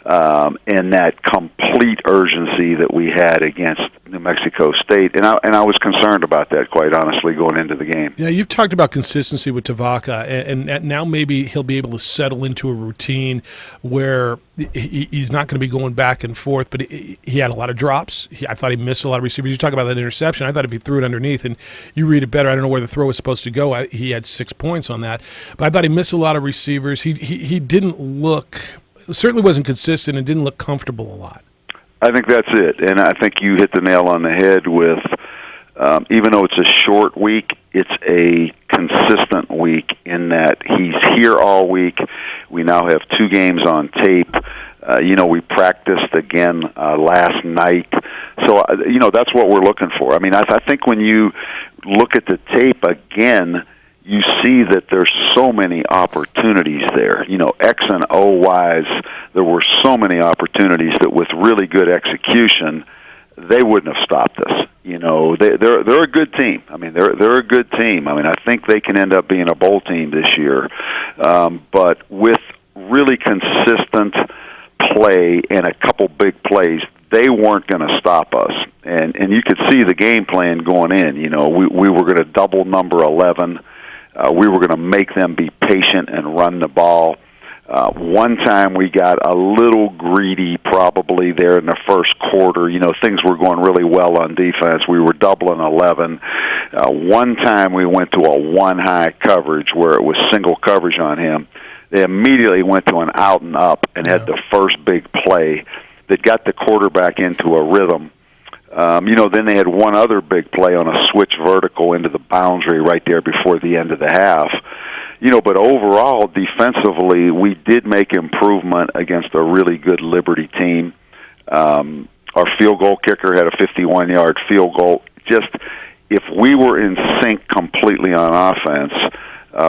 [SPEAKER 18] and that complete urgency that we had against New Mexico State, and I was concerned about that, quite honestly, going into the game.
[SPEAKER 2] Yeah, you've talked about consistency with Tavaka, and now maybe he'll be able to settle into a routine where he's not going to be going back and forth, but he had a lot of drops. I thought he missed a lot of receivers. You talk about that interception. I thought if he threw it underneath, and you read it better, I don't know where the throw was supposed to go. He had 6 points on that, but I thought he missed a lot of receivers. He didn't look, certainly wasn't consistent, and didn't look comfortable a lot.
[SPEAKER 18] I think that's it, and I think you hit the nail on the head with, even though it's a short week, it's a consistent week in that he's here all week. We now have 2 games on tape. We practiced again last night. So, that's what we're looking for. I mean, I think when you look at the tape again, you see that there's so many opportunities there. X and O-wise, there were so many opportunities that with really good execution, they wouldn't have stopped us. They're a good team. I mean, they're a good team. I mean, I think they can end up being a bowl team this year. But with really consistent play and a couple big plays, they weren't going to stop us. And you could see the game plan going in. We were going to double number 11. We were going to make them be patient and run the ball. One time we got a little greedy probably there in the first quarter. Things were going really well on defense. We were doubling 11. One time we went to a one-high coverage where it was single coverage on him. They immediately went to an out and up and had the first big play that got the quarterback into a rhythm. Then they had one other big play on a switch vertical into the boundary right there before the end of the half. But overall, defensively, we did make improvement against a really good Liberty team. Our field goal kicker had a 51-yard field goal. Just, if we were in sync completely on offense,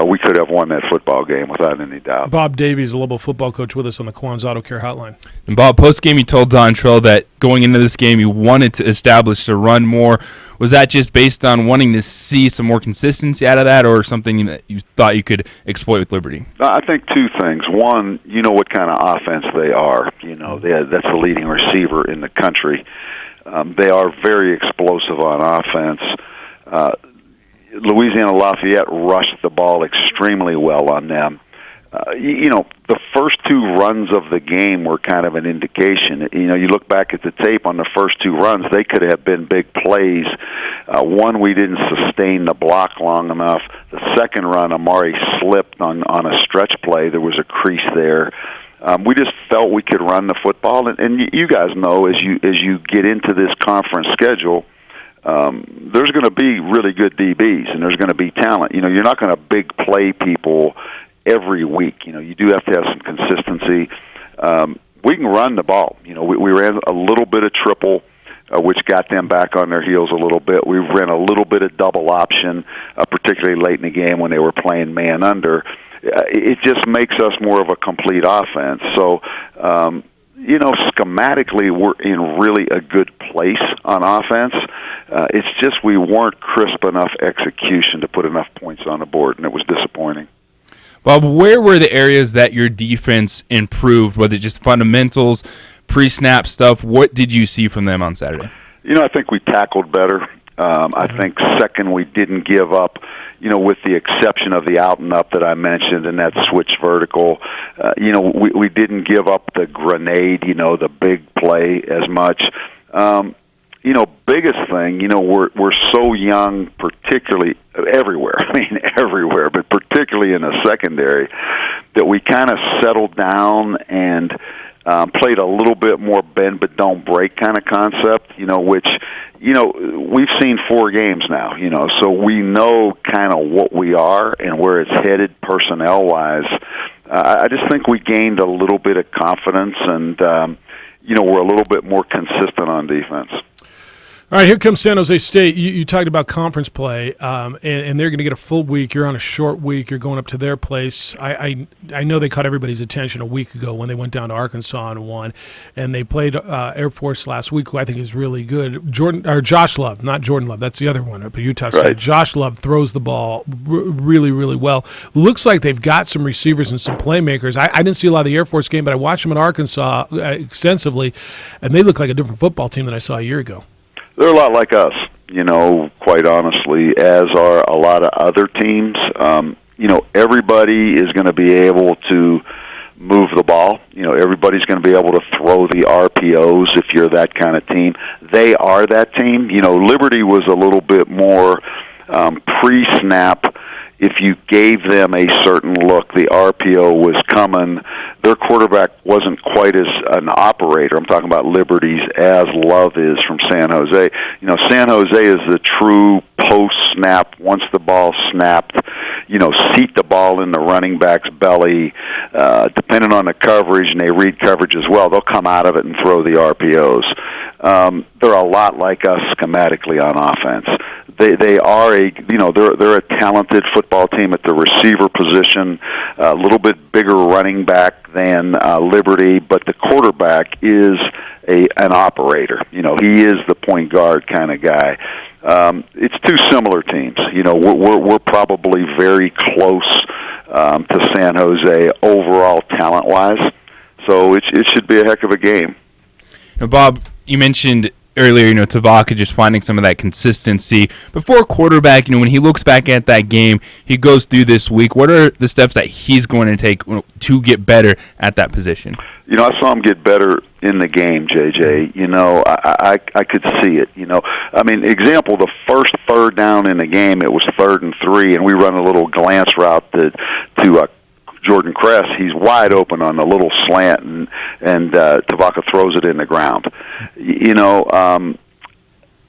[SPEAKER 18] we could have won that football game without any doubt.
[SPEAKER 2] Bob Davies, a Lobo football coach, with us on the Quan's Auto Care Hotline.
[SPEAKER 3] And Bob, post-game you told Dontrell that going into this game you wanted to establish the run more. Was that just based on wanting to see some more consistency out of that, or something that you thought you could exploit with Liberty?
[SPEAKER 18] I think two things. One, what kind of offense they are. That's the leading receiver in the country. They are very explosive on offense. Louisiana Lafayette rushed the ball extremely well on them. The first two runs of the game were kind of an indication. You look back at the tape on the first two runs, they could have been big plays. One, we didn't sustain the block long enough. The second run, Amari slipped on a stretch play. There was a crease there. We just felt we could run the football. And you guys know, as you get into this conference schedule, there's going to be really good DBs, and there's going to be talent. You're not going to big play people every week. You do have to have some consistency. We can run the ball. We ran a little bit of triple, which got them back on their heels a little bit. We ran a little bit of double option, particularly late in the game when they were playing man under. It just makes us more of a complete offense. So, schematically, we're in really a good place on offense. It's just we weren't crisp enough execution to put enough points on the board, and it was disappointing.
[SPEAKER 3] Bob, where were the areas that your defense improved? Was it just fundamentals, pre-snap stuff? What did you see from them on Saturday?
[SPEAKER 18] I think we tackled better. I think, second, we didn't give up, with the exception of the out and up that I mentioned and that switch vertical. We didn't give up the grenade, the big play as much. Biggest thing, we're so young, particularly everywhere. Everywhere, but particularly in the secondary, that we kind of settled down and played a little bit more bend but don't break kind of concept, which, we've seen 4 games now, so we know kind of what we are and where it's headed personnel-wise. I just think we gained a little bit of confidence and, we're a little bit more consistent on defense.
[SPEAKER 2] All right, here comes San Jose State. You talked about conference play, and they're going to get a full week. You're on a short week. You're going up to their place. I know they caught everybody's attention a week ago when they went down to Arkansas and won, and they played Air Force last week, who I think is really good. Josh Love, not Jordan Love. That's the other one up at Utah State. Right. Josh Love throws the ball really, really well. Looks like they've got some receivers and some playmakers. I didn't see a lot of the Air Force game, but I watched them at Arkansas extensively, and they look like a different football team than I saw a year ago.
[SPEAKER 18] They're a lot like us, quite honestly, as are a lot of other teams. Everybody is going to be able to move the ball. Everybody's going to be able to throw the RPOs if you're that kind of team. They are that team. Liberty was a little bit more pre-snap. If you gave them a certain look, the RPO was coming. Their quarterback wasn't quite as an operator. I'm talking about Liberty's as Love is from San Jose. San Jose is the true post-snap, once the ball snapped, seat the ball in the running back's belly. Depending on the coverage, and they read coverage as well, they'll come out of it and throw the RPOs. They're a lot like us schematically on offense. They are they're a talented football team at the receiver position, a little bit bigger running back than Liberty, but the quarterback is an operator. He is the point guard kind of guy. It's two similar teams. We're probably very close to San Jose overall talent-wise, so it should be a heck of a game.
[SPEAKER 3] Now, Bob, you mentioned earlier, Tavaka just finding some of that consistency. Before quarterback, when he looks back at that game, he goes through this week. What are the steps that he's going to take to get better at that position?
[SPEAKER 18] I saw him get better in the game, JJ. I could see it. Example, the first third down in the game, it was 3rd and 3, and we run a little glance route to Jordan Kress. He's wide open on a little slant, and Tavaka throws it in the ground.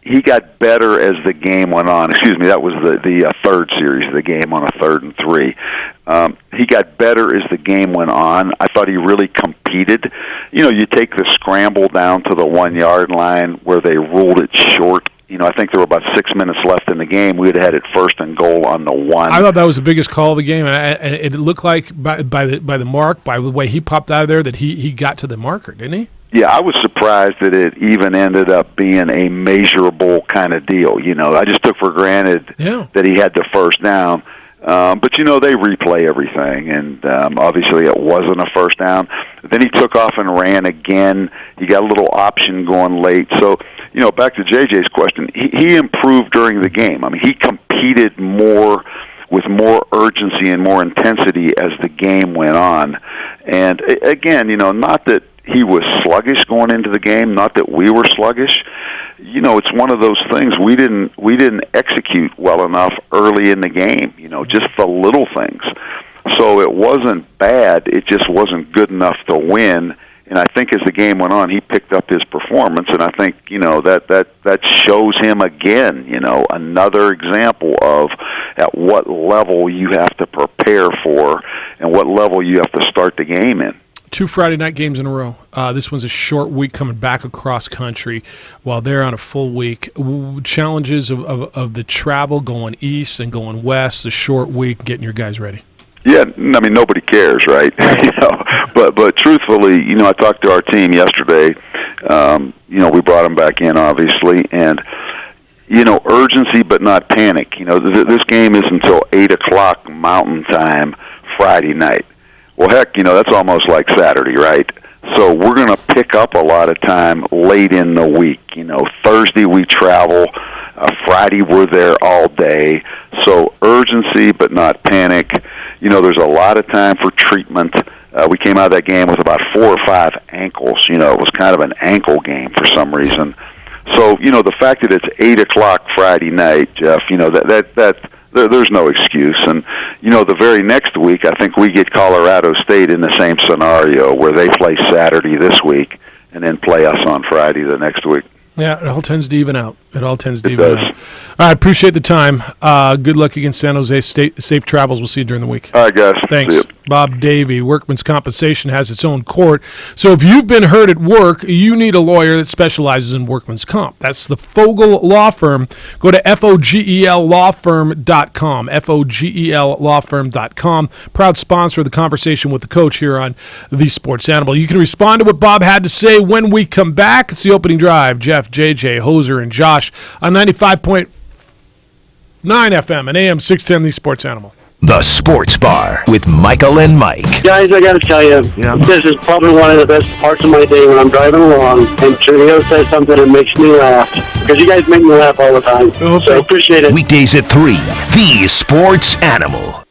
[SPEAKER 18] He got better as the game went on. Excuse me, that was the third series of the game on a 3rd and 3. He got better as the game went on. I thought he really competed. You take the scramble down to the 1-yard line where they ruled it short. I think there were about 6 minutes left in the game. We would have had it 1st and goal on the 1.
[SPEAKER 2] I thought that was the biggest call of the game, and it looked like by the mark, by the way he popped out of there, that he got to the marker, didn't he?
[SPEAKER 18] Yeah, I was surprised that it even ended up being a measurable kind of deal. I just took for granted that he had the first down. But, they replay everything, and obviously it wasn't a first down. Then he took off and ran again. He got a little option going late. So, back to JJ's question, he improved during the game. He competed more with more urgency and more intensity as the game went on. And, again, not that he was sluggish going into the game, not that we were sluggish. It's one of those things we didn't execute well enough early in the game, just the little things. So it wasn't bad, it just wasn't good enough to win. And I think as the game went on, he picked up his performance, and I think, that shows him again, another example of at what level you have to prepare for and what level you have to start the game in.
[SPEAKER 2] 2 Friday night games in a row. This one's a short week coming back across country while they're on a full week. Challenges of the travel going east and going west, a short week, getting your guys ready.
[SPEAKER 18] Yeah, nobody cares, right? But truthfully, I talked to our team yesterday. We brought them back in, obviously, and urgency but not panic. This game is until 8:00 Mountain Time Friday night. Well, heck, that's almost like Saturday, right? So we're going to pick up a lot of time late in the week. Thursday we travel. Friday we're there all day. So urgency but not panic. There's a lot of time for treatment. We came out of that game with about 4 or 5 ankles. It was kind of an ankle game for some reason. So, the fact that it's 8:00 Friday night, Jeff, there's no excuse. And, the very next week, I think we get Colorado State in the same scenario where they play Saturday this week and then play us on Friday the next week.
[SPEAKER 2] Yeah, it all tends to even out. All right, appreciate the time. Good luck against San Jose State. Safe travels. We'll see you during the week.
[SPEAKER 18] All right, guys.
[SPEAKER 2] Thanks.
[SPEAKER 18] See you.
[SPEAKER 2] Bob Davey, Workman's Compensation has its own court. So if you've been hurt at work, you need a lawyer that specializes in workman's comp. That's the Fogel Law Firm. Go to fogellawfirm.com, fogellawfirm.com. Proud sponsor of the Conversation with the Coach here on The Sports Animal. You can respond to what Bob had to say when we come back. It's the opening drive. Jeff, JJ, Hoser, and Josh on 95.9 FM and AM 610, The Sports Animal.
[SPEAKER 10] The Sports Bar with Michael and Mike.
[SPEAKER 1] Guys, I gotta tell you, this is probably one of the best parts of my day when I'm driving along and Trujillo says something that makes me laugh. Because you guys make me laugh all the time. So I appreciate it.
[SPEAKER 10] Weekdays at 3, The Sports Animal.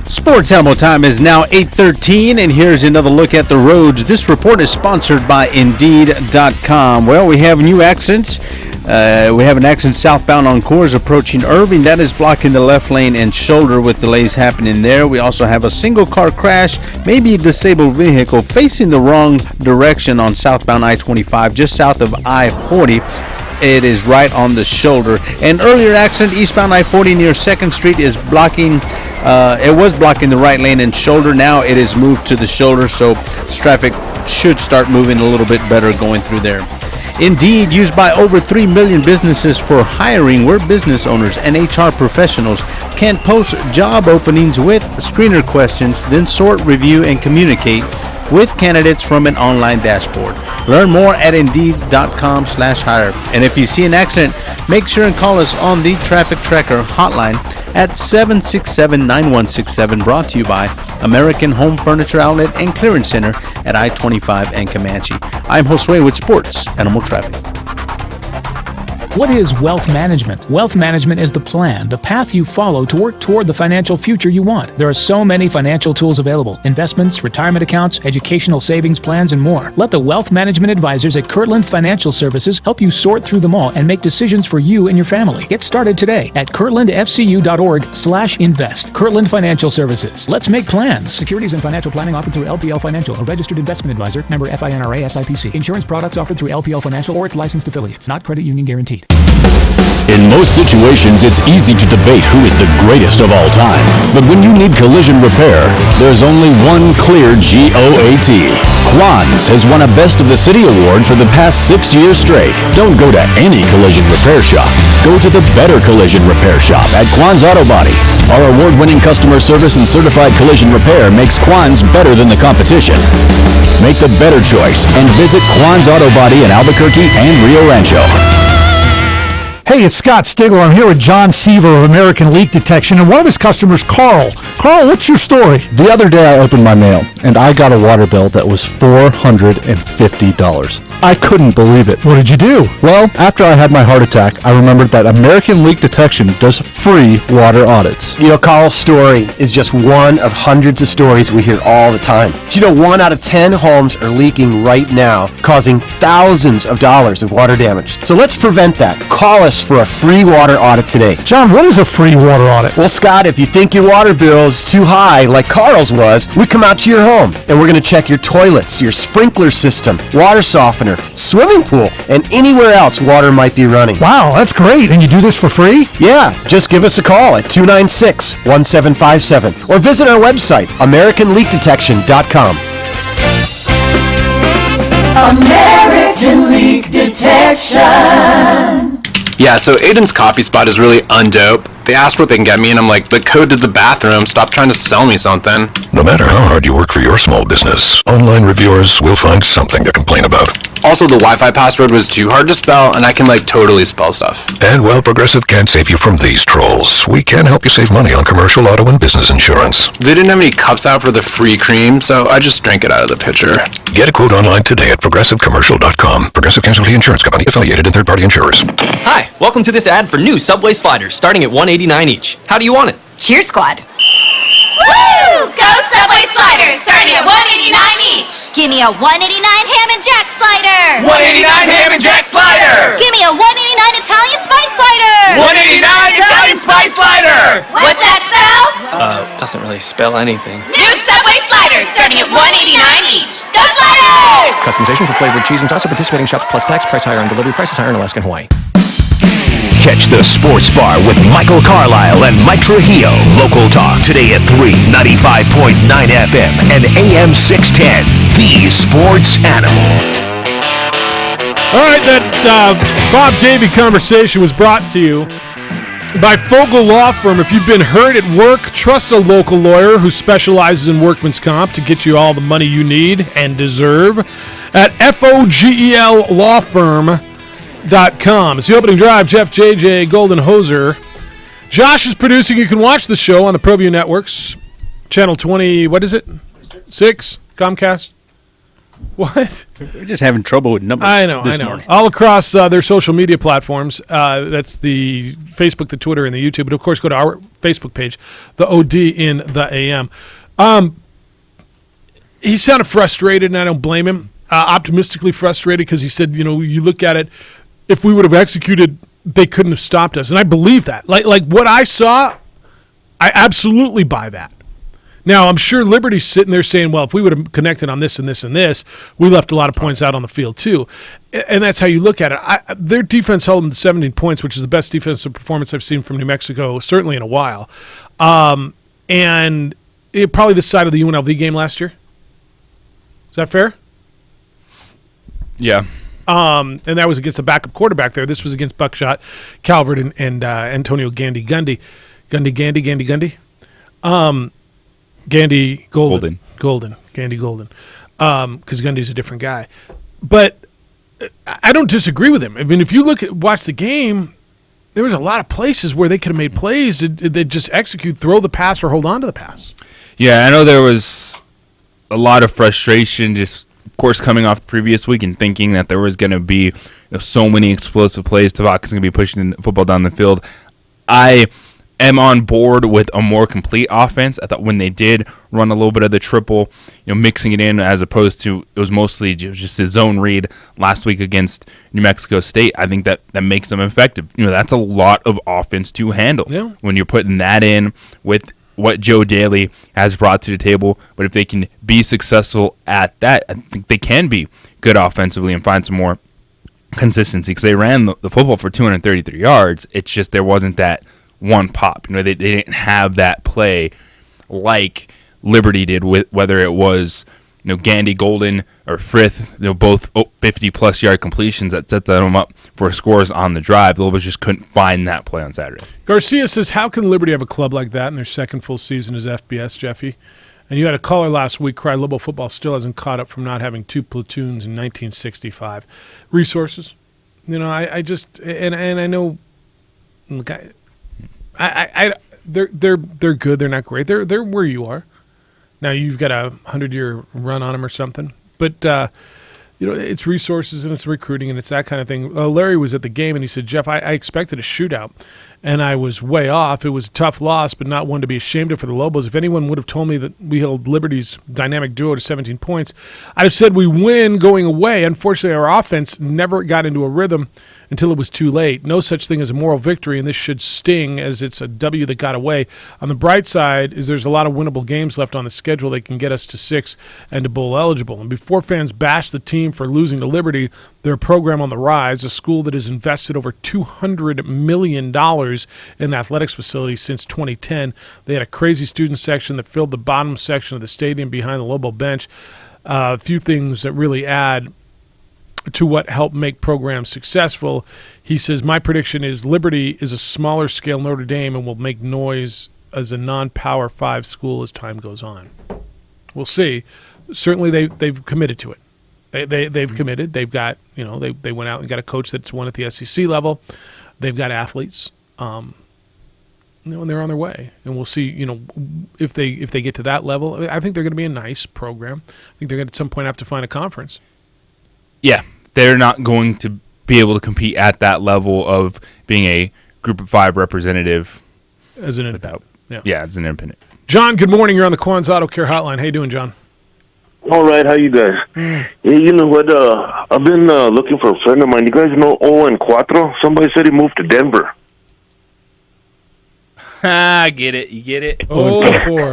[SPEAKER 4] Sports Animal time is now 8:13, and here's another look at the roads. This report is sponsored by Indeed.com. Well, we have new accidents. We have an accident southbound on Coors approaching Irving. That is blocking the left lane and shoulder with delays happening there. We also have a single car crash, maybe a disabled vehicle facing the wrong direction on southbound I-25, just south of I-40. It is right on the shoulder. An earlier accident eastbound I-40 near 2nd Street is blocking. It was blocking the right lane and shoulder. Now it is moved to the shoulder, so traffic should start moving a little bit better going through there. Indeed, used by over 3 million businesses for hiring, where business owners and HR professionals can post job openings with screener questions, then sort, review, and communicate with candidates from an online dashboard. Learn more at Indeed.com/hire. And if you see an accident, make sure and call us on the Traffic Tracker hotline at 767-9167. Brought to you by American Home Furniture Outlet and Clearance Center at I-25 and Comanche. I'm Josue with Sports Animal Traffic.
[SPEAKER 5] What is wealth management? Wealth management is the plan, the path you follow to work toward the financial future you want. There are so many financial tools available: investments, retirement accounts, educational savings plans, and more. Let the wealth management advisors at Kirtland Financial Services help you sort through them all and make decisions for you and your family. Get started today at kirtlandfcu.org/invest. Kirtland Financial Services. Let's make plans. Securities and financial planning offered through LPL Financial, a registered investment advisor, member FINRA SIPC. Insurance products offered through LPL Financial or its licensed affiliates, not credit union guaranteed.
[SPEAKER 7] In most situations, it's easy to debate who is the greatest of all time. But when you need collision repair, there's only one clear GOAT. Quanz has won a Best of the City award for the past 6 years straight. Don't go to any collision repair shop. Go to the Better Collision Repair Shop at Quanz Auto Body. Our award-winning customer service and certified collision repair makes Quanz better than the competition. Make the better choice and visit Quanz Auto Body in Albuquerque and Rio Rancho.
[SPEAKER 21] Hey, it's Scott Stigler. I'm here with John Seaver of American Leak Detection and one of his customers, Carl. Carl, what's your story?
[SPEAKER 22] The other day I opened my mail and I got a water bill that was $450. I couldn't believe it.
[SPEAKER 21] What did you do?
[SPEAKER 22] Well, after I had my heart attack, I remembered that American Leak Detection does free water audits.
[SPEAKER 24] You know, Carl's story is just one of hundreds of stories we hear all the time. Do you know 1 out of 10 homes are leaking right now, causing thousands of dollars of water damage? So let's prevent that. Call us for a free water audit today.
[SPEAKER 21] John, what is a free water audit?
[SPEAKER 24] Well, Scott, if you think your water bill is too high, like Carl's was, we come out to your home and we're going to check your toilets, your sprinkler system, water softener, swimming pool, and anywhere else water might be running.
[SPEAKER 21] Wow, that's great. And you do this for free?
[SPEAKER 24] Yeah, just give us a call at 296-1757 or visit our website, AmericanLeakDetection.com.
[SPEAKER 23] American Leak Detection.
[SPEAKER 25] Yeah, so Aiden's coffee spot is really undope. They asked what they can get me, and I'm like, the code to the bathroom. Stop trying to sell me something.
[SPEAKER 27] No matter how hard you work for your small business, online reviewers will find something to complain about.
[SPEAKER 25] Also, the Wi-Fi password was too hard to spell, and I can, totally spell stuff.
[SPEAKER 27] And while Progressive can't save you from these trolls, we can help you save money on commercial, auto, and business insurance.
[SPEAKER 25] They didn't have any cups out for the free cream, so I just drank it out of the pitcher.
[SPEAKER 27] Get a quote online today at ProgressiveCommercial.com. Progressive Casualty Insurance Company, affiliated and third-party insurers.
[SPEAKER 28] Hi, welcome to this ad for new Subway sliders, starting at $1.89 each. How do you want it?
[SPEAKER 29] Cheer Squad. Woo! Go Subway sliders, starting at $1.89 each. Give me a $1.89 ham and jack slider.
[SPEAKER 28] $1.89 ham and jack slider.
[SPEAKER 29] Give me a $1.89 Italian spice slider.
[SPEAKER 28] $1.89 Italian spice slider.
[SPEAKER 29] What's that spell?
[SPEAKER 28] Doesn't really spell anything.
[SPEAKER 29] New Subway sliders, starting at $1.89 each. Go sliders!
[SPEAKER 22] Customization for flavored cheese and sauce at participating shops plus tax. Price higher on delivery. Prices higher in Alaska and Hawaii.
[SPEAKER 7] Catch the Sports Bar with Michael Carlisle and Mike Trujillo. Local talk today at 3, 95.9 FM and AM 610. The Sports Animal.
[SPEAKER 2] All right, that Bob Davey conversation was brought to you by Fogel Law Firm. If you've been hurt at work, trust a local lawyer who specializes in workman's comp to get you all the money you need and deserve at FOGELLawfirm.com. It's the opening drive. Jeff, JJ, Golden Hoser. Josh is producing. You can watch the show on the ProView Networks. Channel 20, what is it? 6? Comcast? What?
[SPEAKER 4] We're just having trouble with numbers this morning.
[SPEAKER 2] All across their social media platforms. That's the Facebook, the Twitter, and the YouTube. But, of course, go to our Facebook page, the OD in the AM. He sounded frustrated, and I don't blame him. Optimistically frustrated because he said, you look at it, if we would have executed, they couldn't have stopped us. And I believe that. Like what I saw, I absolutely buy that. Now, I'm sure Liberty's sitting there saying, well, if we would have connected on this and this and this, we left a lot of points out on the field too. And that's how you look at it. Their defense held them to 17 points, which is the best defensive performance I've seen from New Mexico, certainly in a while. And probably this side of the UNLV game last year. Is that fair?
[SPEAKER 3] Yeah.
[SPEAKER 2] And that was against a backup quarterback there. This was against Buckshot, Calvert, and Antonio Gandy Gundy. Gandy Golden. Gandy Golden. Because Gundy's a different guy. But I don't disagree with him. I mean, if you watch the game, there was a lot of places where they could have made plays. They just execute, throw the pass, or hold on to the pass.
[SPEAKER 3] Yeah, I know there was a lot of frustration just, of course, coming off the previous week and thinking that there was going to be so many explosive plays. Tavaka's going to be pushing the football down the field. I am on board with a more complete offense. I thought when they did run a little bit of the triple, mixing it in as opposed to it was mostly just a zone read last week against New Mexico State. I think that makes them effective. That's a lot of offense to handle when you're putting that in with what Joe Daly has brought to the table. But if they can be successful at that, I think they can be good offensively and find some more consistency, because they ran the football for 233 yards. It's just there wasn't that one pop. They didn't have that play like Liberty did, with whether it was Gandy Golden or Frith, both 50-plus yard completions that set them up for scores on the drive. The Lobos just couldn't find that play on Saturday.
[SPEAKER 2] Garcia says, how can Liberty have a club like that in their second full season as FBS, Jeffy? And you had a caller last week cry Lobo football still hasn't caught up from not having 2 platoons in 1965. Resources. I just, and I know, look, they're good. They're not great. They're where you are. Now you've got a 100-year run on them or something, but it's resources and it's recruiting and it's that kind of thing. Larry was at the game and he said, Jeff, I expected a shootout, and I was way off. It was a tough loss, but not one to be ashamed of for the Lobos. If anyone would have told me that we held Liberty's dynamic duo to 17 points, I'd have said we win going away. Unfortunately, our offense never got into a rhythm until it was too late. No such thing as a moral victory, and this should sting as it's a W that got away. On the bright side is there's a lot of winnable games left on the schedule that can get us to 6 and to bowl eligible. And before fans bash the team for losing to Liberty, they're a program on the rise, a school that has invested over $200 million in the athletics facility since 2010. They had a crazy student section that filled the bottom section of the stadium behind the Lobo bench. A few things that really add to what helped make programs successful. He says, my prediction is Liberty is a smaller scale Notre Dame and will make noise as a non-Power 5 school as time goes on. We'll see. Certainly they've committed to it. They've committed. They've got, they went out and got a coach that's won at the SEC level. They've got athletes. And they're on their way. And we'll see, if they get to that level. I think they're going to be a nice program. I think they're going to at some point have to find a conference. Yeah,
[SPEAKER 3] they're not going to be able to compete at that level of being a Group of 5 representative
[SPEAKER 2] as an independent.
[SPEAKER 3] Yeah, as an independent.
[SPEAKER 2] John, good morning. You're on the Quan's Auto Care Hotline. How you doing, John?
[SPEAKER 8] All right, how you guys? Hey, you know what? I've been looking for a friend of mine. You guys know Owen Cuatro? Somebody said he moved to Denver.
[SPEAKER 3] I get it. You get it.
[SPEAKER 2] 0-4.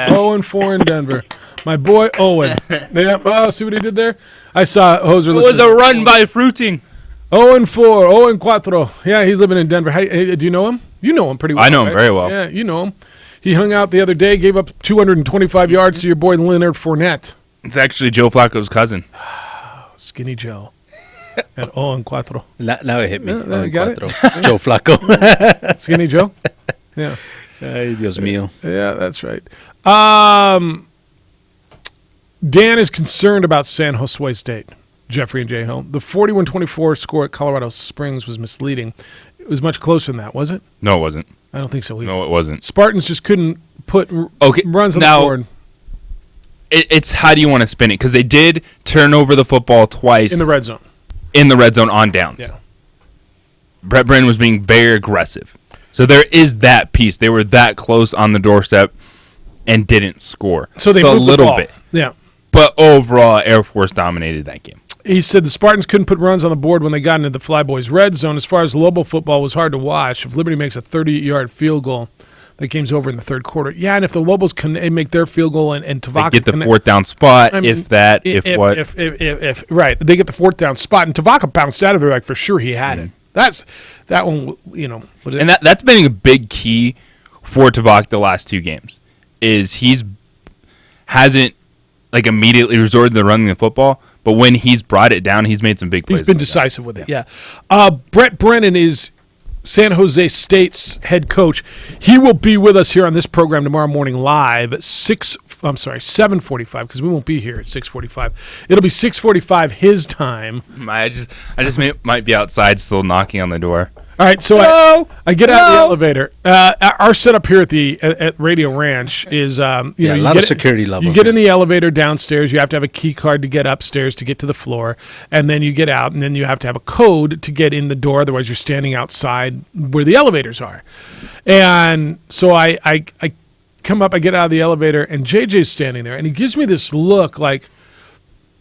[SPEAKER 2] 0-4 in Denver. My boy Owen. Yeah. Oh, see what he did there? I saw Hoser.
[SPEAKER 3] It was a run by Fruiting.
[SPEAKER 2] 0-4. Owen Cuatro. Yeah, he's living in Denver. Hey, do you know him? You know him pretty well.
[SPEAKER 3] I know him very well.
[SPEAKER 2] Yeah, you know him. He hung out the other day, gave up 225 yards to your boy Leonard Fournette.
[SPEAKER 3] It's actually Joe Flacco's cousin.
[SPEAKER 2] Skinny Joe. And Owen Cuatro.
[SPEAKER 4] Now it hit me.
[SPEAKER 2] You got it?
[SPEAKER 4] Joe Flacco.
[SPEAKER 2] Skinny Joe? Yeah.
[SPEAKER 4] Ay, Dios mío.
[SPEAKER 2] Yeah, that's right. Dan is concerned about San Jose State. Jeffrey and Jay Hill. The 41-24 score at Colorado Springs was misleading. It was much closer than that, was it?
[SPEAKER 3] No, it wasn't.
[SPEAKER 2] I don't think so either.
[SPEAKER 3] No, it wasn't.
[SPEAKER 2] Spartans just couldn't put runs on the board.
[SPEAKER 3] It's how do you want to spin it? Because they did turn over the football twice.
[SPEAKER 2] In the red zone.
[SPEAKER 3] In the red zone on downs.
[SPEAKER 2] Yeah.
[SPEAKER 3] Brett Brennan was being very aggressive. So there is that piece. They were that close on the doorstep and didn't score.
[SPEAKER 2] So they moved
[SPEAKER 3] a little
[SPEAKER 2] the ball.
[SPEAKER 3] bit.
[SPEAKER 2] Yeah.
[SPEAKER 3] But overall, Air Force dominated that game.
[SPEAKER 2] He said the Spartans couldn't put runs on the board when they got into the Flyboys red zone. As far as Lobo football was hard to watch. If Liberty makes a 38-yard field goal, that game's over in the third quarter. Yeah, and if the Lobos can make their field goal and Tavaka
[SPEAKER 3] they get the fourth down spot, right, they get
[SPEAKER 2] the fourth down spot, and Tavaka bounced out of there like for sure he had it. That one,
[SPEAKER 3] and that's been a big key for Tavaka the last two games. Is hasn't like immediately resorted to running the football, but when he's brought it down, he's made some big plays.
[SPEAKER 2] He's been decisive with it. Yeah. Brett Brennan is San Jose State's head coach. He will be with us here on this program tomorrow morning live at 7:45 because we won't be here at 6:45. It'll be 6:45 his time.
[SPEAKER 3] I just might be outside still knocking on the door.
[SPEAKER 2] All right, so I get out of the elevator. Our setup here at Radio Ranch is,
[SPEAKER 4] a lot of security levels.
[SPEAKER 2] You get in the elevator downstairs. You have to have a key card to get upstairs to get to the floor, and then you get out, and then you have to have a code to get in the door. Otherwise, you're standing outside where the elevators are. And so I come up, I get out of the elevator, and JJ's standing there, and he gives me this look like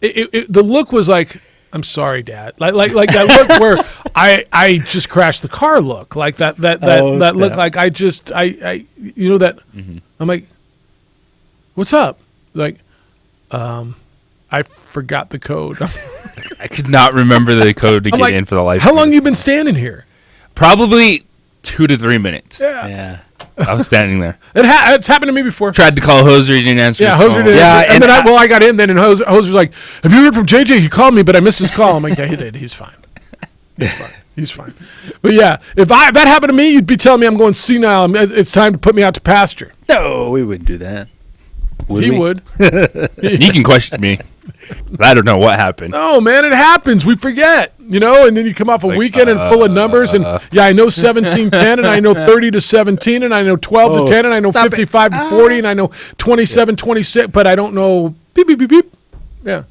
[SPEAKER 2] the look was like, I'm sorry, Dad. Like that look where I just crashed the car look. Like that look like I you know that I'm like, what's up? Like, I forgot the code.
[SPEAKER 3] I could not remember the code to get in for the life.
[SPEAKER 2] How long you been standing here?
[SPEAKER 3] Probably 2 to 3 minutes.
[SPEAKER 2] Yeah.
[SPEAKER 3] I was standing there.
[SPEAKER 2] It's happened to me before.
[SPEAKER 3] Tried to call Hoser, he didn't answer.
[SPEAKER 2] Yeah, Hoser didn't answer. And then I got in then, and Hoser's like, "Have you heard from JJ? He called me, but I missed his call." I'm like, "Yeah, he did. He's fine. He's fine." But yeah, if that happened to me, you'd be telling me I'm going senile. It's time to put me out to pasture.
[SPEAKER 4] No, we wouldn't do that.
[SPEAKER 2] He would.
[SPEAKER 3] He can question me. I don't know what happened.
[SPEAKER 2] No, man, it happens. We forget, and then you come off a weekend and full of numbers. And I know 17-10, and I know 30-17, and I know 12-10, and I know 55-40, and I know 27-26, but I don't know beep, beep, beep, beep. Yeah.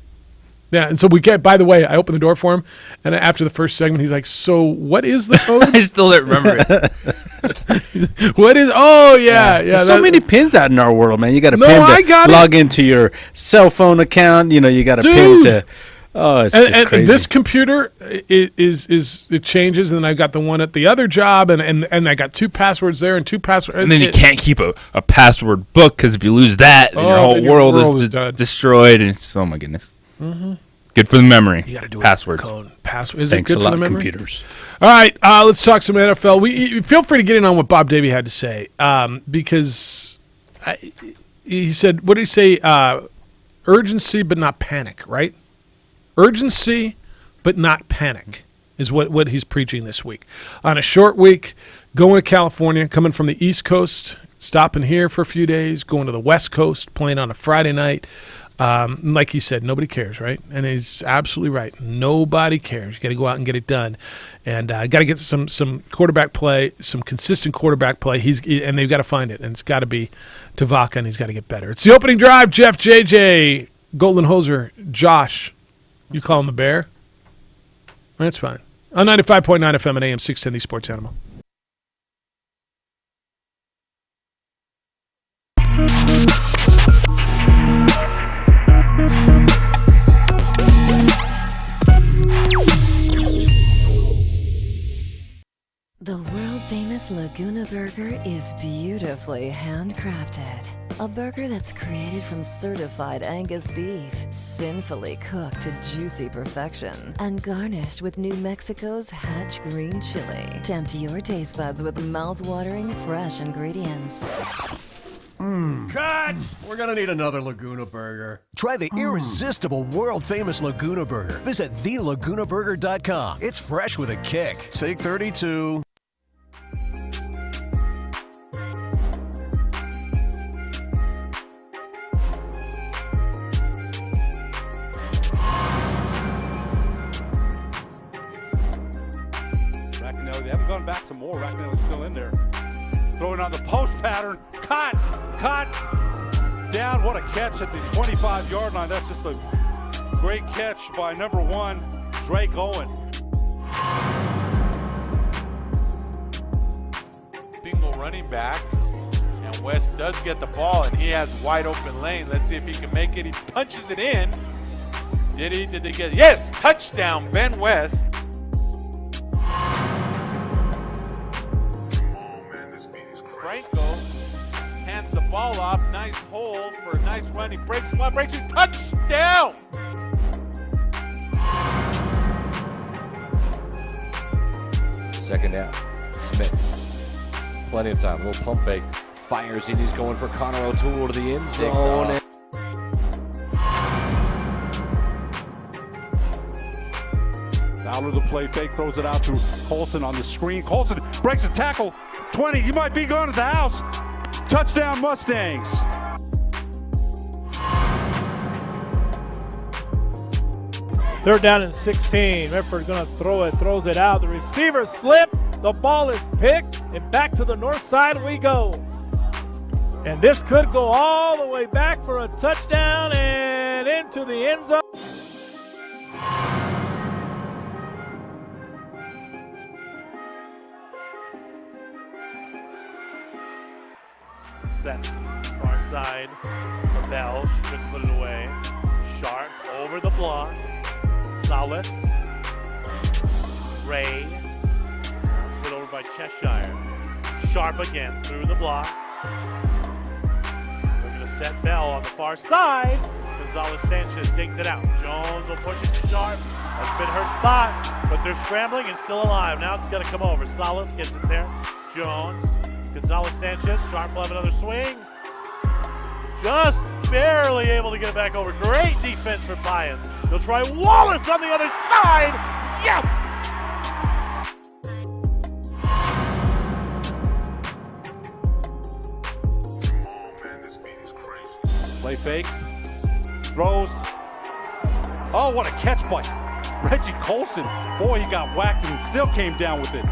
[SPEAKER 2] Yeah, and so by the way, I opened the door for him, and after the first segment, he's like, "So what is the code?"
[SPEAKER 3] I still don't remember it.
[SPEAKER 2] What is? Oh, yeah.
[SPEAKER 4] There's so many pins out in our world, man. You got a pin to log into your cell phone account. You got a pin to. Oh, it's just crazy.
[SPEAKER 2] And this computer it changes, and then I've got the one at the other job, and I got 2 passwords there and 2 passwords.
[SPEAKER 3] And then you can't keep a password book because if you lose that, then your whole world is destroyed. And it's oh my goodness.
[SPEAKER 2] Mm-hmm.
[SPEAKER 3] Good for the memory.
[SPEAKER 2] You got to do
[SPEAKER 3] passwords.
[SPEAKER 2] Is
[SPEAKER 4] Thanks
[SPEAKER 2] it good
[SPEAKER 4] a lot,
[SPEAKER 2] for the memory?
[SPEAKER 4] computers.
[SPEAKER 2] All right, let's talk some NFL. We feel free to get in on what Bob Davey had to say because he said, what did he say? Urgency but not panic, right? Urgency but not panic is what he's preaching this week. On a short week, going to California, coming from the East Coast, stopping here for a few days, going to the West Coast, playing on a Friday night. Like he said, nobody cares, right? And he's absolutely right. Nobody cares. You got to go out and get it done, and got to get some quarterback play, some consistent quarterback play. And they've got to find it, and it's got to be Tavaka, and he's got to get better. It's the opening drive. Jeff, JJ, Golden Hoser, Josh. You call him the Bear? That's fine. On 95.9 FM and AM 610, the Sports Animal.
[SPEAKER 11] The world-famous Laguna Burger is beautifully handcrafted. A burger that's created from certified Angus beef, sinfully cooked to juicy perfection, and garnished with New Mexico's Hatch green chili. Tempt your taste buds with mouth-watering fresh ingredients.
[SPEAKER 10] Cut! We're gonna need another Laguna Burger. Try the irresistible, world-famous Laguna Burger. Visit thelagunaburger.com. It's fresh with a kick. Take 32.
[SPEAKER 12] They haven't gone back to more. Racknell is still in there. Throwing on the post pattern. Caught. Down. What a catch at the 25-yard line. That's just a great catch by number 1, Drake Owen.
[SPEAKER 13] Single running back. And West does get the ball, and he has wide open lane. Let's see if he can make it. He punches it in. Did he get it? Yes! Touchdown, Ben West. Franco hands the ball off. Nice hold for a nice run. He breaks one, touchdown!
[SPEAKER 9] Second down. Smith. Plenty of time. A little pump fake. Fires in. He's going for Connor O'Toole to the end zone.
[SPEAKER 12] Fowler the play fake, throws it out to Colson on the screen. Colson breaks a tackle. 20, you might be going to the house. Touchdown Mustangs.
[SPEAKER 17] Third down and 16. Redford going to throw it, throws it out. The receiver slip. The ball is picked, and back to the north side we go. And this could go all the way back for a touchdown and into the end zone. Set far side for Bell. She couldn't put it away. Sharp over the block. Salas. Ray. Hit over by Cheshire. Sharp again through the block. They're going to set Bell on the far side. Gonzalez Sanchez digs it out. Jones will push it to Sharp. That's been her spot, but they're scrambling and still alive. Now it's going to come over. Salas gets it there. Jones. Gonzalez Sanchez. Sharp will have another swing. Just barely able to get it back over. Great defense for Pius. They'll try Wallace on the other side. Yes!
[SPEAKER 12] Play fake. Throws. Oh, what a catch by Reggie Colson. Boy, he got whacked and still came down with it.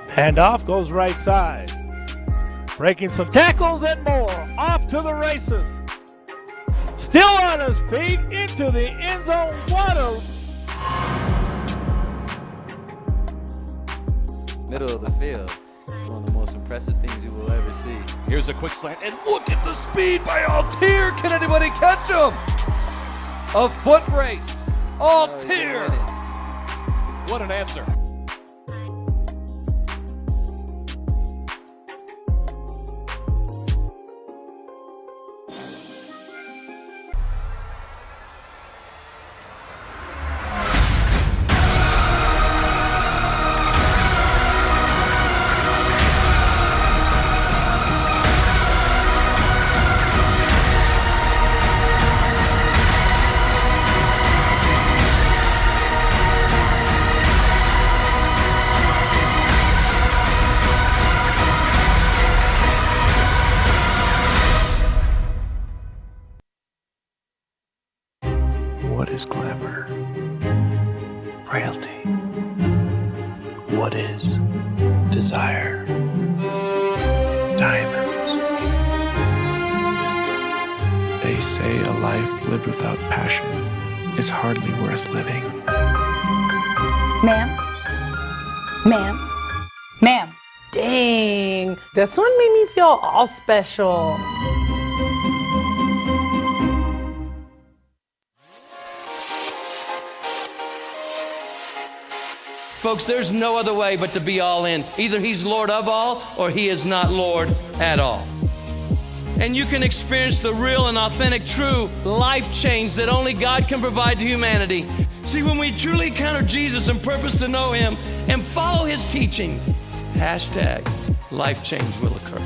[SPEAKER 17] Handoff goes right side. Breaking some tackles and more. Off to the races. Still on his feet into the end zone. What a...
[SPEAKER 1] Middle of the field. One of the most impressive things you will ever see.
[SPEAKER 6] Here's a quick slant, and look at the speed by Altier. Can anybody catch him? A foot race. Altier. What an answer.
[SPEAKER 14] What is glamour? Frailty. What is desire? Diamonds. They say a life lived without passion is hardly worth living.
[SPEAKER 15] Ma'am? Ma'am? Ma'am?
[SPEAKER 16] Dang, this one made me feel all special.
[SPEAKER 28] Folks, there's no other way but to be all in. Either he's Lord of all or he is not Lord at all. And you can experience the real and authentic, true life change that only God can provide to humanity. See, when we truly encounter Jesus and purpose to know him and follow his teachings, hashtag life change will occur.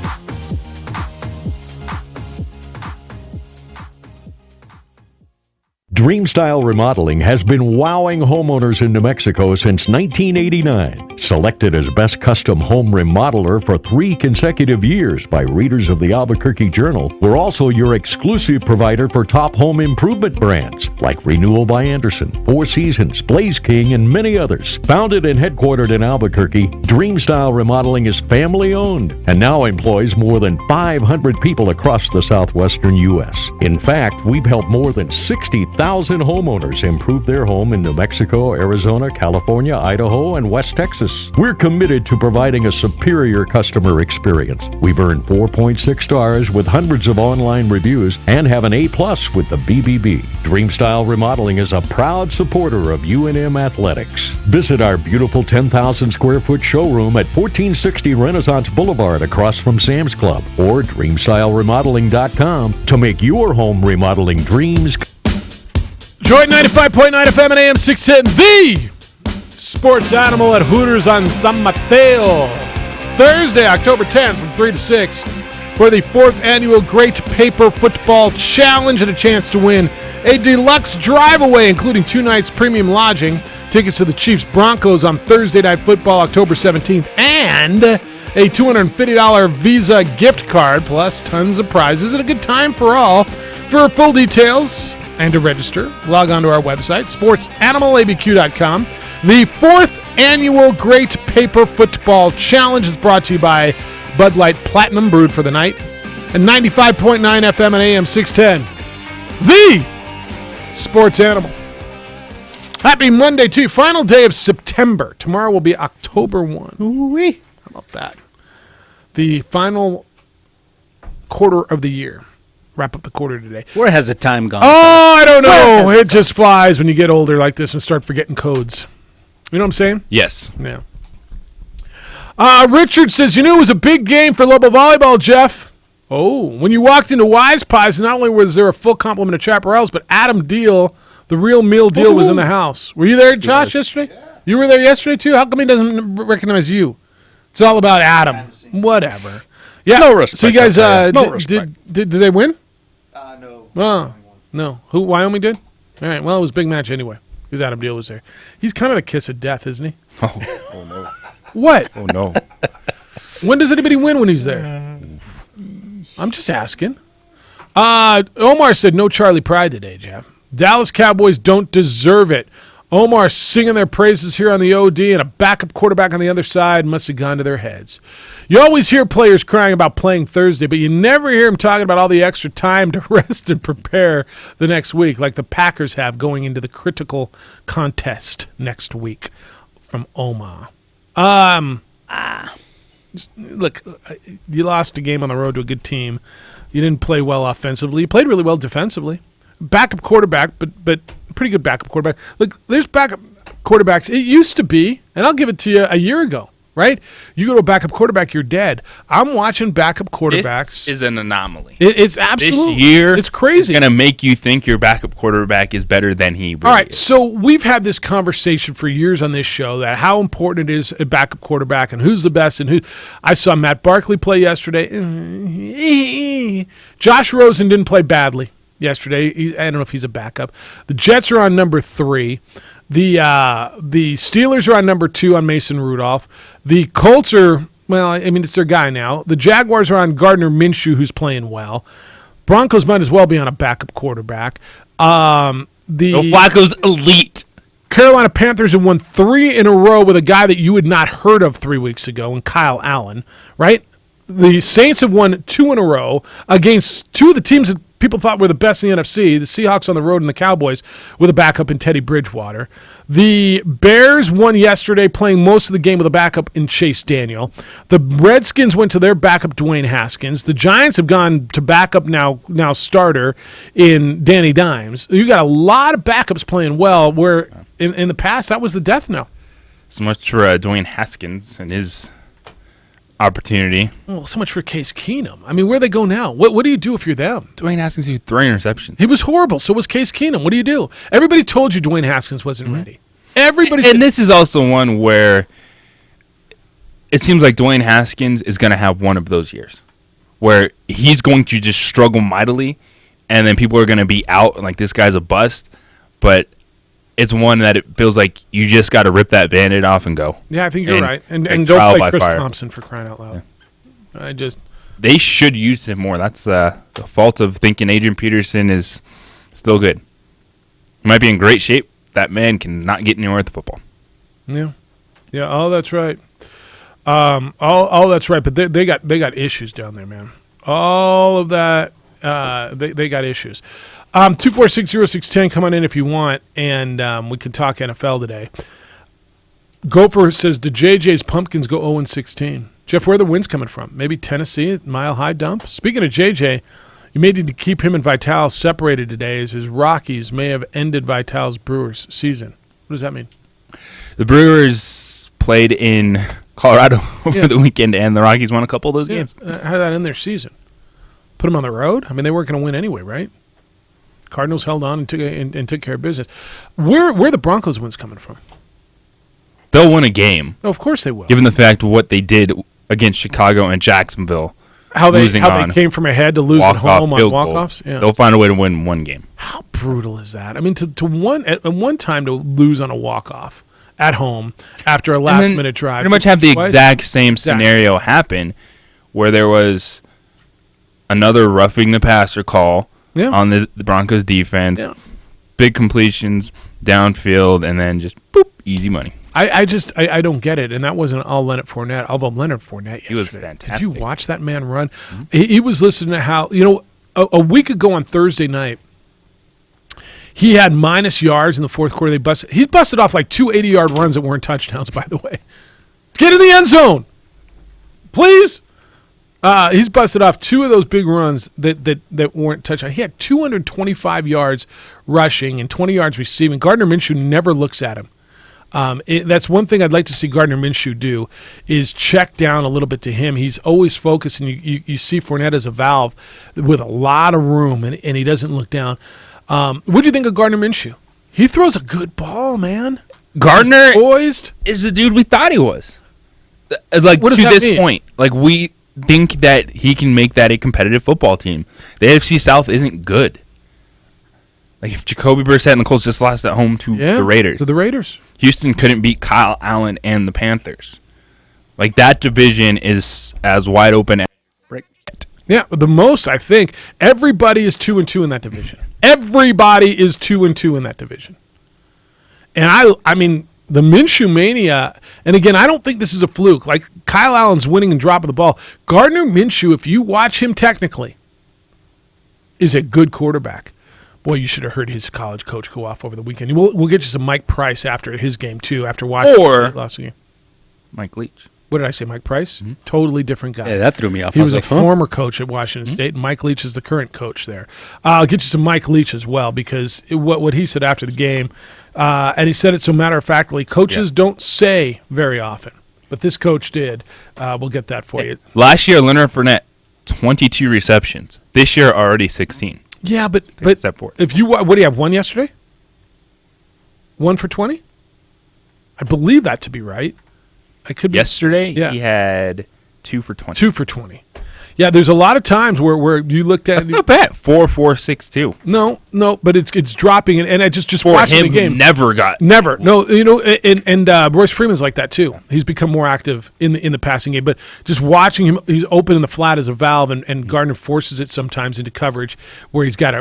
[SPEAKER 18] Dreamstyle Remodeling has been wowing homeowners in New Mexico since 1989. Selected as Best Custom Home Remodeler for 3 consecutive years by readers of the Albuquerque Journal, we're also your exclusive provider for top home improvement brands like Renewal by Anderson, Four Seasons, Blaze King, and many others. Founded and headquartered in Albuquerque, Dreamstyle Remodeling is family-owned and now employs more than 500 people across the southwestern U.S. In fact, we've helped more than 60,000 homeowners improve their home in New Mexico, Arizona, California, Idaho, and West Texas. We're committed to providing a superior customer experience. We've earned 4.6 stars with hundreds of online reviews and have an A+ with the BBB. Dreamstyle Remodeling is a proud supporter of UNM Athletics. Visit our beautiful 10,000 square foot showroom at 1460 Renaissance Boulevard across from Sam's Club or DreamstyleRemodeling.com to make your home remodeling dreams.
[SPEAKER 2] Jordan 95.9 FM and AM 610, the sports animal at Hooters on San Mateo. Thursday, October 10th from 3 to 6 for the 4th annual Great Paper Football Challenge and a chance to win a deluxe drive-away, including 2 nights premium lodging, tickets to the Chiefs-Broncos on Thursday Night Football, October 17th, and a $250 Visa gift card, plus tons of prizes and a good time for all. For full details And to register, log on to our website, sportsanimallabq.com. The 4th annual Great Paper Football Challenge is brought to you by Bud Light Platinum, brewed for the night, and 95.9 FM and AM 610. The Sports Animal. Happy Monday to you. Final day of September. Tomorrow will be October 1. Ooh-wee. How about that? The final quarter of the year. Wrap up the quarter today.
[SPEAKER 4] Where has the time gone?
[SPEAKER 2] Oh, I don't know. It just flies when you get older like this and start forgetting codes. You know what I'm saying?
[SPEAKER 3] Yes.
[SPEAKER 2] Yeah. Richard says, it was a big game for Lobo Volleyball, Jeff. Oh, when you walked into Wise Pies, not only was there a full complement of chaparrals, but Adam Deal, the real meal deal, was in the house. Were you there, Josh, yesterday? You were there yesterday, too? How come he doesn't recognize you? It's all about Adam. Whatever. Yeah.
[SPEAKER 4] No respect.
[SPEAKER 2] So you guys,
[SPEAKER 4] No respect.
[SPEAKER 2] did they win?
[SPEAKER 1] No.
[SPEAKER 2] Oh, no. Who? Wyoming did? All right. Well, it was a big match anyway because Adam Deal was there. He's kind of the kiss of death, isn't he?
[SPEAKER 3] Oh no.
[SPEAKER 2] What?
[SPEAKER 3] Oh no.
[SPEAKER 2] When does anybody win when he's there? I'm just asking. Omar said no Charlie Pride today, Jeff. Dallas Cowboys don't deserve it. Omar singing their praises here on the OD, and a backup quarterback on the other side must have gone to their heads. You always hear players crying about playing Thursday, but you never hear them talking about all the extra time to rest and prepare the next week, like the Packers have going into the critical contest next week. From Omar. Look, you lost a game on the road to a good team. You didn't play well offensively. You played really well defensively. Backup quarterback, but pretty good backup quarterback. Look, there's backup quarterbacks. It used to be, and I'll give it to you, a year ago, right? You go to a backup quarterback, you're dead. I'm watching backup quarterbacks.
[SPEAKER 3] This is an anomaly.
[SPEAKER 2] It's absolutely.
[SPEAKER 3] This year,
[SPEAKER 2] it's crazy.
[SPEAKER 3] It's going to make you think your backup quarterback is better than he really
[SPEAKER 2] All right,
[SPEAKER 3] is.
[SPEAKER 2] so we've had this conversation for years on this show that how important it is a backup quarterback and who's the best and who. I saw Matt Barkley play yesterday. Josh Rosen didn't play badly yesterday. I don't know if he's a backup. The Jets are on number 3. The Steelers are on number 2 on Mason Rudolph. The Colts are, well, I mean, it's their guy now. The Jaguars are on Gardner Minshew, who's playing well. Broncos might as well be on a backup quarterback. The
[SPEAKER 3] Flacco's elite.
[SPEAKER 2] Carolina Panthers have won 3 in a row with a guy that you had not heard of 3 weeks ago, and Kyle Allen, right? The Saints have won 2 in a row against 2 of the teams that people thought were the best in the NFC, the Seahawks on the road and the Cowboys with a backup in Teddy Bridgewater. The Bears won yesterday playing most of the game with a backup in Chase Daniel. The Redskins went to their backup Dwayne Haskins. The Giants have gone to backup now starter in Danny Dimes. You got a lot of backups playing well where in the past that was the death knell.
[SPEAKER 3] So much for Dwayne Haskins and his opportunity.
[SPEAKER 2] Well, so much for Case Keenum. I mean, where they go now? What do you do if you're them?
[SPEAKER 3] Dwayne Haskins threw 3 interceptions.
[SPEAKER 2] He was horrible. So was Case Keenum. What do you do? Everybody told you Dwayne Haskins wasn't ready. Everybody.
[SPEAKER 3] And this is also one where it seems like Dwayne Haskins is going to have one of those years where he's going to just struggle mightily, and then people are going to be out like this guy's a bust. But it's one that it feels like you just got to rip that Band-Aid off and go.
[SPEAKER 2] Yeah, I think you're right. And don't play Chris Thompson for crying out loud. Yeah.
[SPEAKER 3] They should use him more. That's the fault of thinking Adrian Peterson is still good. He might be in great shape. That man cannot get anywhere with the football.
[SPEAKER 2] Yeah. Yeah, all that's right. All that's right, but they got issues down there, man. All of that, they got issues. 2460610, come on in if you want, and we can talk NFL today. Gopher says, did JJ's Pumpkins go 0-16? Jeff, where are the wins coming from? Maybe Tennessee, Mile High Dump? Speaking of JJ, you may need to keep him and Vital separated today as his Rockies may have ended Vital's Brewers season. What does that mean?
[SPEAKER 3] The Brewers played in Colorado over the weekend, and the Rockies won a couple of those games.
[SPEAKER 2] How did that end their season? Put them on the road? I mean, they weren't going to win anyway, right? Cardinals held on and took care of business. Where are the Broncos wins coming from?
[SPEAKER 3] They'll win a game.
[SPEAKER 2] Oh, of course they will.
[SPEAKER 3] Given the fact of what they did against Chicago and Jacksonville.
[SPEAKER 2] How they came from ahead to lose at home on walk-offs?
[SPEAKER 3] Yeah. They'll find a way to win one game.
[SPEAKER 2] How brutal is that? I mean, at one time to lose on a walk-off at home after a last-minute drive.
[SPEAKER 3] Pretty much have the exact same scenario happen where there was another roughing the passer call on the Broncos defense. Yeah. big completions downfield, and then just boop, easy money.
[SPEAKER 2] I don't get it, and that wasn't all Leonard Fournette. Although Leonard Fournette,
[SPEAKER 3] he was fantastic.
[SPEAKER 2] Did you watch that man run? Mm-hmm. He was listening to how a week ago on Thursday night, he had minus yards in the fourth quarter. He's busted off like 2 80-yard runs that weren't touchdowns. By the way, get in the end zone, please. He's busted off 2 of those big runs that weren't touchdowns. He had 225 yards rushing and 20 yards receiving. Gardner Minshew never looks at him. That's one thing I'd like to see Gardner Minshew do is check down a little bit to him. He's always focused, and you see Fournette as a valve with a lot of room, and he doesn't look down. What do you think of Gardner Minshew? He throws a good ball, man.
[SPEAKER 3] Gardner
[SPEAKER 2] poised
[SPEAKER 3] is the dude we thought he was. Like,
[SPEAKER 2] what does
[SPEAKER 3] to
[SPEAKER 2] that
[SPEAKER 3] this
[SPEAKER 2] mean?
[SPEAKER 3] point, like we think that he can make that a competitive football team. The AFC South isn't good. Like if Jacoby Brissett and the Colts just lost at home to the Raiders.
[SPEAKER 2] To the Raiders.
[SPEAKER 3] Houston couldn't beat Kyle Allen and the Panthers. Like that division is as wide open as
[SPEAKER 2] Yeah, the most, I think. Everybody is 2-2 in that division. Everybody is 2-2 in that division. And I mean, the Minshew mania, and again, I don't think this is a fluke. Like Kyle Allen's winning and dropping the ball. Gardner Minshew, if you watch him technically, is a good quarterback. Boy, you should have heard his college coach go off over the weekend. We'll get you some Mike Price after his game, too, after watching the last game.
[SPEAKER 3] Mike Leach.
[SPEAKER 2] What did I say, Mike Price? Mm-hmm. Totally different guy.
[SPEAKER 4] Yeah, that threw me off.
[SPEAKER 2] He was a former coach at Washington State, and Mike Leach is the current coach there. I'll get you some Mike Leach as well, because what he said after the game, and he said it so matter-of-factly, coaches don't say very often, but this coach did. We'll get that for you.
[SPEAKER 3] Last year, Leonard Fournette, 22 receptions. This year, already 16.
[SPEAKER 2] Yeah, but if you what do you have, 1 yesterday? 1 for 20? I believe that to be right. I could be.
[SPEAKER 3] Yesterday, he had 2 for 20.
[SPEAKER 2] 2 for 20. Yeah, there's a lot of times where you looked at.
[SPEAKER 3] That's not bad. 4, 4, 6, 2.
[SPEAKER 2] No, but it's dropping, and I just
[SPEAKER 3] for
[SPEAKER 2] watching
[SPEAKER 3] him,
[SPEAKER 2] the game.
[SPEAKER 3] Never got.
[SPEAKER 2] Never. No, and Royce Freeman's like that too. He's become more active in the passing game, but just watching him, he's open in the flat as a valve, and Gardner forces it sometimes into coverage where he's got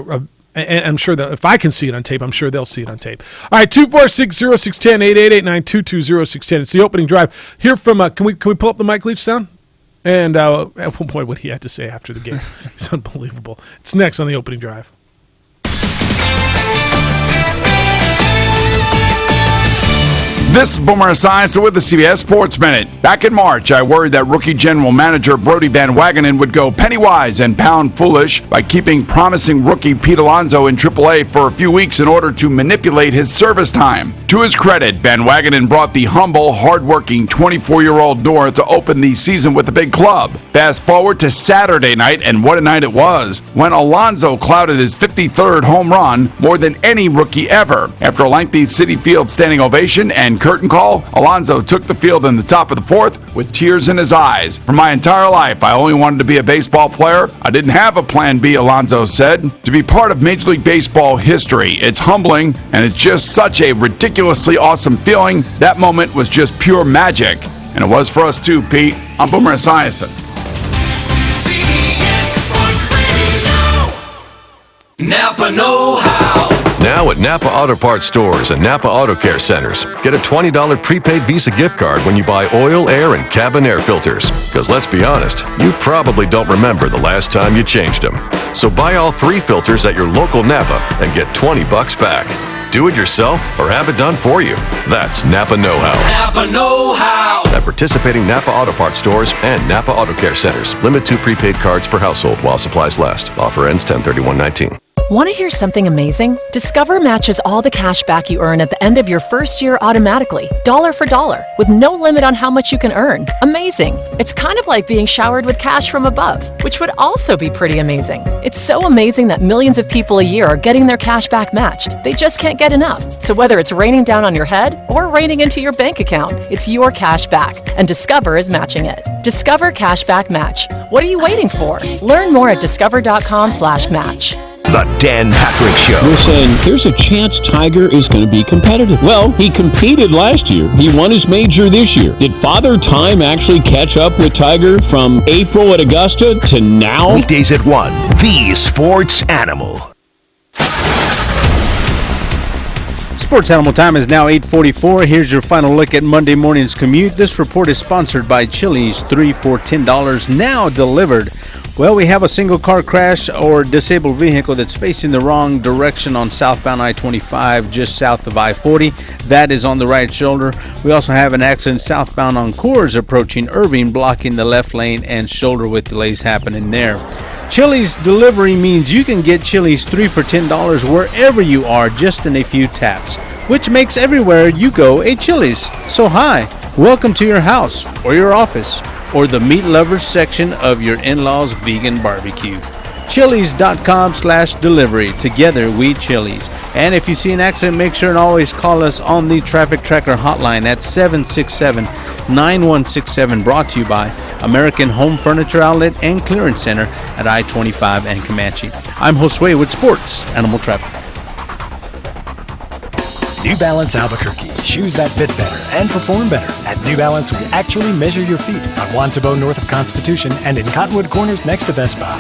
[SPEAKER 2] and I'm sure that if I can see it on tape, I'm sure they'll see it on tape. All right, 246-0610, 888-922-0610. It's the opening drive. Hear from, can we pull up the Mike Leach sound? And at one point, what he had to say after the game. It's unbelievable. It's next on the opening drive.
[SPEAKER 5] This is Boomer Esiason with the CBS Sports Minute. Back in March, I worried that rookie general manager Brody Van Wagenen would go penny-wise and pound foolish by keeping promising rookie Pete Alonso in AAA for a few weeks in order to manipulate his service time. To his credit, Van Wagenen brought the humble, hard-working 24-year-old North to open the season with a big club. Fast forward to Saturday night, and what a night it was, when Alonso clouded his 53rd home run, more than any rookie ever. After a lengthy Citi Field standing ovation and curtain call, Alonso took the field in the top of the fourth with tears in his eyes. For my entire life, I only wanted to be a baseball player. I didn't have a plan B, Alonso said. To be part of Major League Baseball history, it's humbling, and it's just such a ridiculously awesome feeling. That moment was just pure magic. And it was for us too, Pete. I'm Boomer Esiason.
[SPEAKER 19] CBS Sports Radio. Napa know-how.
[SPEAKER 20] Now at Napa Auto Parts stores and Napa Auto Care centers, get a $20 prepaid Visa gift card when you buy oil, air, and cabin air filters. Because let's be honest, you probably don't remember the last time you changed them. So buy all 3 filters at your local Napa and get $20 back. Do it yourself or have it done for you. That's Napa know-how.
[SPEAKER 19] Napa know-how.
[SPEAKER 20] At participating Napa Auto Parts stores and Napa Auto Care centers. Limit 2 prepaid cards per household while supplies last. Offer ends 10/31/19.
[SPEAKER 21] Want to hear something amazing? Discover matches all the cash back you earn at the end of your first year automatically, dollar for dollar, with no limit on how much you can earn. Amazing. It's kind of like being showered with cash from above, which would also be pretty amazing. It's so amazing that millions of people a year are getting their cash back matched. They just can't get enough. So whether it's raining down on your head or raining into your bank account, it's your cash back, and Discover is matching it. Discover Cashback Match. What are you waiting for? Learn more at discover.com/match.
[SPEAKER 23] The Dan Patrick Show. We're saying there's a chance Tiger is going to be competitive. Well, he competed last year. He won his major this year. Did Father Time actually catch up with Tiger from April at Augusta to now?
[SPEAKER 20] Weekdays at 1, the Sports Animal.
[SPEAKER 4] Sports Animal time is now 8:44. Here's your final look at Monday morning's commute. This report is sponsored by Chili's, 3 for $10, now delivered. Well, we have a single car crash or disabled vehicle that's facing the wrong direction on southbound I-25 just south of I-40. That is on the right shoulder. We also have an accident southbound on Coors approaching Irving, blocking the left lane and shoulder with delays happening there. Chili's delivery means you can get Chili's 3 for $10 wherever you are just in a few taps, which makes everywhere you go a Chili's. So hi, welcome to your house or your office or the meat lovers section of your in-laws vegan barbecue. Chili's.com/delivery. Together we Chili's. And if you see an accident, make sure and always call us on the Traffic Tracker hotline at 767-9167. Brought to you by American Home Furniture Outlet and Clearance Center at I-25 and Comanche. I'm Josue with Sports Animal Traffic.
[SPEAKER 7] New Balance Albuquerque. Shoes that fit better and perform better. At New Balance, we actually measure your feet on Juan Tabo north of Constitution and in Cottonwood Corners next to Best Buy.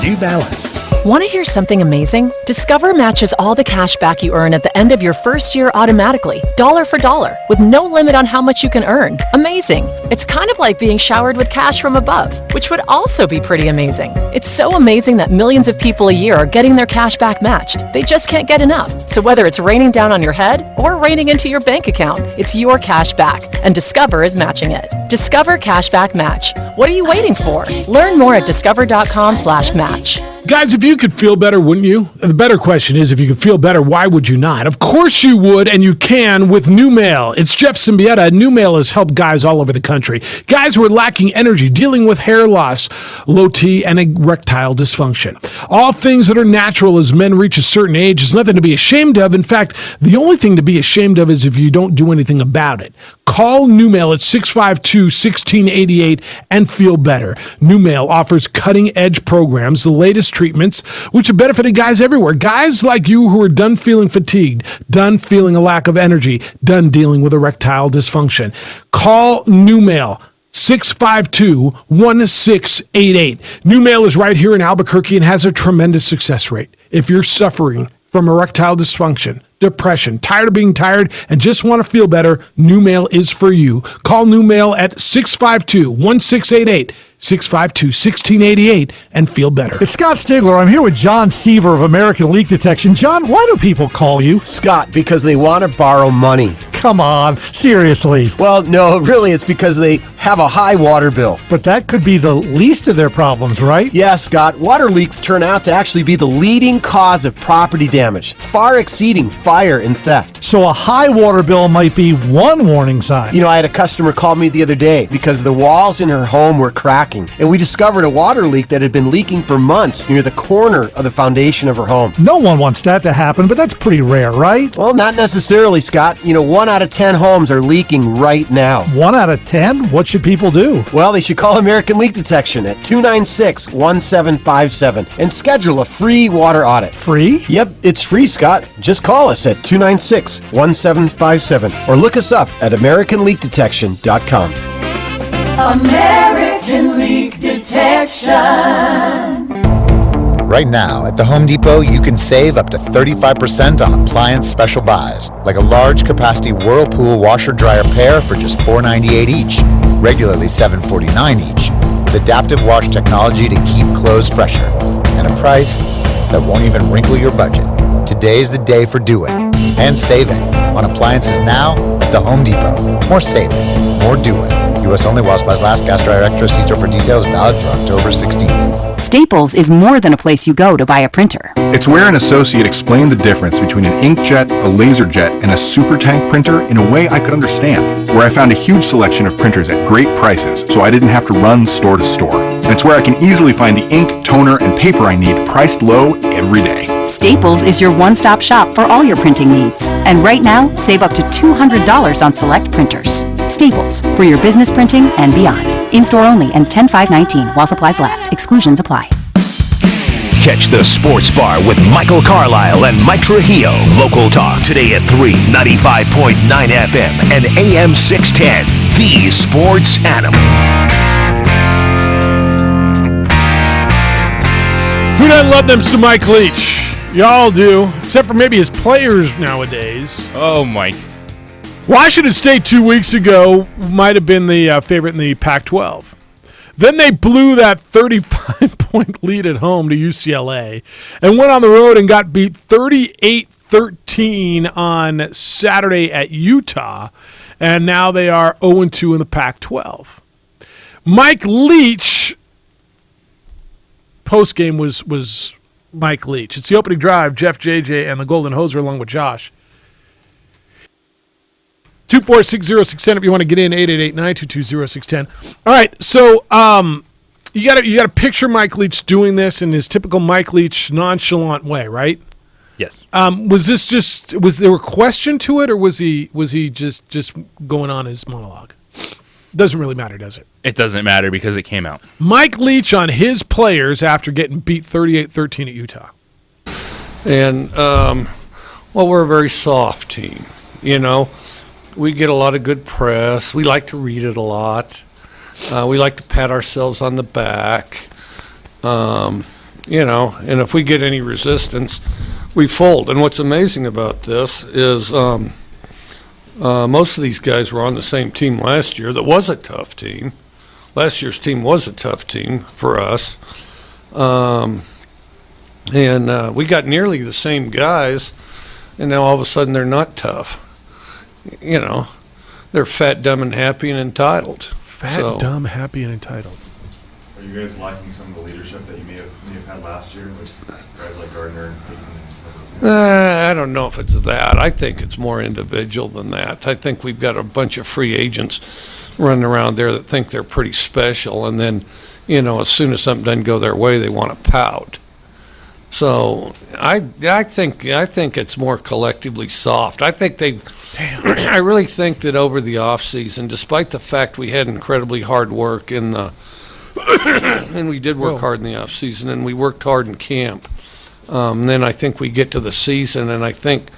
[SPEAKER 7] New Balance.
[SPEAKER 21] Want to hear something amazing? Discover matches all the cash back you earn at the end of your first year automatically, dollar for dollar, with no limit on how much you can earn. Amazing. It's kind of like being showered with cash from above, which would also be pretty amazing. It's so amazing that millions of people a year are getting their cash back matched. They just can't get enough. So whether it's raining down on your head or raining into your bank account, it's your cash back, and Discover is matching it. Discover Cashback Match. What are you waiting for? Learn more at discover.com/match.
[SPEAKER 2] Guys, if you could feel better, wouldn't you? The better question is, if you could feel better, why would you not? Of course you would, and you can with NuMale. It's Jeff Symbieta. NuMale has helped guys all over the country. Guys who are lacking energy, dealing with hair loss, low T, and erectile dysfunction. All things that are natural as men reach a certain age is nothing to be ashamed of. In fact, the only thing to be ashamed of is if you don't do anything about it. Call NuMale at 652-1688 and feel better. NuMale offers cutting-edge programs, the latest treatments, which have benefited guys everywhere. Guys like you who are done feeling fatigued, done feeling a lack of energy, done dealing with erectile dysfunction. Call NuMale. 652-1688. NuMale is right here in Albuquerque and has a tremendous success rate. If you're suffering from erectile dysfunction, depression, tired of being tired, and just want to feel better, NuMale is for you. Call NuMale at 652-1688. 652-1688 and feel better.
[SPEAKER 8] It's Scott Stigler. I'm here with John Seaver of American Leak Detection. John, why do people call you?
[SPEAKER 11] Scott, because they want to borrow money.
[SPEAKER 8] Come on, seriously.
[SPEAKER 11] Well, no, really, it's because they have a high water bill.
[SPEAKER 8] But that could be the least of their problems, right?
[SPEAKER 11] Yeah, Scott. Water leaks turn out to actually be the leading cause of property damage, far exceeding fire and theft.
[SPEAKER 8] So a high water bill might be one warning sign.
[SPEAKER 11] You know, I had a customer call me the other day because the walls in her home were cracking. And we discovered a water leak that had been leaking for months near the corner of the foundation of her home.
[SPEAKER 8] No one wants that to happen, but that's pretty rare, right?
[SPEAKER 11] Well, not necessarily, Scott. You know, 1 out of 10 homes are leaking right now.
[SPEAKER 8] 1 out of 10? What should people do?
[SPEAKER 11] Well, they should call American Leak Detection at 296-1757 and schedule a free water audit.
[SPEAKER 8] Free?
[SPEAKER 11] Yep, it's free, Scott. Just call us at 296-1757 or look us up at AmericanLeakDetection.com.
[SPEAKER 19] American Leak Detection.
[SPEAKER 22] Right now, at the Home Depot, you can save up to 35% on appliance special buys, like a large capacity Whirlpool washer-dryer pair for just $4.98 each, regularly $7.49 each, with adaptive wash technology to keep clothes fresher, and a price that won't even wrinkle your budget. Today's the day for doing and saving on appliances now at the Home Depot. More saving, more doing. U.S. only while supplies last. Gas dryer extra. See store for details. Valid through October 16th.
[SPEAKER 24] Staples is more than a place you go to buy a printer.
[SPEAKER 25] It's where an associate explained the difference between an inkjet, a laser jet, and a super tank printer in a way I could understand. Where I found a huge selection of printers at great prices, so I didn't have to run store to store. And it's where I can easily find the ink, toner, and paper I need priced low every day.
[SPEAKER 24] Staples is your one-stop shop for all your printing needs. And right now, save up to $200 on select printers. Staples, for your business printing and beyond. In-store only, ends 10/5/19 while supplies last. Exclusions apply.
[SPEAKER 26] Catch the Sports Bar with Michael Carlisle and Mike Trujillo. Local talk today at 3, 95.9 FM and AM 610. The Sports Animal.
[SPEAKER 2] Who doesn't love them some Mike Leach? Y'all do, except for maybe his players nowadays.
[SPEAKER 3] Oh, Mike.
[SPEAKER 2] Washington State 2 weeks ago might have been the favorite in the Pac-12. Then they blew that 35-point lead at home to UCLA and went on the road and got beat 38-13 on Saturday at Utah, and now they are 0-2 in the Pac-12. Mike Leach, postgame was Mike Leach. It's the opening drive, Jeff, JJ, and the Golden Hoser along with Josh. 2460610 if you want to get in, 888-922-0610. All right, so you got to picture Mike Leach doing this in his typical Mike Leach nonchalant way, right?
[SPEAKER 3] Yes.
[SPEAKER 2] Was there a question to it, or was he just going on his monologue? Doesn't really matter, does it?
[SPEAKER 3] It doesn't matter because it came out.
[SPEAKER 2] Mike Leach on his players after getting beat 38-13 at Utah.
[SPEAKER 6] And, well, we're a very soft team, you know. We get a lot of good press. We like to read it a lot. We like to pat ourselves on the back. You know, and if we get any resistance, we fold. And what's amazing about this is most of these guys were on the same team last year that was a tough team. Last year's team was a tough team for us. And we got nearly the same guys, and now all of a sudden they're not tough. You know, they're fat, dumb, and happy and entitled.
[SPEAKER 2] Fat, dumb, happy, and entitled.
[SPEAKER 25] Are you guys lacking some of the leadership that you may have had last year with guys like Gardner and Peyton?
[SPEAKER 6] I don't know if it's that. I think it's more individual than that. I think we've got a bunch of free agents running around there that think they're pretty special, and then, you know, as soon as something doesn't go their way, they want to pout. So I think it's more collectively soft. I think I really think that over the off season, despite the fact we had incredibly hard work in the and we did work hard in the off season, and we worked hard in camp. Then I think we get to the season, and I think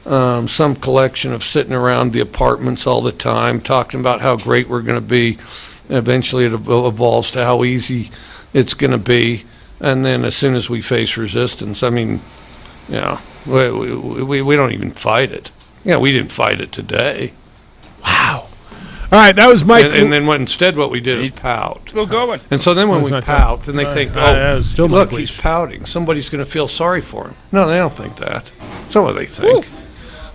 [SPEAKER 6] some collection of sitting around the apartments all the time, talking about how great we're going to be. Eventually, it evolves to how easy it's going to be. And then as soon as we face resistance, I mean, you know, we don't even fight it. Yeah, we didn't fight it today.
[SPEAKER 2] Wow. All right, that was Mike.
[SPEAKER 6] And then instead what we did is pout.
[SPEAKER 3] Still going.
[SPEAKER 6] And so then when we pout, then they think, oh, look,
[SPEAKER 2] Mike
[SPEAKER 6] he's pouting. Somebody's going to feel sorry for him. No, they don't think that. That's not what they think.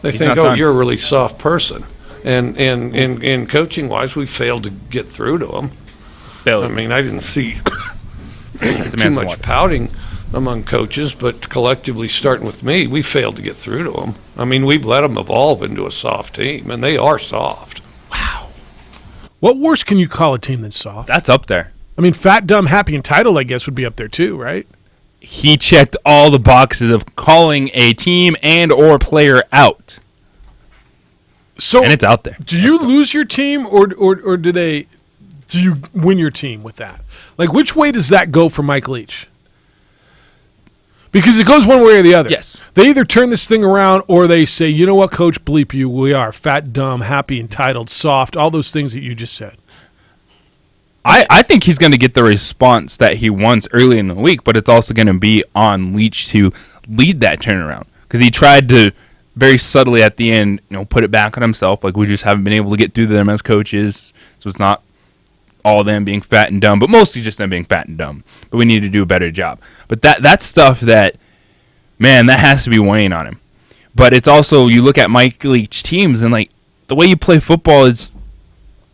[SPEAKER 6] They think, oh, you're a really soft person. And coaching-wise, we failed to get through to them. I mean, I didn't see too much pouting among coaches, but collectively, starting with me, we failed to get through to them. I mean, we've let them evolve into a soft team, and they are soft.
[SPEAKER 2] Wow. What worse can you call a team than soft?
[SPEAKER 3] That's up there.
[SPEAKER 2] I mean, fat, dumb, happy, entitled, I guess, would be up there too, right?
[SPEAKER 3] He checked all the boxes of calling a team and or player out.
[SPEAKER 2] So,
[SPEAKER 3] and it's out there.
[SPEAKER 2] Do you lose your team, or do you win your team with that? Like, which way does that go for Mike Leach? Because it goes one way or the other.
[SPEAKER 3] Yes.
[SPEAKER 2] They either turn this thing around or they say, you know what, coach, bleep you. We are fat, dumb, happy, entitled, soft, all those things that you just said.
[SPEAKER 3] I think he's going to get the response that he wants early in the week, but it's also going to be on Leach to lead that turnaround. Because he tried to very subtly at the end, you know, put it back on himself. Like, we just haven't been able to get through them as coaches. So it's not all them being fat and dumb, but mostly just them being fat and dumb. But we need to do a better job. But that's stuff that, man, that has to be weighing on him. But it's also, you look at Mike Leach teams, and, like, the way you play football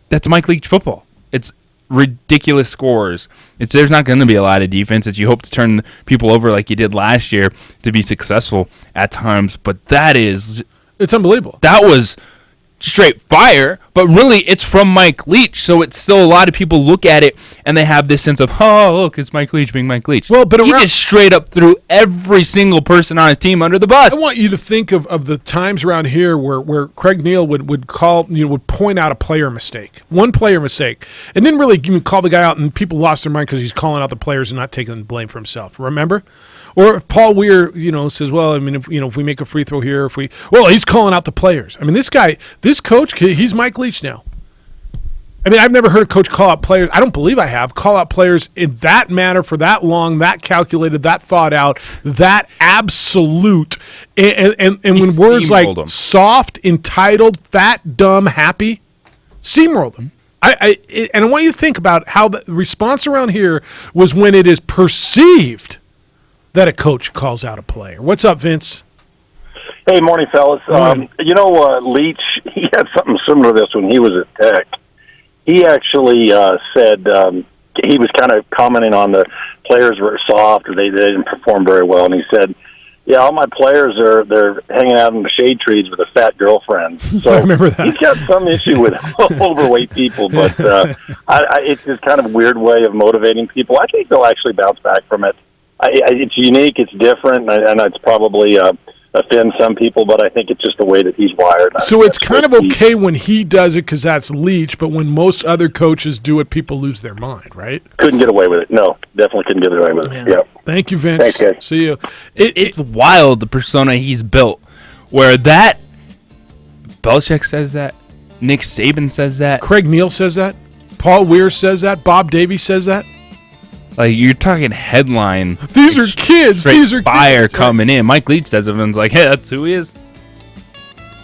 [SPEAKER 3] that's Mike Leach football. It's ridiculous scores. There's not going to be a lot of defense. You hope to turn people over like you did last year to be successful at times. But
[SPEAKER 2] it's unbelievable.
[SPEAKER 3] That was straight fire, but really it's from Mike Leach, so it's still a lot of people look at it and they have this sense of, oh, look, it's Mike Leach being Mike Leach.
[SPEAKER 2] Well, but
[SPEAKER 3] he just straight up threw every single person on his team under the bus.
[SPEAKER 2] I want you to think of the times around here where Craig Neal would call, would point out a player mistake, one player mistake, and didn't really even call the guy out, and people lost their mind because he's calling out the players and not taking the blame for himself. Remember? Or if Paul Weir, says, well, I mean, if we make a free throw here, he's calling out the players. I mean, this coach, he's Mike Leach now. I mean, I've never heard a coach call out players. I don't believe I have. Call out players in that manner for that long, that calculated, that thought out, that absolute. And when words like soft, entitled, fat, dumb, happy, steamrolled them. And I want you to think about how the response around here was when it is perceived that a coach calls out a player. What's up, Vince?
[SPEAKER 9] Hey, morning, fellas. Leach, he had something similar to this when he was at Tech. He actually said he was kind of commenting on the players were soft or they didn't perform very well, and he said, yeah, all my players they're hanging out in the shade trees with a fat girlfriend. So
[SPEAKER 2] I remember that.
[SPEAKER 9] He's got some issue with overweight people, but it's this kind of weird way of motivating people. I think they'll actually bounce back from it. It's unique, it's different, and it's probably offend some people, but I think it's just the way that he's wired.
[SPEAKER 2] So it's kind of okay when he does it because that's Leach, but when most other coaches do it, people lose their mind, right?
[SPEAKER 9] Couldn't get away with it. No, definitely couldn't get away with it. Yeah.
[SPEAKER 2] Thank you, Vince.
[SPEAKER 9] Thanks, guys.
[SPEAKER 2] See you.
[SPEAKER 3] It's wild, the persona he's built, where that Belichick says that, Nick Saban says that,
[SPEAKER 2] Craig Neal says that, Paul Weir says that, Bob Davie says that.
[SPEAKER 3] Like, you're talking headline.
[SPEAKER 2] These are kids. These are
[SPEAKER 3] fire
[SPEAKER 2] kids,
[SPEAKER 3] coming in. Mike Leach does it, and like, hey, that's who he is.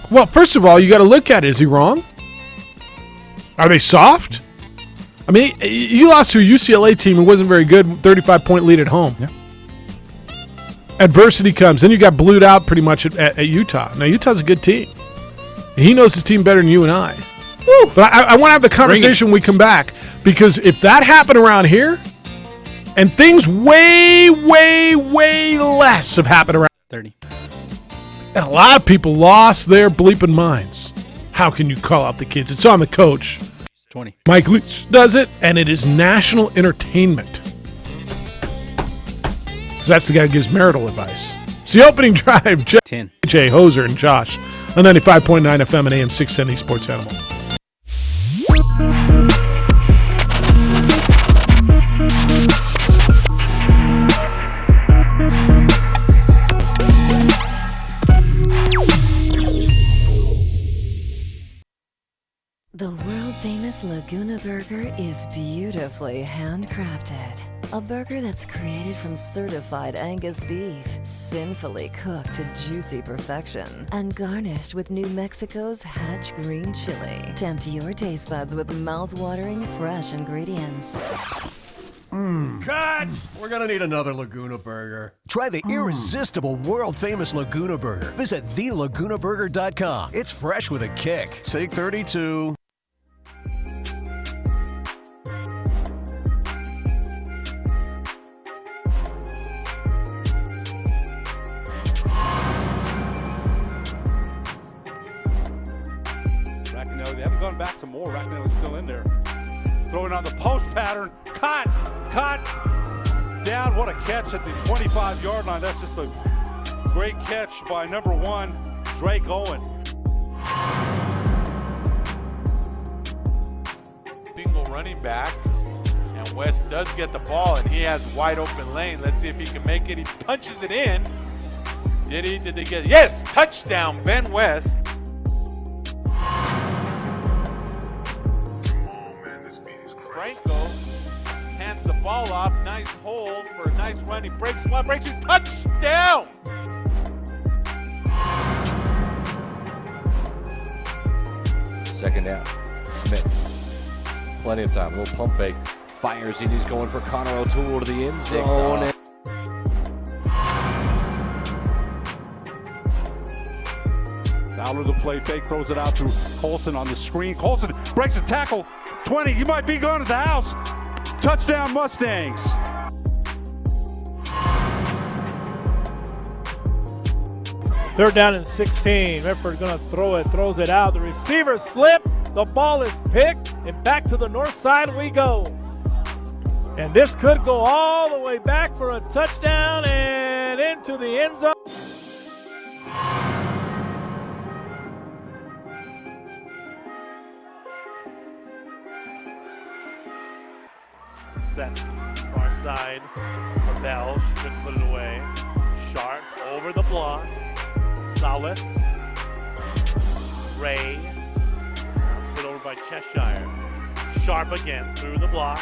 [SPEAKER 2] Well, first of all, you got to look at it. Is he wrong? Are they soft? I mean, you lost to a UCLA team who wasn't very good, 35-point lead at home.
[SPEAKER 3] Yeah.
[SPEAKER 2] Adversity comes. Then you got blued out pretty much at Utah. Now, Utah's a good team. He knows his team better than you and I. Woo. But I want to have the conversation when we come back, because if that happened around here, and things way, way, way less have happened around
[SPEAKER 4] 30.
[SPEAKER 2] And a lot of people lost their bleeping minds. How can you call out the kids? It's on the coach.
[SPEAKER 4] 20.
[SPEAKER 2] Mike Leach does it, and it is national entertainment. So that's the guy who gives marital advice. It's the opening drive.
[SPEAKER 4] 10.
[SPEAKER 2] Jay Hoser and Josh on 95.9 FM and AM 670 Sports Animal.
[SPEAKER 10] The world-famous Laguna Burger is beautifully handcrafted. A burger that's created from certified Angus beef, sinfully cooked to juicy perfection, and garnished with New Mexico's Hatch green chili. Tempt your taste buds with mouth-watering fresh ingredients.
[SPEAKER 12] Cut! We're gonna need another Laguna Burger. Try the irresistible, world-famous Laguna Burger. Visit thelagunaburger.com. It's fresh with a kick. Take 32.
[SPEAKER 13] They haven't gone back to more. Racknell is still in there. Throwing on the post pattern. Cut! Down. What a catch at the 25-yard line. That's just a great catch by number 1, Drake Owen.
[SPEAKER 14] Single running back. And West does get the ball, and he has wide open lane. Let's see if he can make it. He punches it in. Did he get it? Yes! Touchdown, Ben West. Franco hands the ball off. Nice hold for a nice run. He breaks one, breaks two. Touchdown!
[SPEAKER 15] Second down. Smith. Plenty of time. A little pump fake. Fires in. He's going for Connor O'Toole to the end zone.
[SPEAKER 13] Fowler the play fake, throws it out to Colson on the screen. Colson breaks a tackle. 20, you might be going to the house. Touchdown Mustangs.
[SPEAKER 17] Third down and 16. Redford going to throw it, throws it out. The receiver slipped. The ball is picked, and back to the north side we go. And this could go all the way back for a touchdown and into the end zone. Set far side for Bell. She couldn't put it away. Sharp over the block. Salas. Ray. Hit over by Cheshire. Sharp again through the block.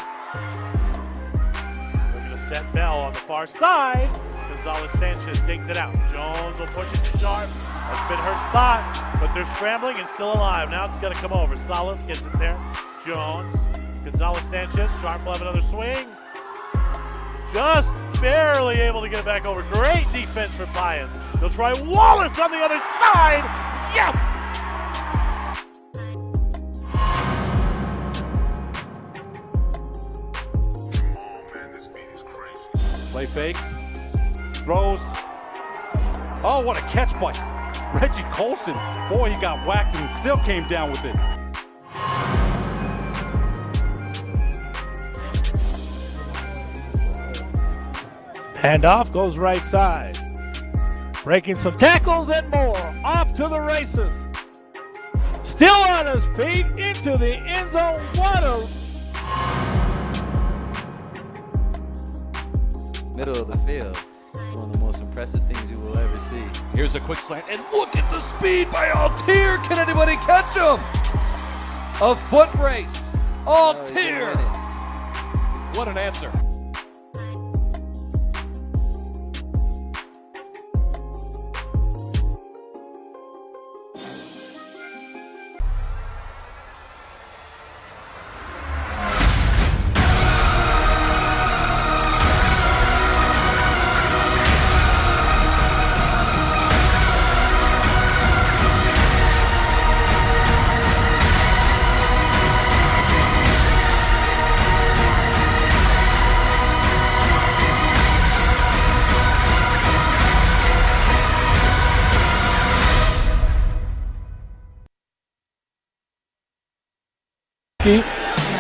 [SPEAKER 17] Looking to set Bell on the far side. Gonzalez Sanchez digs it out. Jones will push it to Sharp. That's been her spot, but they're scrambling and still alive. Now it's going to come over. Salas gets it there. Jones, Gonzalez Sanchez. Sharp will have another swing. Just barely able to get it back over. Great defense for Pius. They'll try Wallace on the other side. Yes!
[SPEAKER 13] Play fake. Throws. Oh, what a catch by Reggie Colson. Boy, he got whacked and still came down with it.
[SPEAKER 17] Handoff goes right side. Breaking some tackles and more. Off to the races. Still on his feet into the end zone. What a
[SPEAKER 1] middle of the field. One of the most impressive things you will ever see.
[SPEAKER 15] Here's a quick slant, and look at the speed by Altier. Can anybody catch him? A foot race. Altier. What an answer.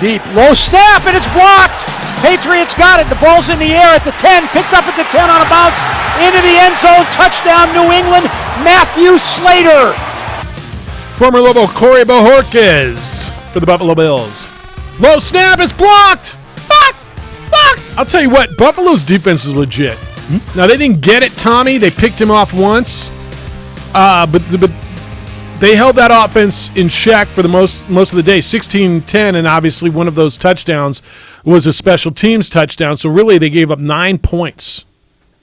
[SPEAKER 17] deep, low snap, and it's blocked. Patriots got it. The ball's in the air at the 10, picked up at the 10 on a bounce, into the end zone, touchdown New England, Matthew Slater.
[SPEAKER 2] Former Lobo Corey Bojorquez for the Buffalo Bills. Low snap is blocked. Fuck. I'll tell you what, Buffalo's defense is legit. Now, they didn't get it, Tommy. They picked him off once. But they held that offense in check for the most of the day, 16-10, and obviously one of those touchdowns was a special teams touchdown. So really, they gave up 9 points.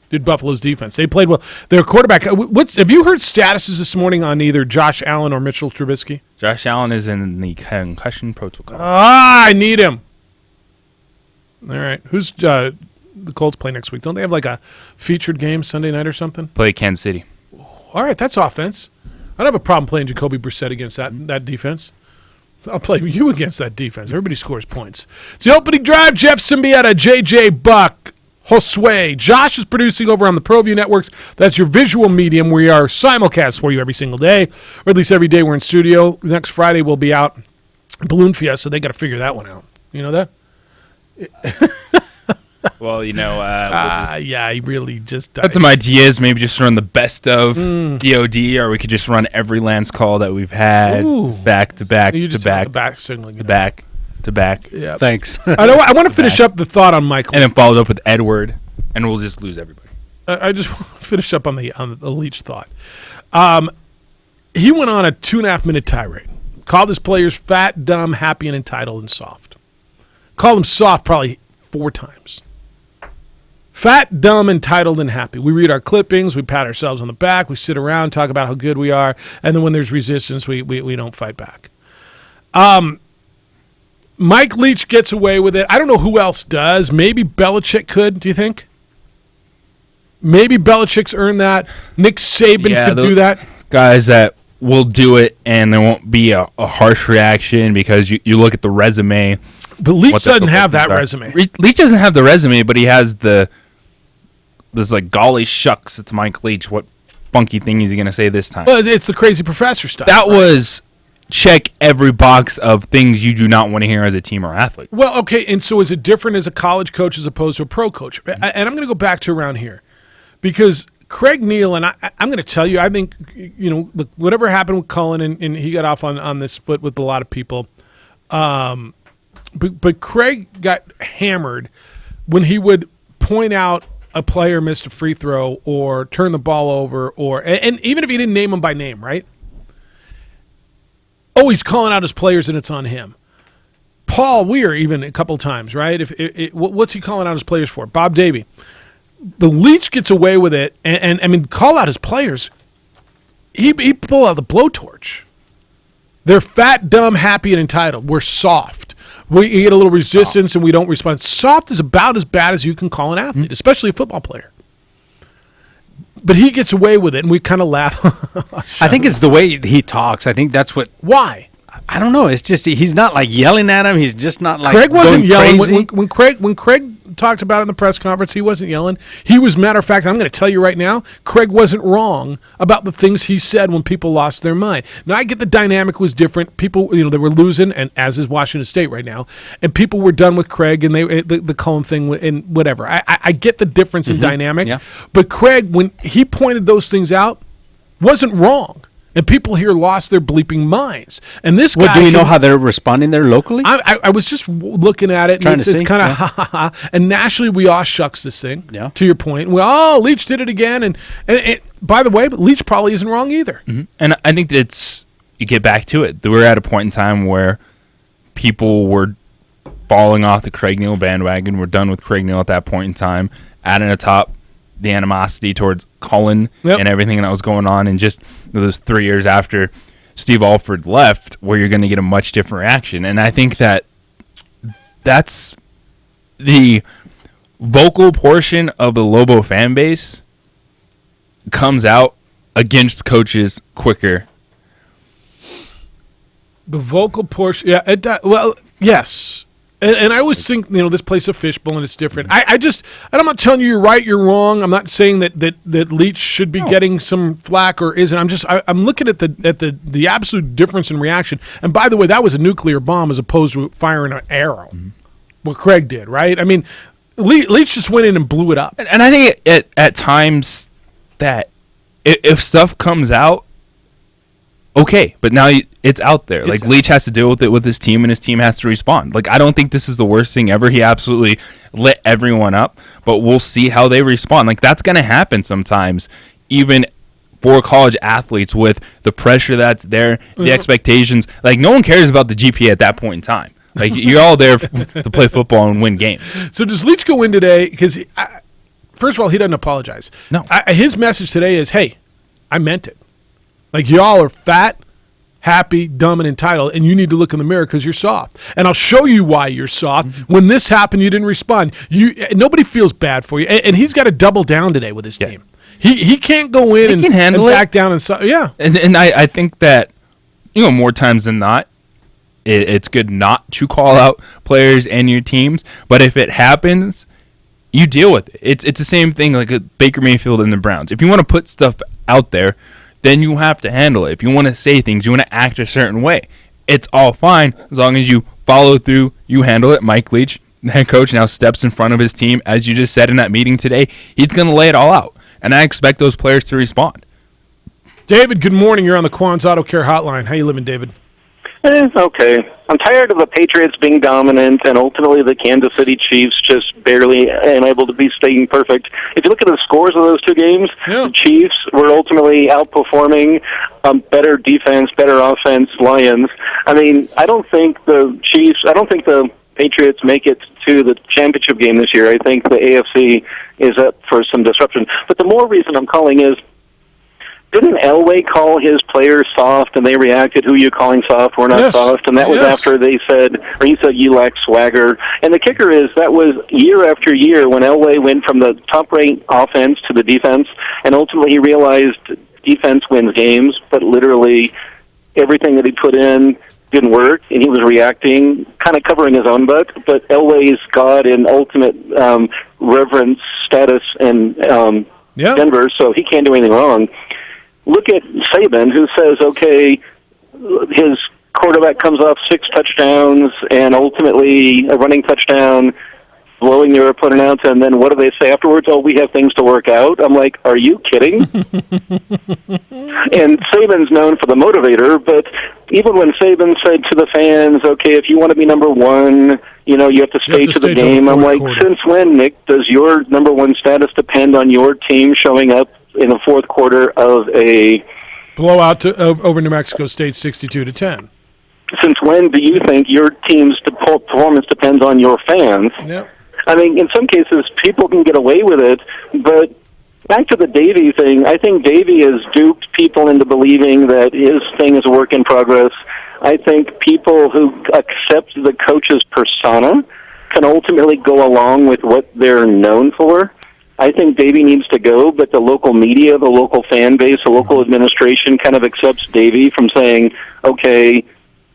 [SPEAKER 2] Did Buffalo's defense? They played well. Their quarterback. Have you heard statuses this morning on either Josh Allen or Mitchell Trubisky?
[SPEAKER 3] Josh Allen is in the concussion protocol.
[SPEAKER 2] I need him. All right, who's the Colts play next week? Don't they have like a featured game Sunday night or something?
[SPEAKER 3] Play Kansas City.
[SPEAKER 2] All right, that's offense. I don't have a problem playing Jacoby Brissett against that defense. I'll play you against that defense. Everybody scores points. It's the opening drive. Jeff Symbieta, JJ Buck, Josue. Josh is producing over on the ProView Networks. That's your visual medium. We are simulcast for you every single day, or at least every day we're in studio. Next Friday we'll be out Balloon Fiesta, so they got to figure that one out. You know that?
[SPEAKER 3] Well, you know,
[SPEAKER 2] yeah, I really just
[SPEAKER 3] got some ideas. Maybe just run the best of DOD, or we could just run every Lance call that we've had back to back to back.
[SPEAKER 2] Yeah,
[SPEAKER 4] thanks.
[SPEAKER 2] I want to finish up the thought on Michael,
[SPEAKER 3] and then followed up with Edward, and we'll just lose everybody.
[SPEAKER 2] I just want to finish up on the Leach thought. He went on a 2.5-minute tirade. Called his players fat, dumb, happy, and entitled, and soft. Called them soft probably 4 times. Fat, dumb, entitled, and happy. We read our clippings, we pat ourselves on the back, we sit around, talk about how good we are, and then when there's resistance, we don't fight back. Mike Leach gets away with it. I don't know who else does. Maybe Belichick could, do you think? Maybe Belichick's earned that. Nick Saban could do that.
[SPEAKER 3] Guys that will do it, and there won't be a harsh reaction because you look at the resume.
[SPEAKER 2] But Leach doesn't have that resume.
[SPEAKER 3] Leach doesn't have the resume, but he has this like, golly shucks, it's Mike Leach. What funky thing is he going to say this time?
[SPEAKER 2] Well, it's the crazy professor stuff.
[SPEAKER 3] That was check every box of things you do not want to hear as a team or athlete.
[SPEAKER 2] Well, okay, and so is it different as a college coach as opposed to a pro coach? And I'm going to go back to around here because Craig Neal, and I'm going to tell you, I think, look, whatever happened with Cullen, and he got off on this foot with a lot of people, but Craig got hammered when he would point out a player missed a free throw or turn the ball over, and even if he didn't name them by name, right? Oh, he's calling out his players and it's on him. Paul Weir even a couple times, right? What's he calling out his players for? Bob Davie. The Leach gets away with it, and I mean, call out his players. He pull out the blowtorch. They're fat, dumb, happy, and entitled. We're soft. We get a little resistance, and we don't respond. Soft is about as bad as you can call an athlete, especially a football player. But he gets away with it, and we kind of laugh.
[SPEAKER 4] I think it's the way he talks. I think that's what.
[SPEAKER 2] Why?
[SPEAKER 4] I don't know. It's just he's not like yelling at him. He's just not like
[SPEAKER 2] Craig wasn't yelling
[SPEAKER 4] crazy.
[SPEAKER 2] when Craig talked about it in the press conference. He wasn't yelling. He was, matter of fact, I'm going to tell you right now, Craig wasn't wrong about the things he said when people lost their mind. Now I get the dynamic was different. People, they were losing, and as is Washington State right now, and people were done with Craig and the Cullen thing and whatever. I get the difference in dynamic, but Craig, when he pointed those things out, wasn't wrong. And people here lost their bleeping minds. And this guy...
[SPEAKER 4] do we know how they're responding there locally?
[SPEAKER 2] I was just looking at it.
[SPEAKER 4] Trying
[SPEAKER 2] and it's kind of ha ha ha. And nationally, we all shucks this thing, to your point. Leach did it again. And by the way, but Leach probably isn't wrong either.
[SPEAKER 3] Mm-hmm. And I think you get back to it. We're at a point in time where people were falling off the Craig Neal bandwagon. We're done with Craig Neal at that point in time. Adding atop the animosity towards Cullen and everything that was going on, and just those 3 years after Steve Alford left, where you're going to get a much different reaction. And I think that's the vocal portion of the Lobo fan base comes out against coaches quicker.
[SPEAKER 2] The vocal portion, yes. And I always think, this place a fishbowl and it's different. I'm not telling you you're right, you're wrong. I'm not saying that Leach should be getting some flack or isn't. I'm looking at the absolute difference in reaction. And by the way, that was a nuclear bomb as opposed to firing an arrow. What Craig did, right? I mean, Leach just went in and blew it up.
[SPEAKER 3] And I think at times that if stuff comes out, okay, but now it's out there. Like, Leach has to deal with it with his team, and his team has to respond. Like, I don't think this is the worst thing ever. He absolutely lit everyone up, but we'll see how they respond. Like, that's going to happen sometimes, even for college athletes, with the pressure that's there, the expectations. Like, no one cares about the GPA at that point in time. Like, you're all there to play football and win games.
[SPEAKER 2] So does Leach go in today? Because, first of all, he doesn't apologize.
[SPEAKER 3] No.
[SPEAKER 2] His message today is, hey, I meant it. Like, y'all are fat, happy, dumb, and entitled, and you need to look in the mirror because you're soft. And I'll show you why you're soft. When this happened, you didn't respond. Nobody feels bad for you. And he's got to double down today with his team. He can't go in and back down.
[SPEAKER 3] And I think that, more times than not, it's good not to call out players and your teams. But if it happens, you deal with it. It's the same thing like Baker Mayfield and the Browns. If you want to put stuff out there, then you have to handle it. If you want to say things, you want to act a certain way, it's all fine as long as you follow through, you handle it. Mike Leach, the head coach, now steps in front of his team. As you just said in that meeting today, he's going to lay it all out. And I expect those players to respond.
[SPEAKER 2] David, good morning. You're on the Quan's Auto Care Hotline. How you living, David?
[SPEAKER 5] Okay. I'm tired of the Patriots being dominant and ultimately the Kansas City Chiefs just barely unable to be staying perfect. If you look at the scores of those two games, the Chiefs were ultimately outperforming better defense, better offense, Lions. I mean, I don't think the Patriots make it to the championship game this year. I think the AFC is up for some disruption. But the more reason I'm calling is, didn't Elway call his players soft, and they reacted, who are you calling soft? We're not soft. And that was after he said, you lack swagger. And the kicker is that was year after year when Elway went from the top-ranked offense to the defense, and ultimately he realized defense wins games, but literally everything that he put in didn't work, and he was reacting, kind of covering his own butt. But Elway's God in ultimate reverence status in Denver, so he can't do anything wrong. Look at Saban, who says, okay, his quarterback comes off 6 touchdowns and ultimately a running touchdown, blowing their opponent out, and then what do they say afterwards? Oh, we have things to work out. I'm like, are you kidding? And Saban's known for the motivator, but even when Saban said to the fans, okay, if you want to be number one, you have to stay to the game. I'm like, since when, Nick, does your number one status depend on your team showing up in the fourth quarter of a
[SPEAKER 2] blowout over New Mexico State 62-10?
[SPEAKER 5] since when do you think your team's performance depends on your fans?
[SPEAKER 2] Yep.
[SPEAKER 5] I mean, in some cases, people can get away with it, but back to the Davey thing, I think Davey has duped people into believing that his thing is a work in progress. I think people who accept the coach's persona can ultimately go along with what they're known for. I think Davey needs to go, but the local media, the local fan base, the local administration kind of accepts Davey from saying, okay,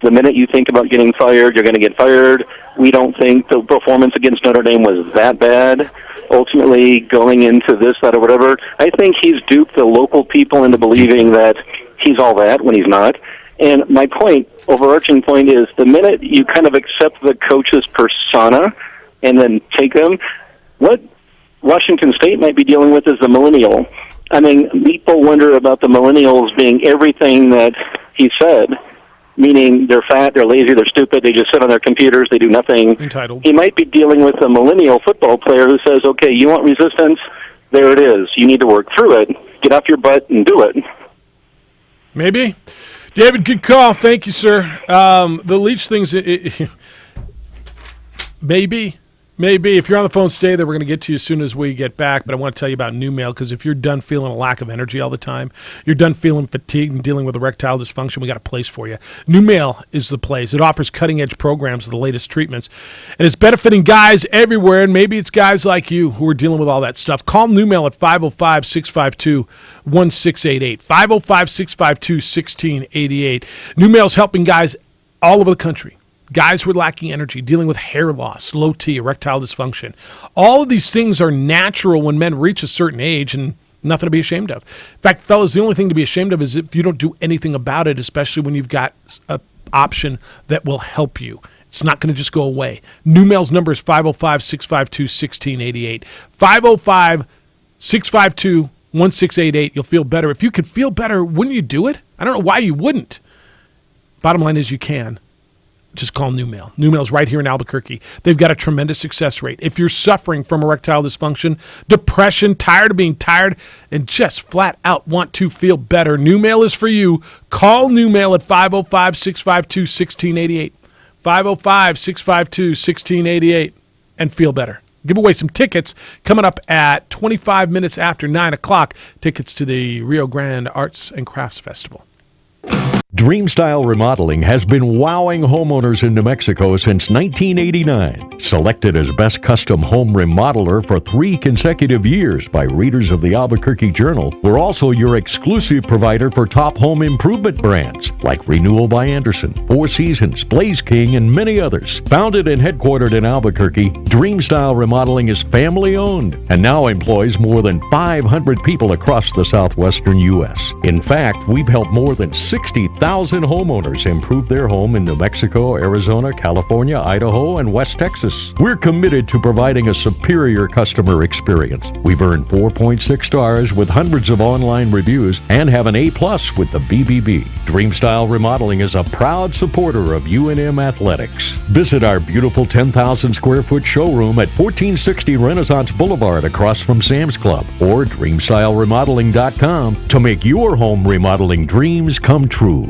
[SPEAKER 5] the minute you think about getting fired, you're going to get fired. We don't think the performance against Notre Dame was that bad. Ultimately, going into this, that, or whatever, I think he's duped the local people into believing that he's all that when he's not. And my point, overarching point, is the minute you kind of accept the coach's persona and then take them, what Washington State might be dealing with is the millennial. I mean, people wonder about the millennials being everything that he said, meaning they're fat, they're lazy, they're stupid, they just sit on their computers, they do nothing.
[SPEAKER 2] Entitled.
[SPEAKER 5] He might be dealing with a millennial football player who says, okay, you want resistance? There it is. You need to work through it. Get off your butt and do it.
[SPEAKER 2] Maybe. David, good call. Thank you, sir. The Leach thing's maybe. If you're on the phone, stay there. We're going to get to you as soon as we get back. But I want to tell you about New Mail, because if you're done feeling a lack of energy all the time, you're done feeling fatigued and dealing with erectile dysfunction, we got a place for you. New Mail is the place. It offers cutting-edge programs with the latest treatments. And it's benefiting guys everywhere, and maybe it's guys like you who are dealing with all that stuff. Call New Mail at 505-652-1688. 505-652-1688. New Mail's helping guys all over the country. Guys who are lacking energy, dealing with hair loss, low T, erectile dysfunction. All of these things are natural when men reach a certain age, and nothing to be ashamed of. In fact, fellas, the only thing to be ashamed of is if you don't do anything about it, especially when you've got an option that will help you. It's not going to just go away. New Mail's number is 505-652-1688. 505-652-1688. You'll feel better. If you could feel better, wouldn't you do it? I don't know why you wouldn't. Bottom line is you can. Just call New Mail. New Mail's right here in Albuquerque. They've got a tremendous success rate. If you're suffering from erectile dysfunction, depression, tired of being tired, and just flat out want to feel better, New Mail is for you. Call New Mail at 505-652-1688. 505-652-1688 and feel better. Give away some tickets coming up at 25 minutes after 9 o'clock. Tickets to the Rio Grande Arts and Crafts Festival.
[SPEAKER 7] Dreamstyle Remodeling has been wowing homeowners in New Mexico since 1989. Selected as Best Custom Home Remodeler for 3 consecutive years by readers of the Albuquerque Journal, we're also your exclusive provider for top home improvement brands like Renewal by Anderson, Four Seasons, Blaze King, and many others. Founded and headquartered in Albuquerque, Dreamstyle Remodeling is family-owned and now employs more than 500 people across the southwestern U.S. In fact, we've helped more than 60,000 homeowners improve their home in New Mexico, Arizona, California, Idaho, and West Texas. We're committed to providing a superior customer experience. We've earned 4.6 stars with hundreds of online reviews and have an A+ with the BBB. Dreamstyle Remodeling is a proud supporter of UNM Athletics. Visit our beautiful 10,000 square foot showroom at 1460 Renaissance Boulevard across from Sam's Club, or DreamstyleRemodeling.com to make your home remodeling dreams come true.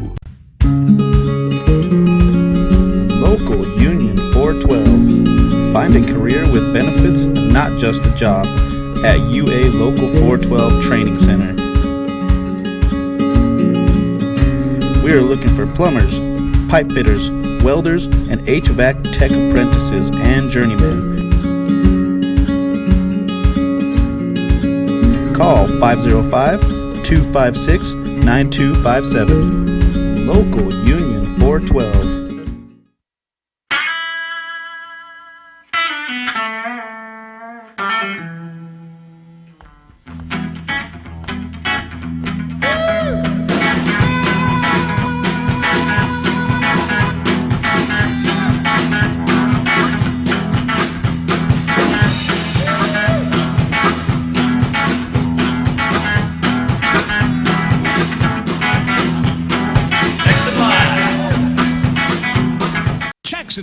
[SPEAKER 16] Local Union 412. Find a career with benefits, not just a job, at UA Local 412 Training Center. We are looking for plumbers, pipe fitters, welders, and HVAC tech apprentices and journeymen. Call 505-256-9257. Local Union 412.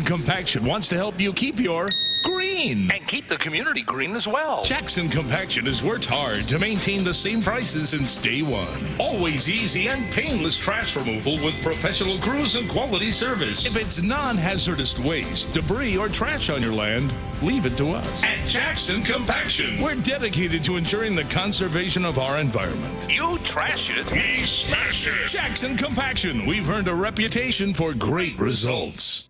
[SPEAKER 18] Compaction wants to help you keep your
[SPEAKER 8] green. And keep the community green as well.
[SPEAKER 11] Jackson Compaction has worked hard to maintain the same prices since day one. Always easy and painless trash removal with professional crews and quality service. If it's non-hazardous waste, debris, or trash on your land, leave it to us. At Jackson Compaction, we're dedicated to ensuring the conservation of our environment.
[SPEAKER 8] You trash it,
[SPEAKER 11] we smash it. Jackson Compaction, we've earned a reputation for great results.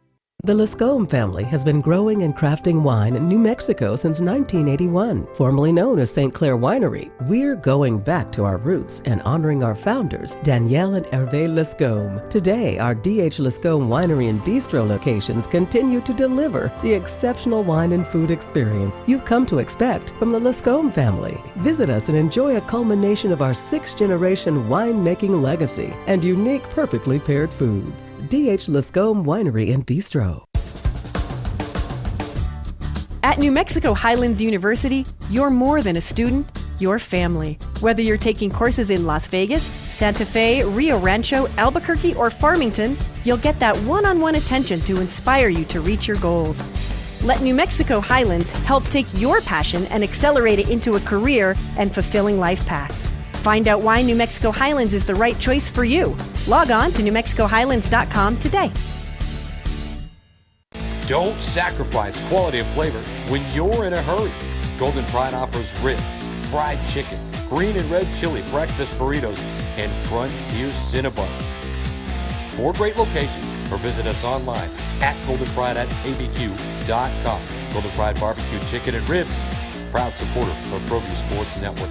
[SPEAKER 18] The Lascombe family has been growing and crafting wine in New Mexico since 1981. Formerly known as St. Clair Winery, we're going back to our roots and honoring our founders, Danielle and Hervé Lascombe. Today, our D.H. Lascombe Winery and Bistro locations continue to deliver the exceptional wine and food experience you've come to expect from the Lascombe family. Visit us and enjoy a culmination of our 6th-generation winemaking legacy and unique, perfectly paired foods. D.H. Lascombe Winery and Bistro.
[SPEAKER 20] At New Mexico Highlands University, you're more than a student, you're family. Whether you're taking courses in Las Vegas, Santa Fe, Rio Rancho, Albuquerque, or Farmington, you'll get that one-on-one attention to inspire you to reach your goals. Let New Mexico Highlands help take your passion and accelerate it into a career and fulfilling life path. Find out why New Mexico Highlands is the right choice for you. Log on to NewMexicoHighlands.com today.
[SPEAKER 21] Don't sacrifice quality of flavor when you're in a hurry. Golden Pride offers ribs, fried chicken, green and red chili breakfast burritos, and Frontier Cinnabons. 4 great locations, or visit us online at goldenpride@abq.com. Golden Pride Barbecue Chicken and Ribs, proud supporter of ProView Sports Network.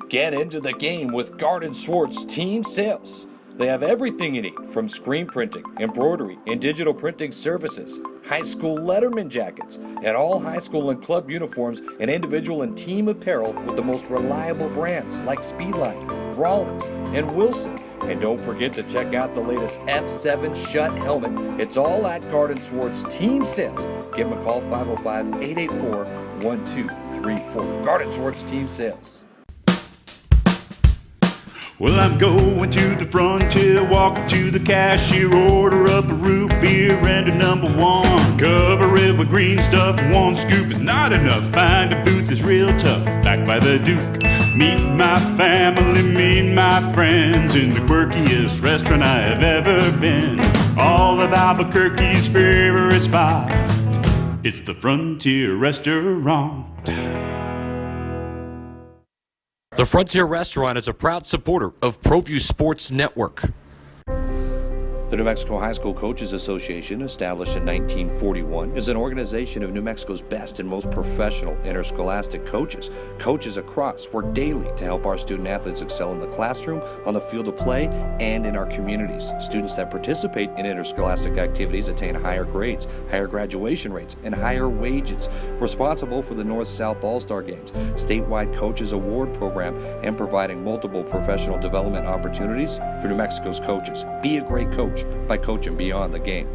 [SPEAKER 21] Get into the game with Garden Swartz Team Sales. They have everything you need, from screen printing, embroidery, and digital printing services, high school letterman jackets, and all high school and club uniforms, and individual and team apparel with the most reliable brands like Speedline, Rollins, and Wilson. And don't forget to check out the latest F7 Shut helmet. It's all at Garden Swartz Team Sales. Give them a call, 505-884-1234. Garden Swartz Team Sales.
[SPEAKER 23] Well, I'm going to the frontier, walk up to the cashier, order up a root beer and a number 1. Cover it with green stuff, 1 scoop is not enough. Find a booth is real tough, back by the Duke. Meet my family, meet my friends in the quirkiest restaurant I have ever been. All of Albuquerque's favorite spot, it's the Frontier Restaurant.
[SPEAKER 21] The Frontier Restaurant is a proud supporter of ProView Sports Network. The New Mexico High School Coaches Association, established in 1941, is an organization of New Mexico's best and most professional interscholastic coaches. Coaches across work daily to help our student athletes excel in the classroom, on the field of play, and in our communities. Students that participate in interscholastic activities attain higher grades, higher graduation rates, and higher wages. Responsible for the North-South All-Star Games, statewide Coaches Award Program, and providing multiple professional development opportunities for New Mexico's coaches. Be a great coach by coaching beyond the game.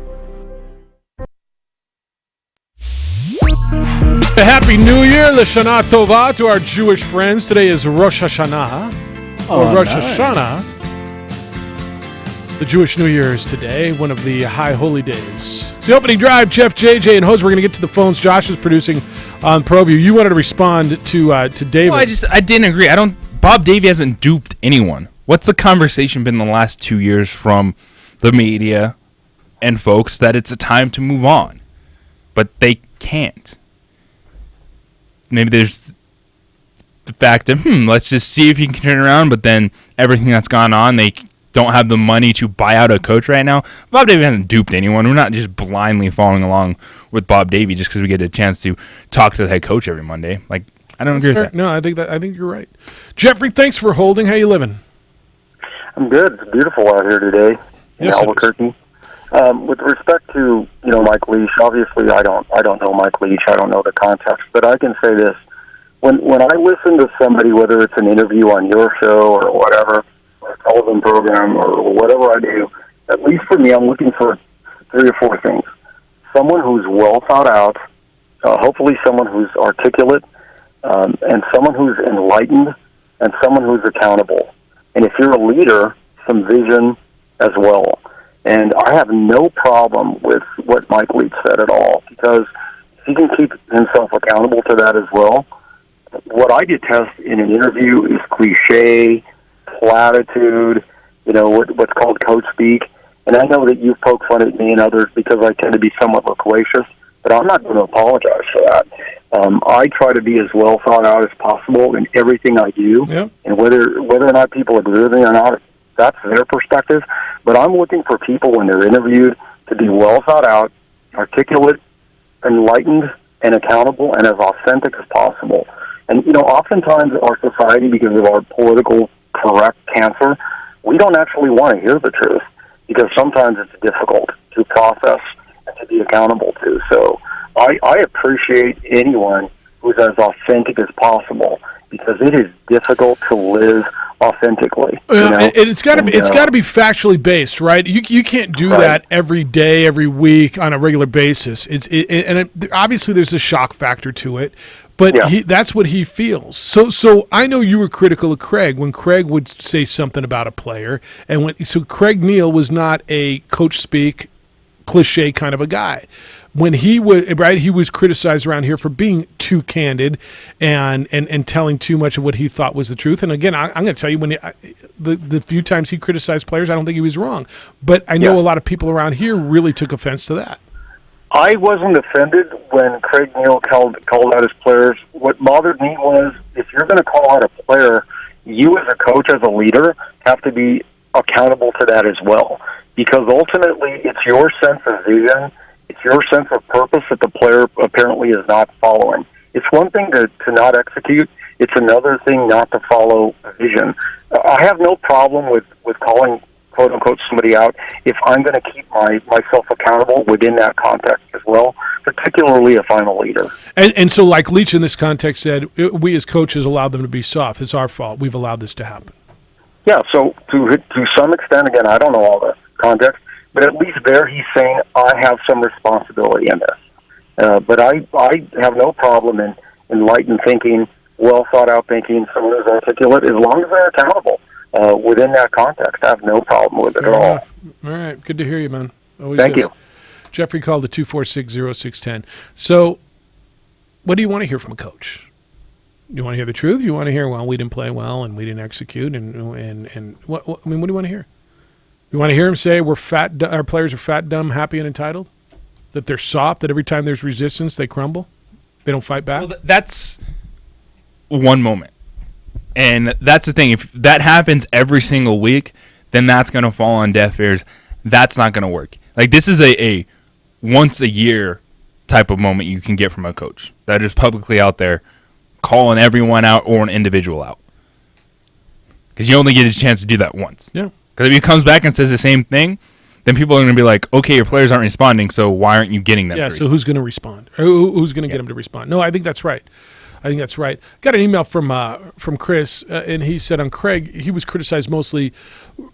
[SPEAKER 2] A Happy New Year, L'Shana Tova, to our Jewish friends. Today is Rosh Hashanah, or Rosh Hashanah. The Jewish New Year is today, one of the high holy days. It's the opening drive. Jeff, JJ, and Hose. We're going to get to the phones. Josh is producing on ProView. You wanted to respond to David.
[SPEAKER 3] Well, I didn't agree. Bob Davie hasn't duped anyone. What's the conversation been the last 2 years from the media and folks that it's a time to move on, but they can't? Maybe there's the fact of, let's just see if he can turn around, but then everything that's gone on, they don't have the money to buy out a coach right now. Bob Davie hasn't duped anyone. We're not just blindly following along with Bob Davie just because we get a chance to talk to the head coach every Monday. I don't agree with that.
[SPEAKER 2] No, I think you're right. Jeffrey, thanks for holding. How you living?
[SPEAKER 9] I'm good. It's beautiful out here today in Albuquerque. With respect to Mike Leach, obviously I don't know Mike Leach. I don't know the context, but I can say this: when I listen to somebody, whether it's an interview on your show or whatever, or a television program or whatever I do, at least for me, I'm looking for 3 or 4 things: someone who's well thought out, hopefully someone who's articulate, and someone who's enlightened, and someone who's accountable. And if you're a leader, some vision as well. And I have no problem with what Mike Leach said at all, because he can keep himself accountable to that as well. What I detest in an interview is cliche, platitude, what's called coach speak. And I know that you've poked fun at me and others because I tend to be somewhat loquacious, but I'm not going to apologize for that. I try to be as well thought out as possible in everything I do.
[SPEAKER 2] Yep.
[SPEAKER 9] And whether or not people agree with me or not, that's their perspective. But I'm looking for people when they're interviewed to be well thought out, articulate, enlightened, and accountable, and as authentic as possible. And, oftentimes our society, because of our political correct cancer, we don't actually want to hear the truth, because sometimes it's difficult to process and to be accountable to. So I appreciate anyone who's as authentic as possible, because it is difficult to live authentically.
[SPEAKER 2] And it's got to be factually based, right? You can't do that every day, every week on a regular basis. Obviously there's a shock factor to it, but that's what he feels. So I know you were critical of Craig when Craig would say something about a player, so Craig Neal was not a coach speak cliche kind of a guy. When he was criticized around here for being too candid and telling too much of what he thought was the truth. And again, I'm going to tell you, the few times he criticized players, I don't think he was wrong. But I know a lot of people around here really took offense to that.
[SPEAKER 9] I wasn't offended when Craig Neal called out his players. What bothered me was, if you're going to call out a player, you as a coach, as a leader, have to be accountable to that as well. Because ultimately, it's your sense of vision, it's your sense of purpose that the player apparently is not following. It's one thing to not execute. It's another thing not to follow vision. I have no problem with calling, quote-unquote, somebody out if I'm going to keep myself accountable within that context as well, particularly if I'm a leader.
[SPEAKER 2] And so like Leach in this context said, we as coaches allowed them to be soft. It's our fault. We've allowed this to happen.
[SPEAKER 9] Yeah, so to some extent, again, I don't know all the context, but at least there he's saying, I have some responsibility in this. But I have no problem in enlightened thinking, well thought out thinking, someone who's articulate, as long as they're accountable within that context. I have no problem with it at all.
[SPEAKER 2] All right, good to hear you, man. Always
[SPEAKER 9] Thank
[SPEAKER 2] is.
[SPEAKER 9] you.
[SPEAKER 2] Jeffrey called the 246-0610. So what do you want to hear from a coach? You want to hear the truth? You want to hear, well, we didn't play well and we didn't execute, and what do you want to hear? You want to hear him say our players are fat, dumb, happy, and entitled? That they're soft, that every time there's resistance, they crumble? They don't fight back?
[SPEAKER 3] Well, that's one moment. And that's the thing. If that happens every single week, then that's going to fall on deaf ears. That's not going to work. Like, this is a once-a-year type of moment you can get from a coach that is publicly out there calling everyone out or an individual out. Because you only get a chance to do that once.
[SPEAKER 2] Yeah.
[SPEAKER 3] Because if he comes back and says the same thing, then people are going to be like, okay, your players aren't responding, so why aren't you getting them to respond?
[SPEAKER 2] So who's going to respond? Who's going to get them to respond? No, I think that's right. Got an email from Chris, and he said on Craig, he was criticized mostly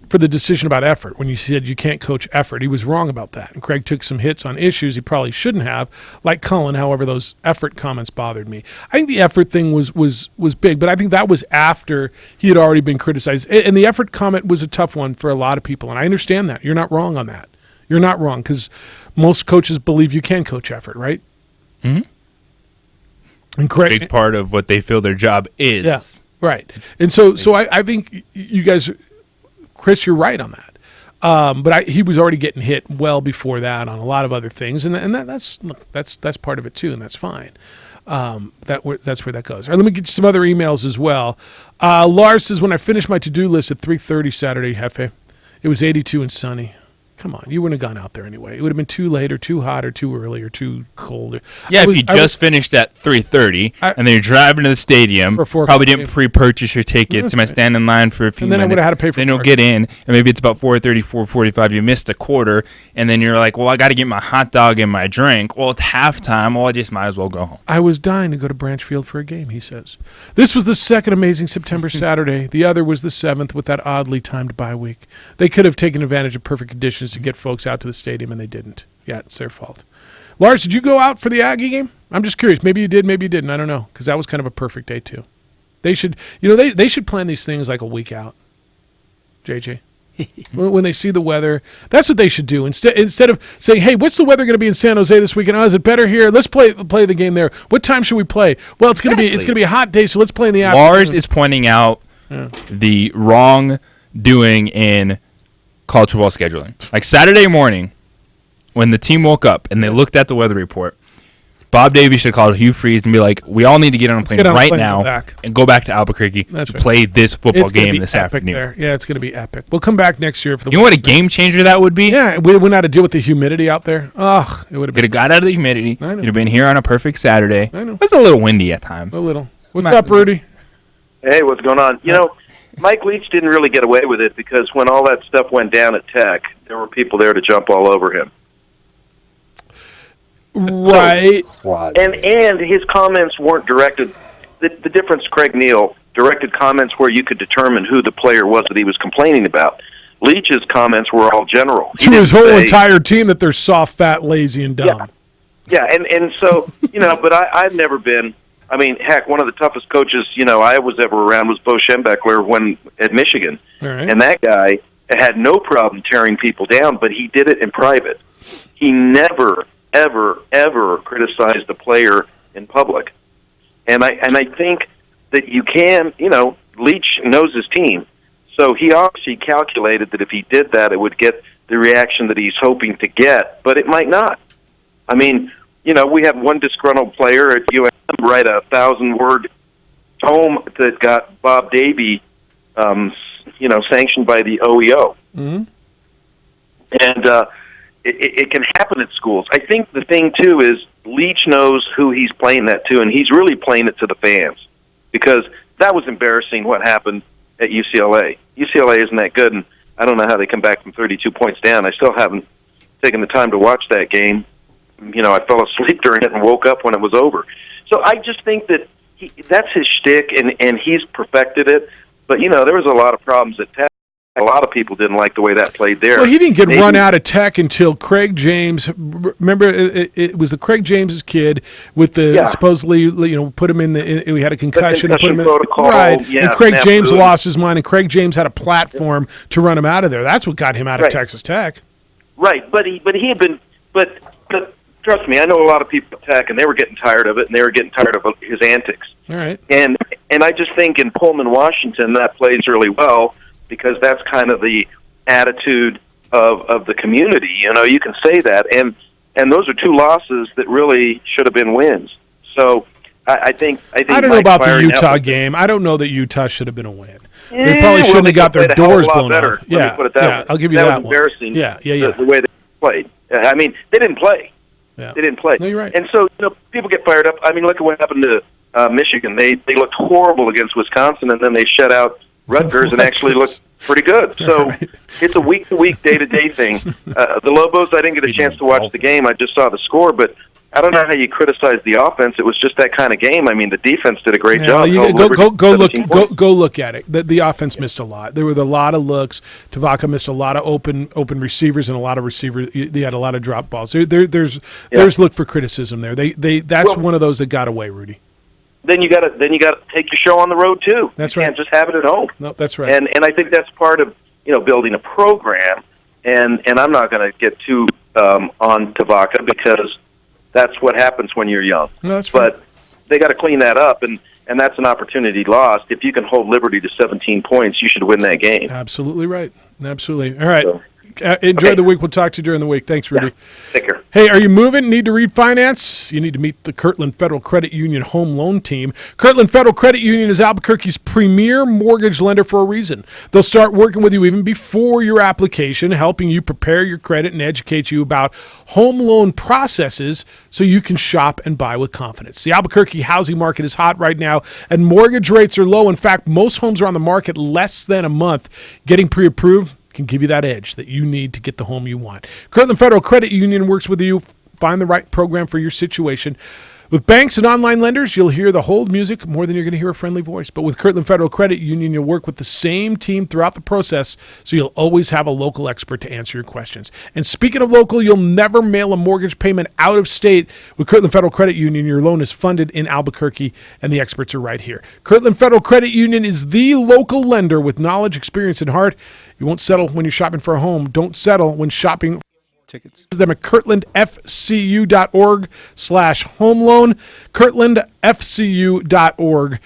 [SPEAKER 2] for the decision about effort. When you said you can't coach effort, he was wrong about that. And Craig took some hits on issues he probably shouldn't have, like Cullen. However, those effort comments bothered me. I think the effort thing was big, but I think that was after he had already been criticized. And the effort comment was a tough one for a lot of people, and I understand that. You're not wrong on that. You're not wrong, because most coaches believe you can coach effort, right?
[SPEAKER 3] Mm-hmm.
[SPEAKER 2] And Craig,
[SPEAKER 3] big part of what they feel their job is.
[SPEAKER 2] Yeah, right. And so I think you guys, Chris, you're right on that. But he was already getting hit well before that on a lot of other things, and that's part of it too, and that's fine. That's where that goes. All right, let me get some other emails as well. Lars says, when I finished my to-do list at 3:30 Saturday, Hefe, it was 82 and sunny. Come on, you wouldn't have gone out there anyway. It would have been too late or too hot or too early or too cold.
[SPEAKER 3] Yeah, if you just finished at 3:30 and then you're driving to the stadium, probably didn't pre-purchase your tickets. You might stand in line for a few minutes.
[SPEAKER 2] And then I would have had to pay for
[SPEAKER 3] Then you'll get in, and maybe it's about 4:30, 4:45. You missed a quarter, and then you're like, well, I got to get my hot dog and my drink. Well, it's halftime. Well, I just might as well go home.
[SPEAKER 2] I was dying to go to Branchfield for a game, he says. This was the second amazing September Saturday. The other was the 7th with that oddly timed bye week. They could have taken advantage of perfect conditions to get folks out to the stadium, and they didn't. Yeah, it's their fault. Lars, did you go out for the Aggie game? I'm just curious. Maybe you did, maybe you didn't. I don't know, because that was kind of a perfect day too. They should, they should plan these things like a week out. JJ, when they see the weather. That's what they should do. Instead of saying, hey, what's the weather going to be in San Jose this weekend? Oh, is it better here? Let's play the game there. What time should we play? Well, it's going to be a hot day, so let's play in the afternoon.
[SPEAKER 3] Lars is pointing out the wrong doing in college football scheduling. Like Saturday morning, when the team woke up and they looked at the weather report, Bob Davie should have called Hugh Freeze and be like, we all need to get on a plane right now and go back to Albuquerque to play this football game this afternoon.
[SPEAKER 2] There. Yeah, it's going to be epic. We'll come back next year for the.
[SPEAKER 3] You know what a game changer that would be?
[SPEAKER 2] Yeah, we wouldn't have to deal with the humidity out there. Ugh, it would have
[SPEAKER 3] got out of the humidity.
[SPEAKER 2] I know.
[SPEAKER 3] You'd have been here on a perfect Saturday.
[SPEAKER 2] I know.
[SPEAKER 3] It was a little windy at times.
[SPEAKER 2] A little. What's up, Rudy?
[SPEAKER 6] Hey, what's going on? You know, Mike Leach didn't really get away with it because when all that stuff went down at Tech, there were people there to jump all over him.
[SPEAKER 2] Right.
[SPEAKER 6] And his comments weren't directed. The difference, Craig Neal, directed comments where you could determine who the player was that he was complaining about. Leach's comments were all general.
[SPEAKER 2] To his whole entire team that they're soft, fat, lazy, and dumb.
[SPEAKER 6] Yeah, and so, but I've never been, heck, one of the toughest coaches, I was ever around was Bo Schembechler at Michigan.
[SPEAKER 2] All right.
[SPEAKER 6] And that guy had no problem tearing people down, but he did it in private. He never, ever criticized the player in public. And I think that you can, Leach knows his team. So he obviously calculated that if he did that, it would get the reaction that he's hoping to get, but it might not. We had one disgruntled player at UM write a 1,000-word tome that got Bob Davie, sanctioned by the OEO.
[SPEAKER 2] Mm-hmm.
[SPEAKER 6] And it can happen at schools. I think the thing, too, is Leach knows who he's playing that to, and he's really playing it to the fans. Because that was embarrassing what happened at UCLA. UCLA isn't that good, and I don't know how they come back from 32 points down. I still haven't taken the time to watch that game. I fell asleep during it and woke up when it was over. So I just think that that's his shtick, and he's perfected it. But, there was a lot of problems at Tech. A lot of people didn't like the way that played there.
[SPEAKER 2] Well, he didn't get run out of Tech until Craig James. Remember, it was the Craig James's kid with the supposedly, put him in we had a concussion.
[SPEAKER 6] Put him in protocol.
[SPEAKER 2] Right. Yeah, and Craig James lost his mind, and Craig James had a platform to run him out of there. That's what got him out of Texas Tech.
[SPEAKER 6] Right, but he had been, but trust me, I know a lot of people at Tech, and they were getting tired of it, and they were getting tired of his antics.
[SPEAKER 2] All right.
[SPEAKER 6] And I just think in Pullman, Washington, that plays really well, because that's kind of the attitude of the community. You can say that, and those are two losses that really should have been wins. So I think
[SPEAKER 2] I don't know about the Utah game. I don't know that Utah should have been a win. They probably shouldn't have got their doors blown
[SPEAKER 6] better.
[SPEAKER 2] off. Yeah,
[SPEAKER 6] put it that way.
[SPEAKER 2] I'll give you that
[SPEAKER 6] was
[SPEAKER 2] one.
[SPEAKER 6] Embarrassing.
[SPEAKER 2] Yeah.
[SPEAKER 6] The way they played. They didn't play.
[SPEAKER 2] Yeah.
[SPEAKER 6] They didn't play.
[SPEAKER 2] No, you're right.
[SPEAKER 6] And so people get fired up. Look at what happened to Michigan. They looked horrible against Wisconsin, and then they shut out Rutgers and actually looked pretty good. So it's a week-to-week, day-to-day thing. The Lobos, I didn't get a chance to watch the game. I just saw the score, but I don't know how you criticize the offense. It was just that kind of game. The defense did a great job.
[SPEAKER 2] Go look at it. The offense missed a lot. There were a lot of looks. Tavaka missed a lot of open receivers and a lot of receivers. They had a lot of drop balls. There's look for criticism there. That's one of those that got away, Rudy.
[SPEAKER 6] Then you got to take your show on the road too.
[SPEAKER 2] That's
[SPEAKER 6] right. You can't just have it at home.
[SPEAKER 2] No, that's right.
[SPEAKER 6] And I think that's part of building a program. And I'm not going to get too on Tavaka because that's what happens when you're young.
[SPEAKER 2] No, that's right.
[SPEAKER 6] But they got to clean that up, and that's an opportunity lost. If you can hold Liberty to 17 points, you should win that game.
[SPEAKER 2] Absolutely right. Absolutely. All right. Enjoy the week. We'll talk to you during the week. Thanks, Rudy.
[SPEAKER 6] Yeah. Take care.
[SPEAKER 2] Hey, are you moving? Need to refinance? You need to meet the Kirtland Federal Credit Union home loan team. Kirtland Federal Credit Union is Albuquerque's premier mortgage lender for a reason. They'll start working with you even before your application, helping you prepare your credit and educate you about home loan processes so you can shop and buy with confidence. The Albuquerque housing market is hot right now, and mortgage rates are low. In fact, most homes are on the market less than a month. Getting pre-approved can give you that edge that you need to get the home you want. Kirtland Federal Credit Union works with you. Find the right program for your situation. With banks and online lenders, you'll hear the hold music more than you're going to hear a friendly voice. But with Kirtland Federal Credit Union, you'll work with the same team throughout the process, so you'll always have a local expert to answer your questions. And speaking of local, you'll never mail a mortgage payment out of state. With Kirtland Federal Credit Union, your loan is funded in Albuquerque, and the experts are right here. Kirtland Federal Credit Union is the local lender with knowledge, experience, and heart. You won't settle when you're shopping for a home. Don't settle when shopping.
[SPEAKER 4] Tickets.
[SPEAKER 2] Them at kirtlandfcu.org/home loan. kirtlandfcu.org.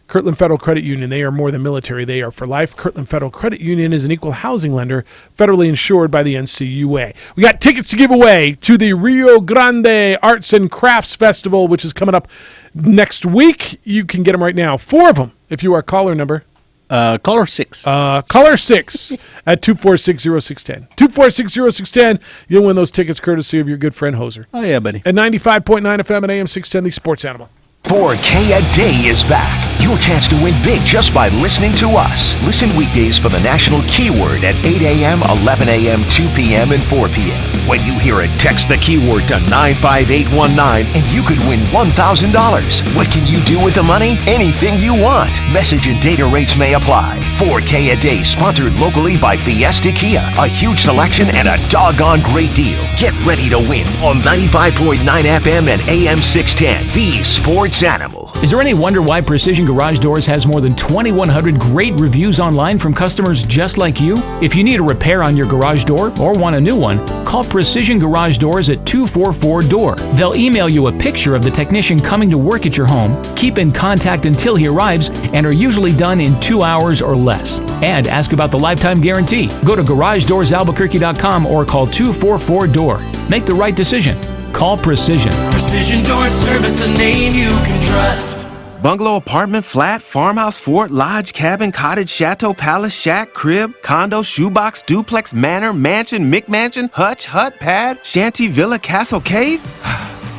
[SPEAKER 2] Kirtland Federal Credit Union, they are more than military. They are for life. Kirtland Federal Credit Union is an equal housing lender, federally insured by the NCUA. We got tickets to give away to the Rio Grande Arts and Crafts Festival, which is coming up next week. You can get them right now. 4 of them if you are caller number.
[SPEAKER 4] Caller 6.
[SPEAKER 2] Caller 6 at 246-0610. 246-0610. You'll win those tickets courtesy of your good friend Hoser.
[SPEAKER 4] Oh, yeah, buddy.
[SPEAKER 2] At 95.9 FM and AM 610, the Sports Animal.
[SPEAKER 12] 4K a Day is back. Your chance to win big just by listening to us. Listen weekdays for the national keyword at 8 a.m., 11 a.m., 2 p.m., and 4 p.m. When you hear it, text the keyword to 95819 and you could win $1,000. What can you do with the money? Anything you want. Message and data rates may apply. 4K a Day, sponsored locally by Fiesta Kia. A huge selection and a doggone great deal. Get ready to win on 95.9 FM and AM 610, the Sports Animal.
[SPEAKER 10] Is there any wonder why Precision Garage Doors has more than 2,100 great reviews online from customers just like you? If you need a repair on your garage door or want a new one, call Precision Garage Doors at 244-DOOR. They'll email you a picture of the technician coming to work at your home, keep in contact until he arrives, and are usually done in 2 hours or less. And ask about the lifetime guarantee. Go to GarageDoorsAlbuquerque.com or call 244-DOOR. Make the right decision. Call Precision.
[SPEAKER 19] Precision Door Service, a name you can trust.
[SPEAKER 22] Bungalow, apartment, flat, farmhouse, fort, lodge, cabin, cottage, chateau, palace, shack, crib, condo, shoebox, duplex, manor, mansion, McMansion, hutch, hut, pad, shanty, villa, castle, cave.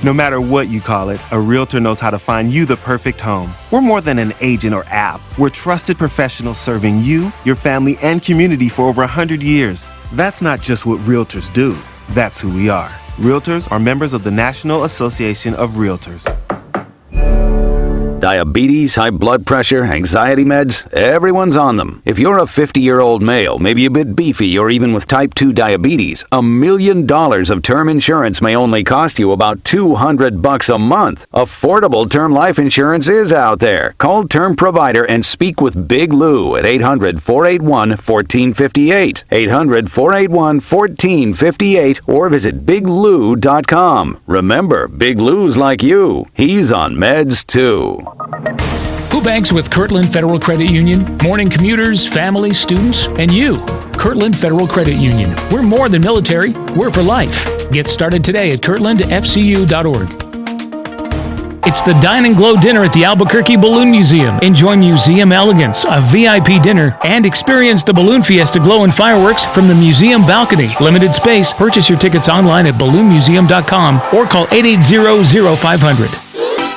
[SPEAKER 22] No matter what you call it, a realtor knows how to find you the perfect home. We're more than an agent or app. We're trusted professionals serving you, your family, and community for over 100 years. That's not just what realtors do. That's who we are. Realtors are members of the National Association of Realtors.
[SPEAKER 24] Diabetes, high blood pressure, anxiety meds, everyone's on them. If you're a 50-year-old male, maybe a bit beefy, or even with type 2 diabetes, $1 million of term insurance may only cost you about $200 a month. Affordable term life insurance is out there. Call Term Provider and speak with Big Lou at 800-481-1458. 800-481-1458 or visit biglou.com. Remember, Big Lou's like you. He's on meds too.
[SPEAKER 10] Who banks with Kirtland Federal Credit Union? Morning commuters, families, students, and you. Kirtland Federal Credit Union. We're more than military. We're for life. Get started today at kirtlandfcu.org. It's the Dine and Glow dinner at the Albuquerque Balloon Museum. Enjoy museum elegance, a VIP dinner, and experience the Balloon Fiesta glow and fireworks from the museum balcony. Limited space. Purchase your tickets online at balloonmuseum.com or call 880-0500.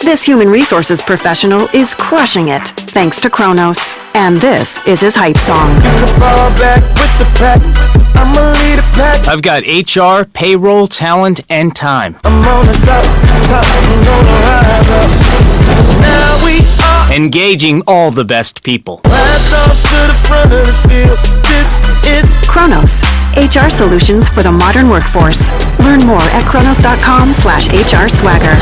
[SPEAKER 20] This human resources professional is crushing it, thanks to Kronos. And this is his hype song.
[SPEAKER 25] I've got HR, payroll, talent, and time. Engaging all the best people.
[SPEAKER 20] Kronos, HR solutions for the modern workforce. Learn more at kronos.com/HR swagger.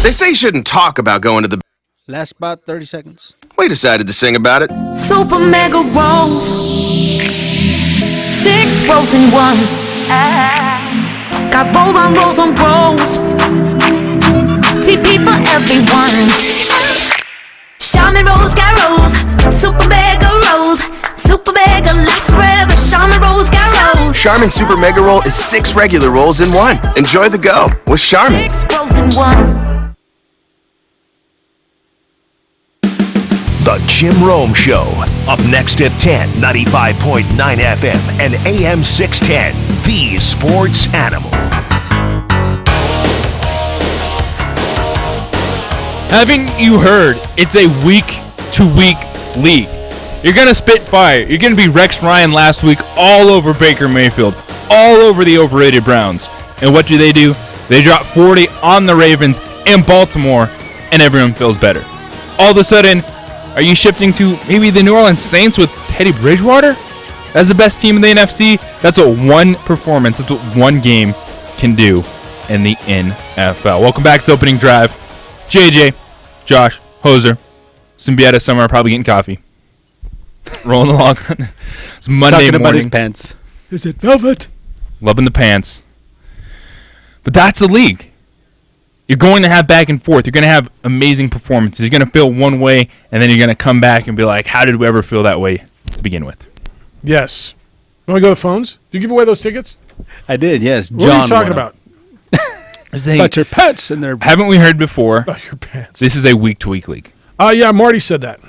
[SPEAKER 26] They say you shouldn't talk about going to the...
[SPEAKER 4] Last about 30 seconds.
[SPEAKER 26] We decided to sing about it.
[SPEAKER 19] Super mega rolls. 6 rolls in one. Got rolls on rolls on rolls. TP for everyone. Charmin rolls got rolls. Super mega rolls. Super mega lasts forever. Charmin rolls got rolls.
[SPEAKER 26] Charmin Super Mega Roll is 6 regular rolls in one. Enjoy the go with Charmin.
[SPEAKER 19] 6 rolls in one.
[SPEAKER 12] The Jim Rome Show. Up next at 10, 95.9 FM and AM 610. The Sports Animal.
[SPEAKER 3] Haven't you heard? It's a week-to-week league. You're going to spit fire. You're going to be Rex Ryan last week all over Baker Mayfield, all over the overrated Browns. And what do? They drop 40 on the Ravens in Baltimore, and everyone feels better. All of a sudden, are you shifting to maybe the New Orleans Saints with Teddy Bridgewater as the best team in the NFC? That's what one performance, that's what one game can do in the NFL. Welcome back to Opening Drive. JJ, Josh, Hoser, Symbieta somewhere, probably getting coffee. rolling along. It's Monday
[SPEAKER 4] Talking
[SPEAKER 3] morning.
[SPEAKER 4] about his pants.
[SPEAKER 2] Is it velvet?
[SPEAKER 3] Loving the pants. But that's the league. You're going to have back and forth. You're going to have amazing performances. You're going to feel one way, and then you're going to come back and be like, how did we ever feel that way to begin with?
[SPEAKER 2] Yes. Want to go to the phones? Did you give away those tickets?
[SPEAKER 4] I did, yes.
[SPEAKER 2] What
[SPEAKER 4] John
[SPEAKER 2] are you talking
[SPEAKER 4] won 'em.
[SPEAKER 2] about?
[SPEAKER 4] About your pets and their...
[SPEAKER 3] Haven't we heard before?
[SPEAKER 2] About your pants.
[SPEAKER 3] This is a week-to-week league.
[SPEAKER 2] Yeah, Marty said that.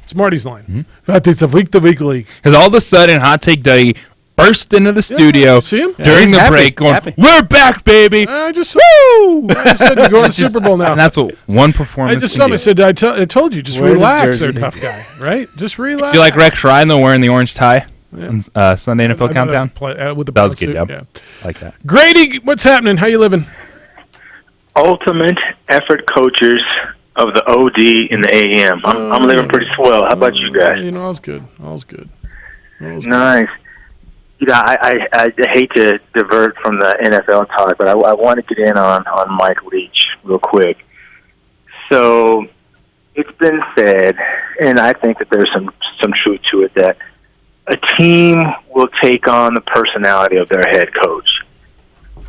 [SPEAKER 2] It's Marty's line. But it's a week-to-week league.
[SPEAKER 3] Because all of a sudden, Hot Take Daddy burst into the studio
[SPEAKER 2] see him?
[SPEAKER 3] during
[SPEAKER 4] he's
[SPEAKER 3] the
[SPEAKER 4] happy,
[SPEAKER 3] break going,
[SPEAKER 4] happy.
[SPEAKER 3] we're back, baby.
[SPEAKER 2] I just said you're going to
[SPEAKER 3] It's just-
[SPEAKER 2] Super Bowl now.
[SPEAKER 3] And that's what one
[SPEAKER 2] I
[SPEAKER 3] performance
[SPEAKER 2] just
[SPEAKER 3] can
[SPEAKER 2] saw him.
[SPEAKER 3] do.
[SPEAKER 2] I said, I told you, just
[SPEAKER 4] Wear his
[SPEAKER 2] relax there,
[SPEAKER 4] jersey.
[SPEAKER 2] tough guy. Right? Just relax.
[SPEAKER 3] Do you like Rex Ryan, though, wearing the orange tie on Sunday NFL
[SPEAKER 2] I know
[SPEAKER 3] Countdown?
[SPEAKER 2] with the
[SPEAKER 3] That was a
[SPEAKER 2] suit,
[SPEAKER 3] good job.
[SPEAKER 2] yeah.
[SPEAKER 3] I like that.
[SPEAKER 2] Grady, what's happening? How you living?
[SPEAKER 1] Ultimate effort coaches of the OD in the AM. I'm living pretty swell. How about you guys?
[SPEAKER 2] You know, all's good. All's good.
[SPEAKER 1] Nice. You know, I hate to divert from the NFL talk, but I want to get in on Mike Leach real quick. So it's been said, and I think that there's some truth to it, that a team will take on the personality of their head coach.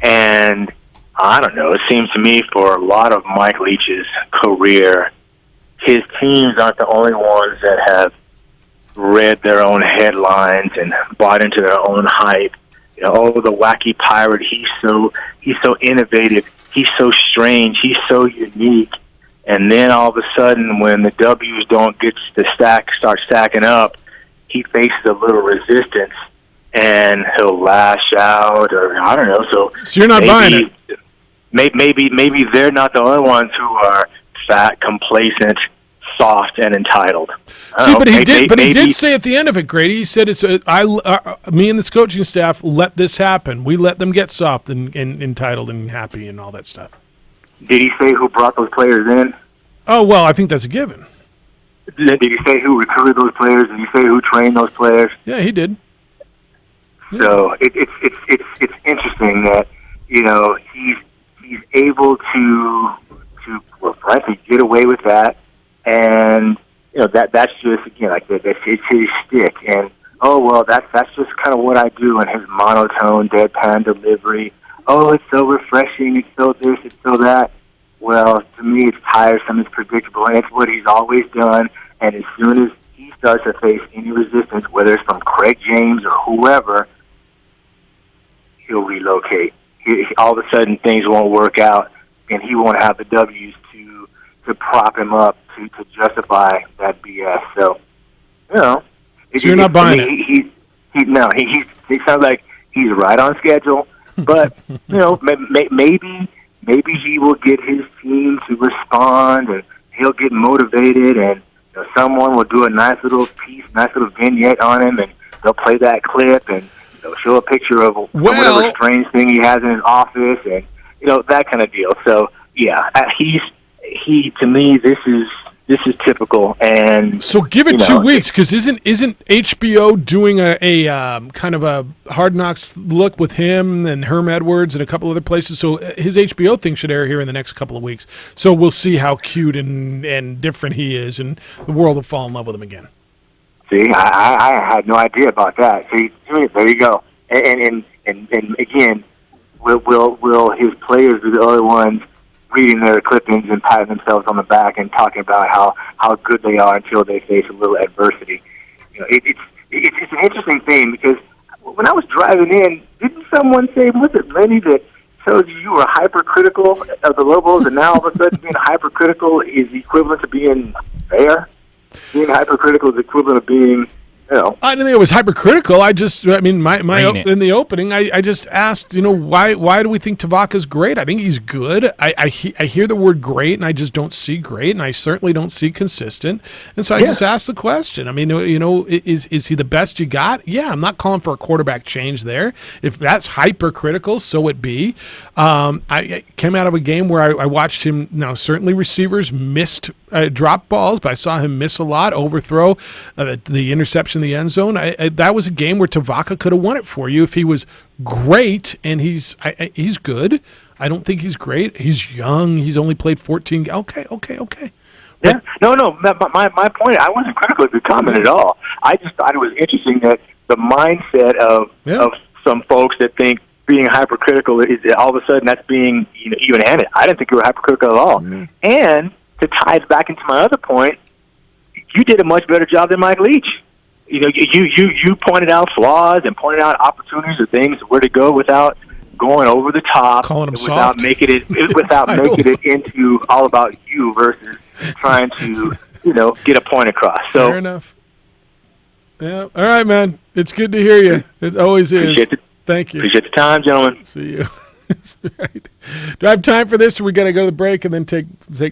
[SPEAKER 1] And I don't know, it seems to me for a lot of Mike Leach's career, his teams aren't the only ones that have read their own headlines and bought into their own hype. You know, oh, the wacky pirate, he's so innovative, he's so strange, he's so unique. And then all of a sudden, when the W's don't get to start stacking up, he faces a little resistance and he'll lash out, or I don't know.
[SPEAKER 2] So you're not buying it.
[SPEAKER 1] Maybe they're not the only ones who are fat, complacent, soft, and entitled.
[SPEAKER 2] See, but he did say at the end of it, Grady. He said, "It's me and this coaching staff let this happen. We let them get soft and entitled and happy and all that stuff."
[SPEAKER 1] Did he say who brought those players in?
[SPEAKER 2] Oh well, I think that's a given.
[SPEAKER 1] Did he say who recruited those players? Did he say who trained those players?
[SPEAKER 2] Yeah, he did.
[SPEAKER 1] So it's interesting that he's able to well, frankly get away with that, and that's just again like that's it's his stick, and oh well that's just kind of what I do in his monotone deadpan delivery. Oh, it's so refreshing, it's so this, it's so that. Well, to me, it's tiresome, it's predictable, and it's what he's always done. And as soon as he starts to face any resistance, whether it's from Craig James or whoever, he'll relocate. All of a sudden, things won't work out, and he won't have the W's to prop him up to justify that BS. So,
[SPEAKER 2] So you're not buying it.
[SPEAKER 1] It sounds like he's right on schedule, but maybe he will get his team to respond, and he'll get motivated, and someone will do a nice little piece, nice little vignette on him, and they'll play that clip, and they'll show a picture of whatever strange thing he has in his office, and that kind of deal. So yeah, to me, this is typical. And
[SPEAKER 2] so give it 2 weeks, because isn't HBO doing a kind of a Hard Knocks look with him and Herm Edwards and a couple other places? So his HBO thing should air here in the next couple of weeks. So we'll see how cute and different he is, and the world will fall in love with him again.
[SPEAKER 1] See, I had no idea about that. See, there you go. And again, will his players be the only ones reading their clippings and patting themselves on the back and talking about how good they are until they face a little adversity? It's an interesting thing, because when I was driving in, didn't someone say, was it Lenny, that told you were hypercritical of the Lobos, and now all of a sudden being hypercritical is equivalent to being fair? Being hypercritical is equivalent of being,
[SPEAKER 2] I didn't think it was hypercritical. My in the opening, I just asked, why do we think Tavaka's great? I think he's good. I hear the word great, and I just don't see great, and I certainly don't see consistent. And so I just asked the question. I mean, is he the best you got? Yeah, I'm not calling for a quarterback change there. If that's hypercritical, so it be. I came out of a game where I watched him. Now, certainly receivers missed drop balls, but I saw him miss a lot, overthrow, the interception in the end zone. That was a game where Tavaka could have won it for you if he was great, and he's good. I don't think he's great. He's young. He's only played 14. Okay.
[SPEAKER 1] Yeah. No. My point, I wasn't critical of your comment at all. I just thought it was interesting that the mindset of some folks that think being hypercritical is all of a sudden that's being even-handed. I didn't think you were hypercritical at all. Mm-hmm. And to tie it back into my other point, you did a much better job than Mike Leach. You pointed out flaws and pointed out opportunities or things where to go without going over the top,
[SPEAKER 2] calling him
[SPEAKER 1] without
[SPEAKER 2] soft.
[SPEAKER 1] making it making it into all about you versus trying to get a point across. So
[SPEAKER 2] fair enough. Yeah. All right, man. It's good to hear you. It always is. Thank you.
[SPEAKER 1] Appreciate the time, gentlemen.
[SPEAKER 2] See you. That's right. Do I have time for this, or we got to go to the break and then take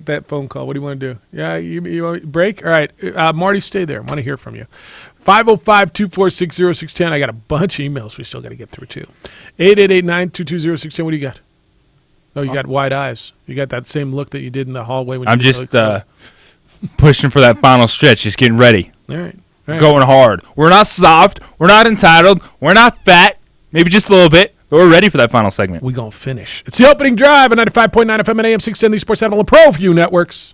[SPEAKER 2] that phone call? What do you want to do? Yeah, you want break? All right. Marty, stay there. I want to hear from you. 505-246-0610. I got a bunch of emails we still got to get through, too. 888-922-0610. What do you got? Oh, you got wide eyes. You got that same look that you did in the hallway. When
[SPEAKER 3] I'm just pushing for that final stretch, just getting ready.
[SPEAKER 2] All right.
[SPEAKER 3] Going hard. We're not soft. We're not entitled. We're not fat. Maybe just a little bit. But we're ready for that final segment.
[SPEAKER 2] We're going to finish. It's the opening drive at 95.9 FM and AM 610, the Sports Animal and ProView Networks.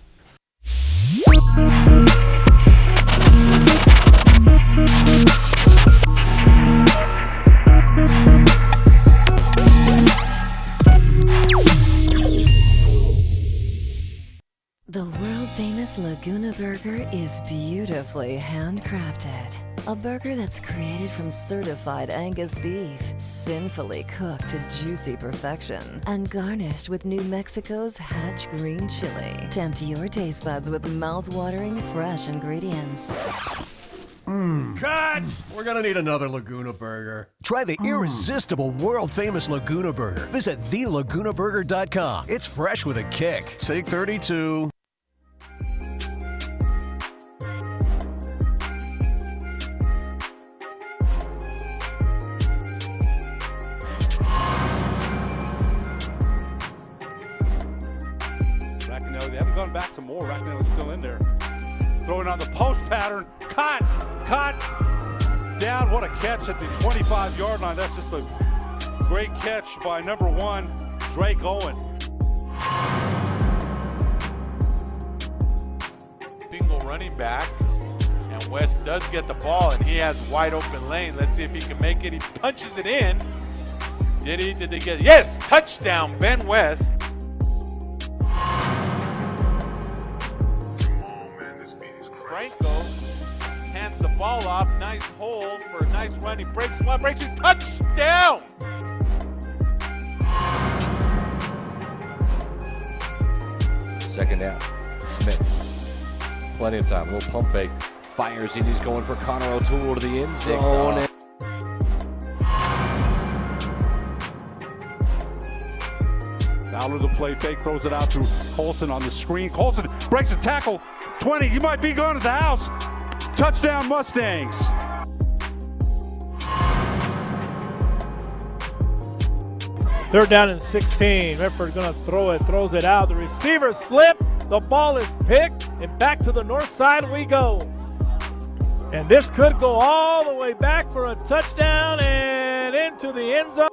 [SPEAKER 5] The world-famous Laguna Burger is beautifully handcrafted. A burger that's created from certified Angus beef, sinfully cooked to juicy perfection, and garnished with New Mexico's Hatch green chili. Tempt your taste buds with mouth-watering fresh ingredients.
[SPEAKER 7] Cut! We're gonna need another Laguna Burger. Try the irresistible, world-famous Laguna Burger. Visit thelagunaburger.com. It's fresh with a kick. Take 32.
[SPEAKER 13] They haven't gone back to Moore. Racanelli's still in there. Throwing on the post pattern. Cut! Down. What a catch at the 25-yard line. That's just a great catch by number 1, Drake Owen.
[SPEAKER 14] Single running back. And West does get the ball, and he has wide open lane. Let's see if he can make it. He punches it in. Did they get it? Yes! Touchdown, Ben West. Franco hands the ball off. Nice hold for a nice run. He breaks one, breaks two. Touchdown!
[SPEAKER 21] Second down. Smith. Plenty of time. A little pump fake. Fires in. He's going for Connor O'Toole to the end zone.
[SPEAKER 13] Fowler the play fake, throws it out to Colson on the screen. Colson breaks the tackle. 20, you might be going to the house. Touchdown Mustangs.
[SPEAKER 15] Third down and 16. Redford going to throw it, throws it out. The receiver slipped. The ball is picked, and back to the north side we go. And this could go all the way back for a touchdown and into the end zone.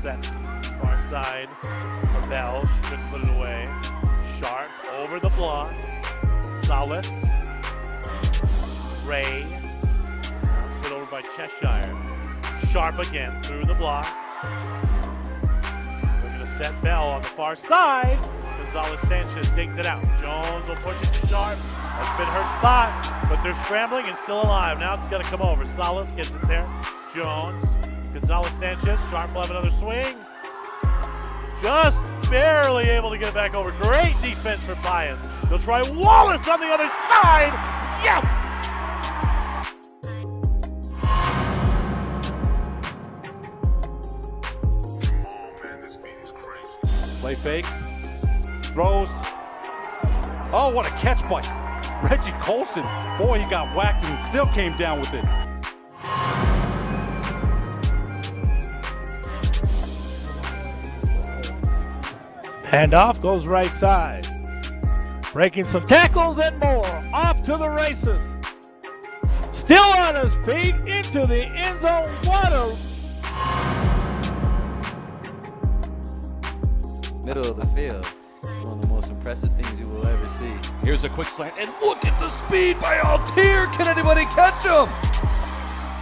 [SPEAKER 15] Set far side for Bell. She couldn't put it away. Sharp over the block. Salas. Ray. Hit over by Cheshire. Sharp again through the block. Looking to set Bell on the far side. Gonzalez Sanchez digs it out. Jones will push it to Sharp. That's been her spot, but they're scrambling and still alive. Now it's going to come over. Salas gets it there. Jones. Gonzalez Sanchez, Sharp will have another swing. Just barely able to get it back over. Great defense for Pius. They'll try Wallace on the other side. Yes! Play fake. Throws. Oh, what a catch by Reggie Colson. Boy, he got whacked and still came down with it. Handoff goes right side. Breaking some tackles and more. Off to the races. Still on his feet into the end zone. What a
[SPEAKER 8] middle of the field. One of the most impressive things you will ever see.
[SPEAKER 21] Here's a quick slant, and look at the speed by Altier. Can anybody catch him?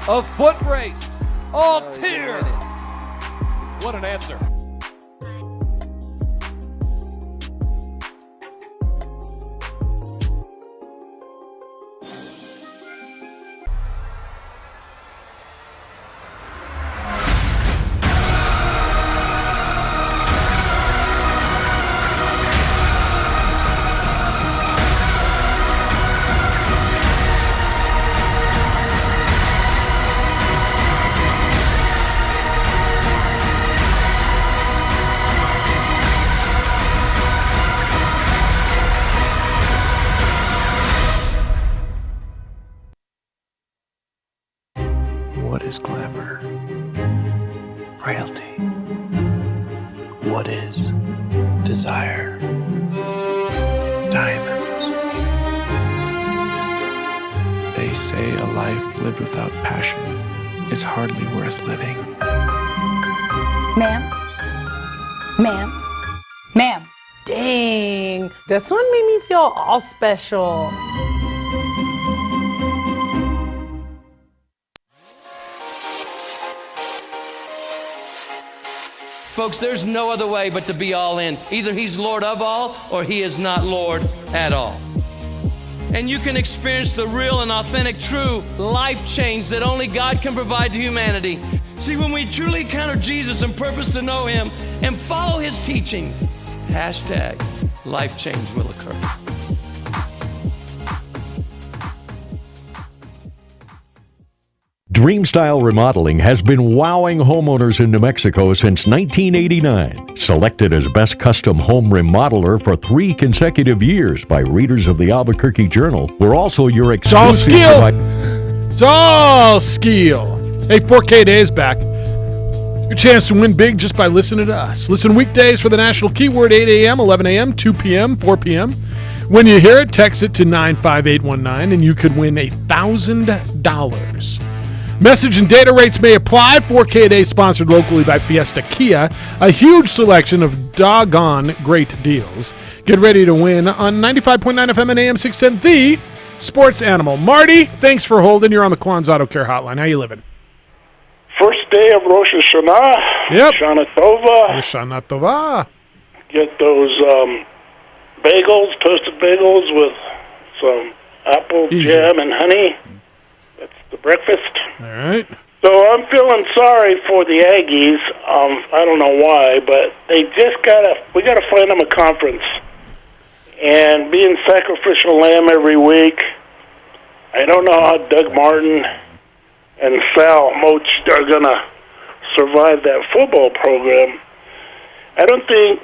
[SPEAKER 21] A foot race. Altier. What an answer.
[SPEAKER 11] What is glamour? Frailty. What is desire? Diamonds. They say a life lived without passion is hardly worth living.
[SPEAKER 16] Ma'am? Ma'am? Ma'am?
[SPEAKER 17] Dang, this one made me feel all special.
[SPEAKER 21] Folks, there's no other way but to be all in. Either he's Lord of all or he is not Lord at all. And you can experience the real and authentic, true life change that only God can provide to humanity. See, when we truly encounter Jesus and purpose to know him and follow his teachings, hashtag life change will occur.
[SPEAKER 18] Dreamstyle Remodeling has been wowing homeowners in New Mexico since 1989. Selected as Best Custom Home Remodeler for 3 consecutive years by readers of the Albuquerque Journal, we're also your exclusive...
[SPEAKER 2] It's all skill. Hey, 4K Day is back. Your chance to win big just by listening to us. Listen weekdays for the National Keyword, 8 a.m., 11 a.m., 2 p.m., 4 p.m. When you hear it, text it to 95819 and you could win $1,000. Message and data rates may apply. 4K Day sponsored locally by Fiesta Kia. A huge selection of doggone great deals. Get ready to win on 95.9 FM and AM 610, the Sports Animal. Marty, thanks for holding. You're on the Quan's Auto Care Hotline. How you living?
[SPEAKER 9] First day of Rosh Hashanah.
[SPEAKER 2] Yep.
[SPEAKER 9] Shana Tova.
[SPEAKER 2] Shana Tova.
[SPEAKER 9] Get those bagels, toasted bagels with some apple jam and honey. That's the breakfast.
[SPEAKER 2] All right.
[SPEAKER 9] So I'm feeling sorry for the Aggies. I don't know why, but we gotta find them a conference. And being sacrificial lamb every week, I don't know how Doug Martin and Sal Moach are gonna survive that football program. I don't think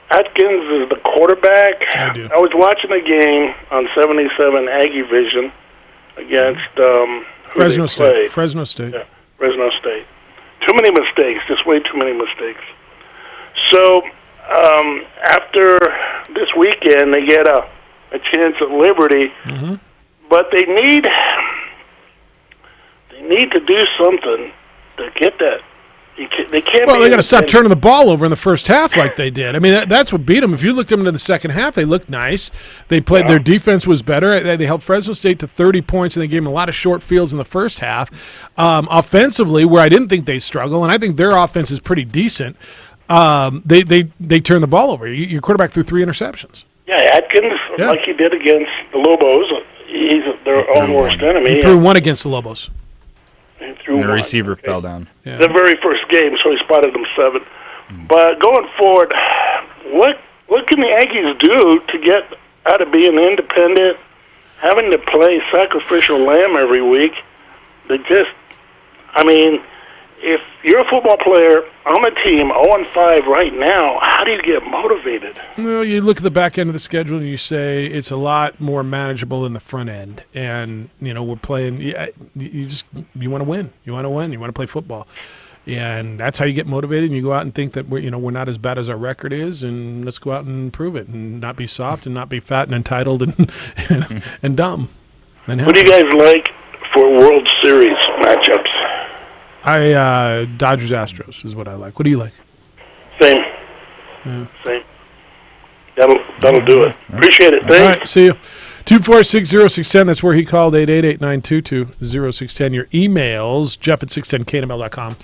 [SPEAKER 9] Atkins is the quarterback.
[SPEAKER 2] I do.
[SPEAKER 9] I was watching a game on 77 Aggie Vision against
[SPEAKER 2] Fresno State. Fresno State.
[SPEAKER 9] Yeah, Fresno State. Too many mistakes. Just way too many mistakes. So after this weekend, they get a chance at Liberty, but they need to do something to get that. They can't.
[SPEAKER 2] Well, they got to stop turning the ball over in the first half like they did. I mean, that's what beat them. If you looked at them into the second half, they looked nice. They played. Their defense was better. They held Fresno State to 30 points, and they gave them a lot of short fields in the first half. Offensively, where I didn't think they struggle, and I think their offense is pretty decent, they turned the ball over. Your quarterback threw 3 interceptions.
[SPEAKER 9] Yeah, Atkins, like he did against the Lobos, he's their own worst enemy.
[SPEAKER 2] He threw 1 against the Lobos.
[SPEAKER 3] The receiver fell down.
[SPEAKER 2] Yeah.
[SPEAKER 9] The very first game, so he spotted them 7. But going forward, what can the Aggies do to get out of being independent, having to play sacrificial lamb every week? If you're a football player on the team, 0-5 right now, how do you get motivated?
[SPEAKER 2] Well, you look at the back end of the schedule and you say it's a lot more manageable than the front end. And, we're playing, you want to win. You want to win. You want to play football. And that's how you get motivated. And you go out and think that we're not as bad as our record is, and let's go out and prove it and not be soft and not be fat and entitled and dumb.
[SPEAKER 9] What do you guys like
[SPEAKER 6] for World Series matchups?
[SPEAKER 2] Dodgers Astros is what I like. What do you like?
[SPEAKER 6] Same.
[SPEAKER 2] Yeah.
[SPEAKER 6] Same. That'll do it. Appreciate it. Thanks.
[SPEAKER 2] All right, see you. 246-0610, that's where he called, 888-922-0610. Your emails, jeff@610knml.com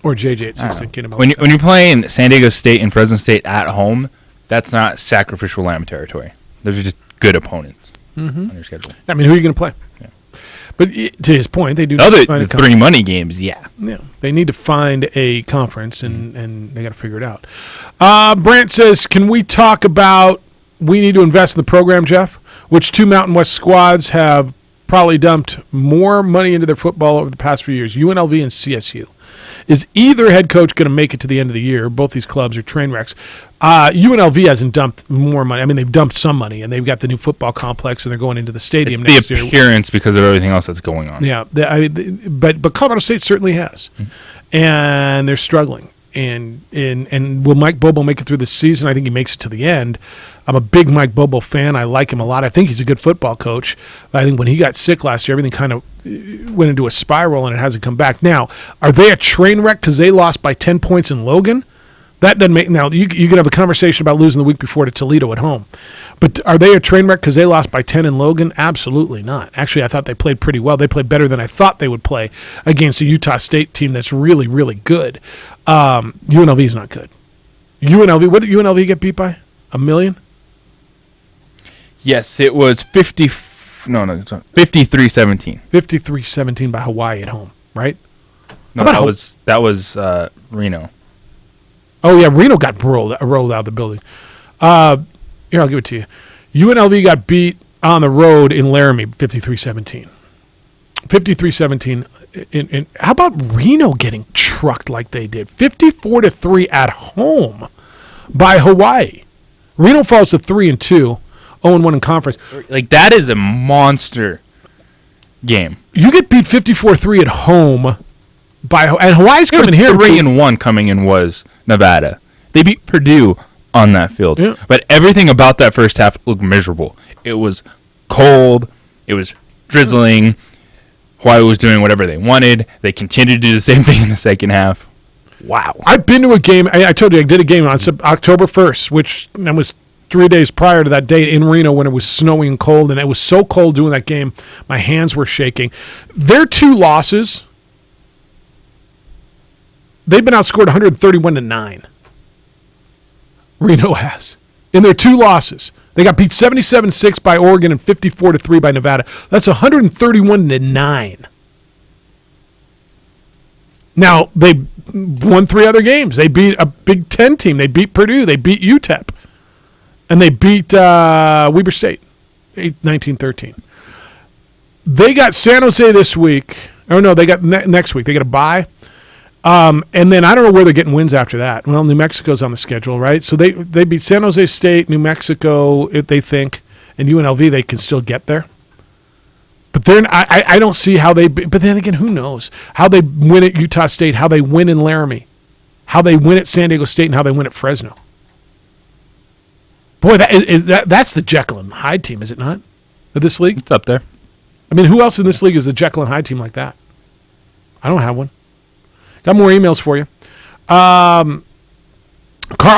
[SPEAKER 2] or jj@610knml.com.
[SPEAKER 3] When you're playing San Diego State and Fresno State at home, that's not sacrificial lamb territory. Those are just good opponents on your schedule.
[SPEAKER 2] I mean, who are you going to play? Yeah. But to his point, they do
[SPEAKER 3] the three money games, yeah.
[SPEAKER 2] They need to find a conference, and they got to figure it out. Brant says, can we talk about we need to invest in the program, Jeff? Which two Mountain West squads have probably dumped more money into their football over the past few years, UNLV and CSU. Is either head coach going to make it to the end of the year? Both these clubs are train wrecks. UNLV hasn't dumped more money. I mean, they've dumped some money, and they've got the new football complex, and they're going into the stadium next year.
[SPEAKER 3] The appearance because of everything else that's going on.
[SPEAKER 2] Yeah, but Colorado State certainly has, and they're struggling. And will Mike Bobo make it through the season? I think he makes it to the end. I'm a big Mike Bobo fan. I like him a lot. I think he's a good football coach. I think when he got sick last year, everything kind of went into a spiral, and it hasn't come back. Now, are they a train wreck because they lost by 10 points in Logan? That doesn't make – now, you can have a conversation about losing the week before to Toledo at home. But are they a train wreck because they lost by 10 in Logan? Absolutely not. Actually, I thought they played pretty well. They played better than I thought they would play against a Utah State team that's really, really good. UNLV is not good. UNLV, what did UNLV get beat by? 1 million?
[SPEAKER 3] Yes, it was 53-17.
[SPEAKER 2] 53-17 by Hawaii at home, right?
[SPEAKER 3] No, that was Reno.
[SPEAKER 2] Oh, yeah, Reno got rolled out of the building. Here, I'll give it to you. UNLV got beat on the road in Laramie, 53-17. 53-17. How about Reno getting trucked like they did? 54-3 at home by Hawaii. Reno falls to 3-2, 0-1 in conference.
[SPEAKER 3] Like, that is a monster game.
[SPEAKER 2] You get beat 54-3 at home by and Hawaii's coming here.
[SPEAKER 3] 3-1 coming in was Nevada. They beat Purdue on that field.
[SPEAKER 2] Yeah.
[SPEAKER 3] But everything about that first half looked miserable. It was cold. It was drizzling. Hawaii was doing whatever they wanted. They continued to do the same thing in the second half. Wow.
[SPEAKER 2] I've been to a game. I told you I did a game on October 1st, which was 3 days prior to that date in Reno when it was snowing and cold, and it was so cold doing that game, my hands were shaking. Their two losses, they've been outscored 131-9. Reno has. In their two losses, they got beat 77-6 by Oregon and 54-3 by Nevada. That's 131-9. Now, they won 3 other games. They beat a Big Ten team. They beat Purdue. They beat UTEP. And they beat Weber State, 19-13. They got San Jose this week. Oh, no, they got next week. They got a bye. And then I don't know where they're getting wins after that. Well, New Mexico's on the schedule, right? So they beat San Jose State, New Mexico, if they think, and UNLV, they can still get there. But then I don't see how they – but then again, who knows? How they win at Utah State, how they win in Laramie, how they win at San Diego State, and how they win at Fresno. Boy, that's the Jekyll and Hyde team, is it not, of this league?
[SPEAKER 3] It's up there.
[SPEAKER 2] I mean, who else in this league is the Jekyll and Hyde team like that? I don't have one. Got more emails for you. Carl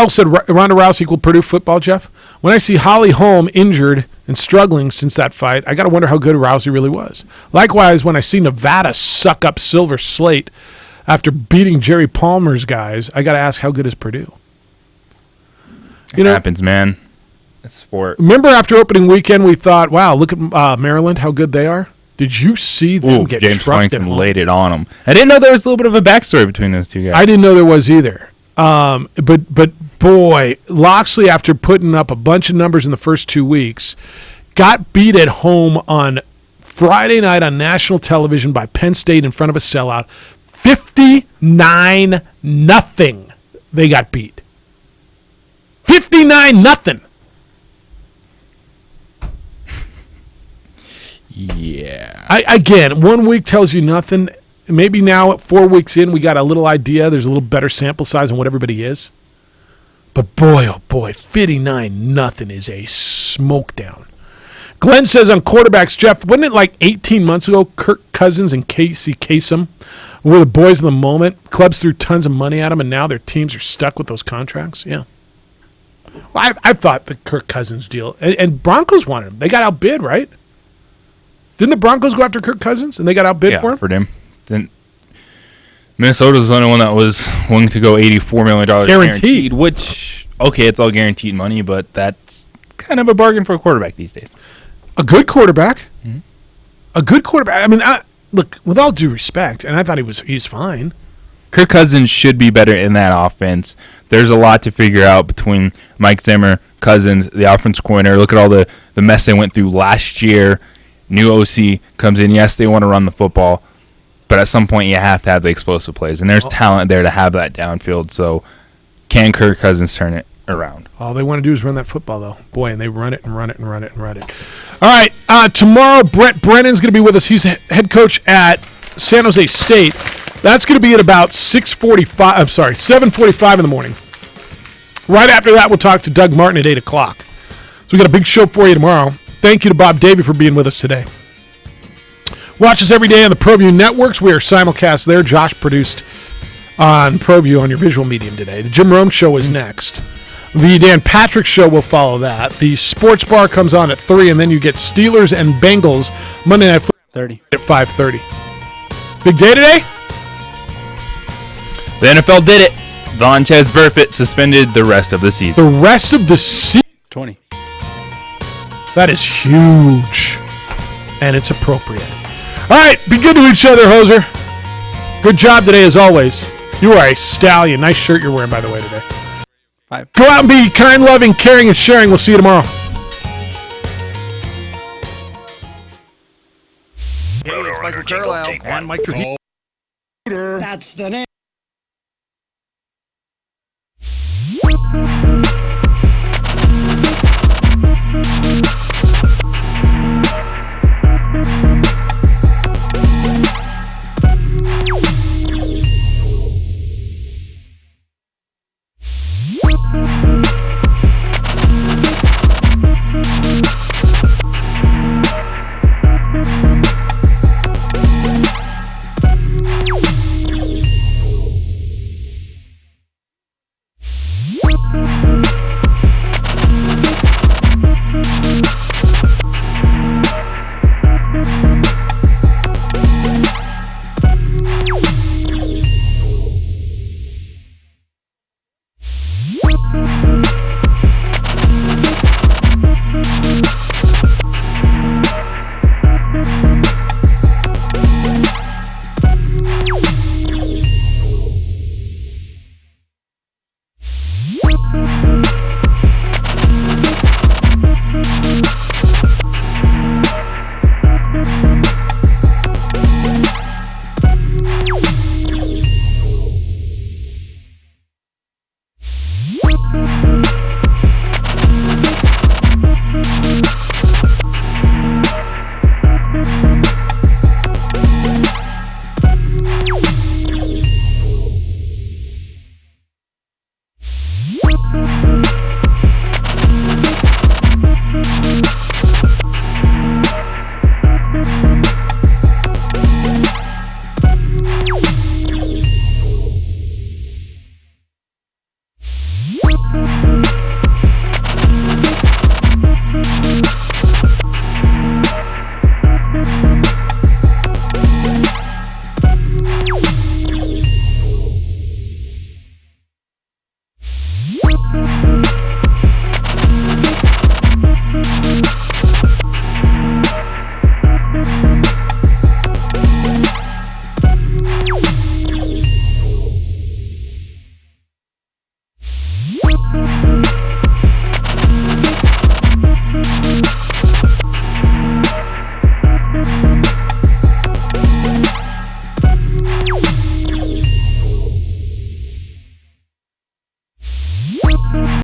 [SPEAKER 2] said Ronda Rousey equal Purdue football, Jeff. When I see Holly Holm injured and struggling since that fight, I got to wonder how good Rousey really was. Likewise, when I see Nevada suck up Silver Slate after beating Jerry Palmer's guys, I got to ask how good is Purdue?
[SPEAKER 3] It happens, man. It's sport.
[SPEAKER 2] Remember after opening weekend we thought, wow, look at Maryland, how good they are? Did you see them get
[SPEAKER 3] James
[SPEAKER 2] trucked at
[SPEAKER 3] Franklin
[SPEAKER 2] home?
[SPEAKER 3] laid it on them. I didn't know there was a little bit of a backstory between those two guys.
[SPEAKER 2] I didn't know there was either. But boy, Loxley, after putting up a bunch of numbers in the first 2 weeks, got beat at home on Friday night on national television by Penn State in front of a sellout. 59-0. They got beat. 59-0.
[SPEAKER 3] Yeah.
[SPEAKER 2] Again, 1 week tells you nothing. Maybe now at 4 weeks in, we got a little idea. There's a little better sample size on what everybody is. But boy, oh boy, 59-0 is a smoke down. Glenn says on quarterbacks, Jeff, wasn't it like 18 months ago, Kirk Cousins and Casey Kasem were the boys of the moment? Clubs threw tons of money at them, and now their teams are stuck with those contracts? Yeah. Well, I thought the Kirk Cousins deal, and Broncos wanted him. They got outbid, right? Didn't the Broncos go after Kirk Cousins, and they got outbid for him?
[SPEAKER 3] For him. Then Minnesota's the only one that was willing to go $84 million guaranteed, which, okay, it's all guaranteed money, but that's kind of a bargain for a quarterback these days.
[SPEAKER 2] A good quarterback. Mm-hmm. A good quarterback. I mean, look, with all due respect, and I thought he's fine.
[SPEAKER 3] Kirk Cousins should be better in that offense. There's a lot to figure out between Mike Zimmer, Cousins, the offensive coordinator. Look at all the mess they went through last year. New OC comes in. Yes, they want to run the football, but at some point you have to have the explosive plays, and there's talent there to have that downfield. So can Kirk Cousins turn it around?
[SPEAKER 2] All they want to do is run that football, though. Boy, and they run it and run it and run it and run it. All right, tomorrow Brett Brennan's going to be with us. He's head coach at San Jose State. That's going to be at about 7:45 in the morning. Right after that, we'll talk to Doug Martin at 8 o'clock. So we got a big show for you tomorrow. Thank you to Bob Davey for being with us today. Watch us every day on the ProView Networks. We are simulcast there. Josh produced on ProView on your visual medium today. The Jim Rome Show is next. The Dan Patrick Show will follow that. The Sports Bar comes on at 3, and then you get Steelers and Bengals Monday Night Football at 5:30. Big day today?
[SPEAKER 3] The NFL did it. Vontaze Burfict suspended the rest of the season.
[SPEAKER 2] The rest of the season?
[SPEAKER 4] 20.
[SPEAKER 2] That is huge. And it's appropriate. All right, be good to each other, Hoser. Good job today, as always. You are a stallion. Nice shirt you're wearing, by the way, today.
[SPEAKER 4] 5.
[SPEAKER 2] Go out and be kind, loving, caring, and sharing. We'll see you tomorrow.
[SPEAKER 10] Hey, it's Michael Carlisle. And Mike Trujillo. That's the name.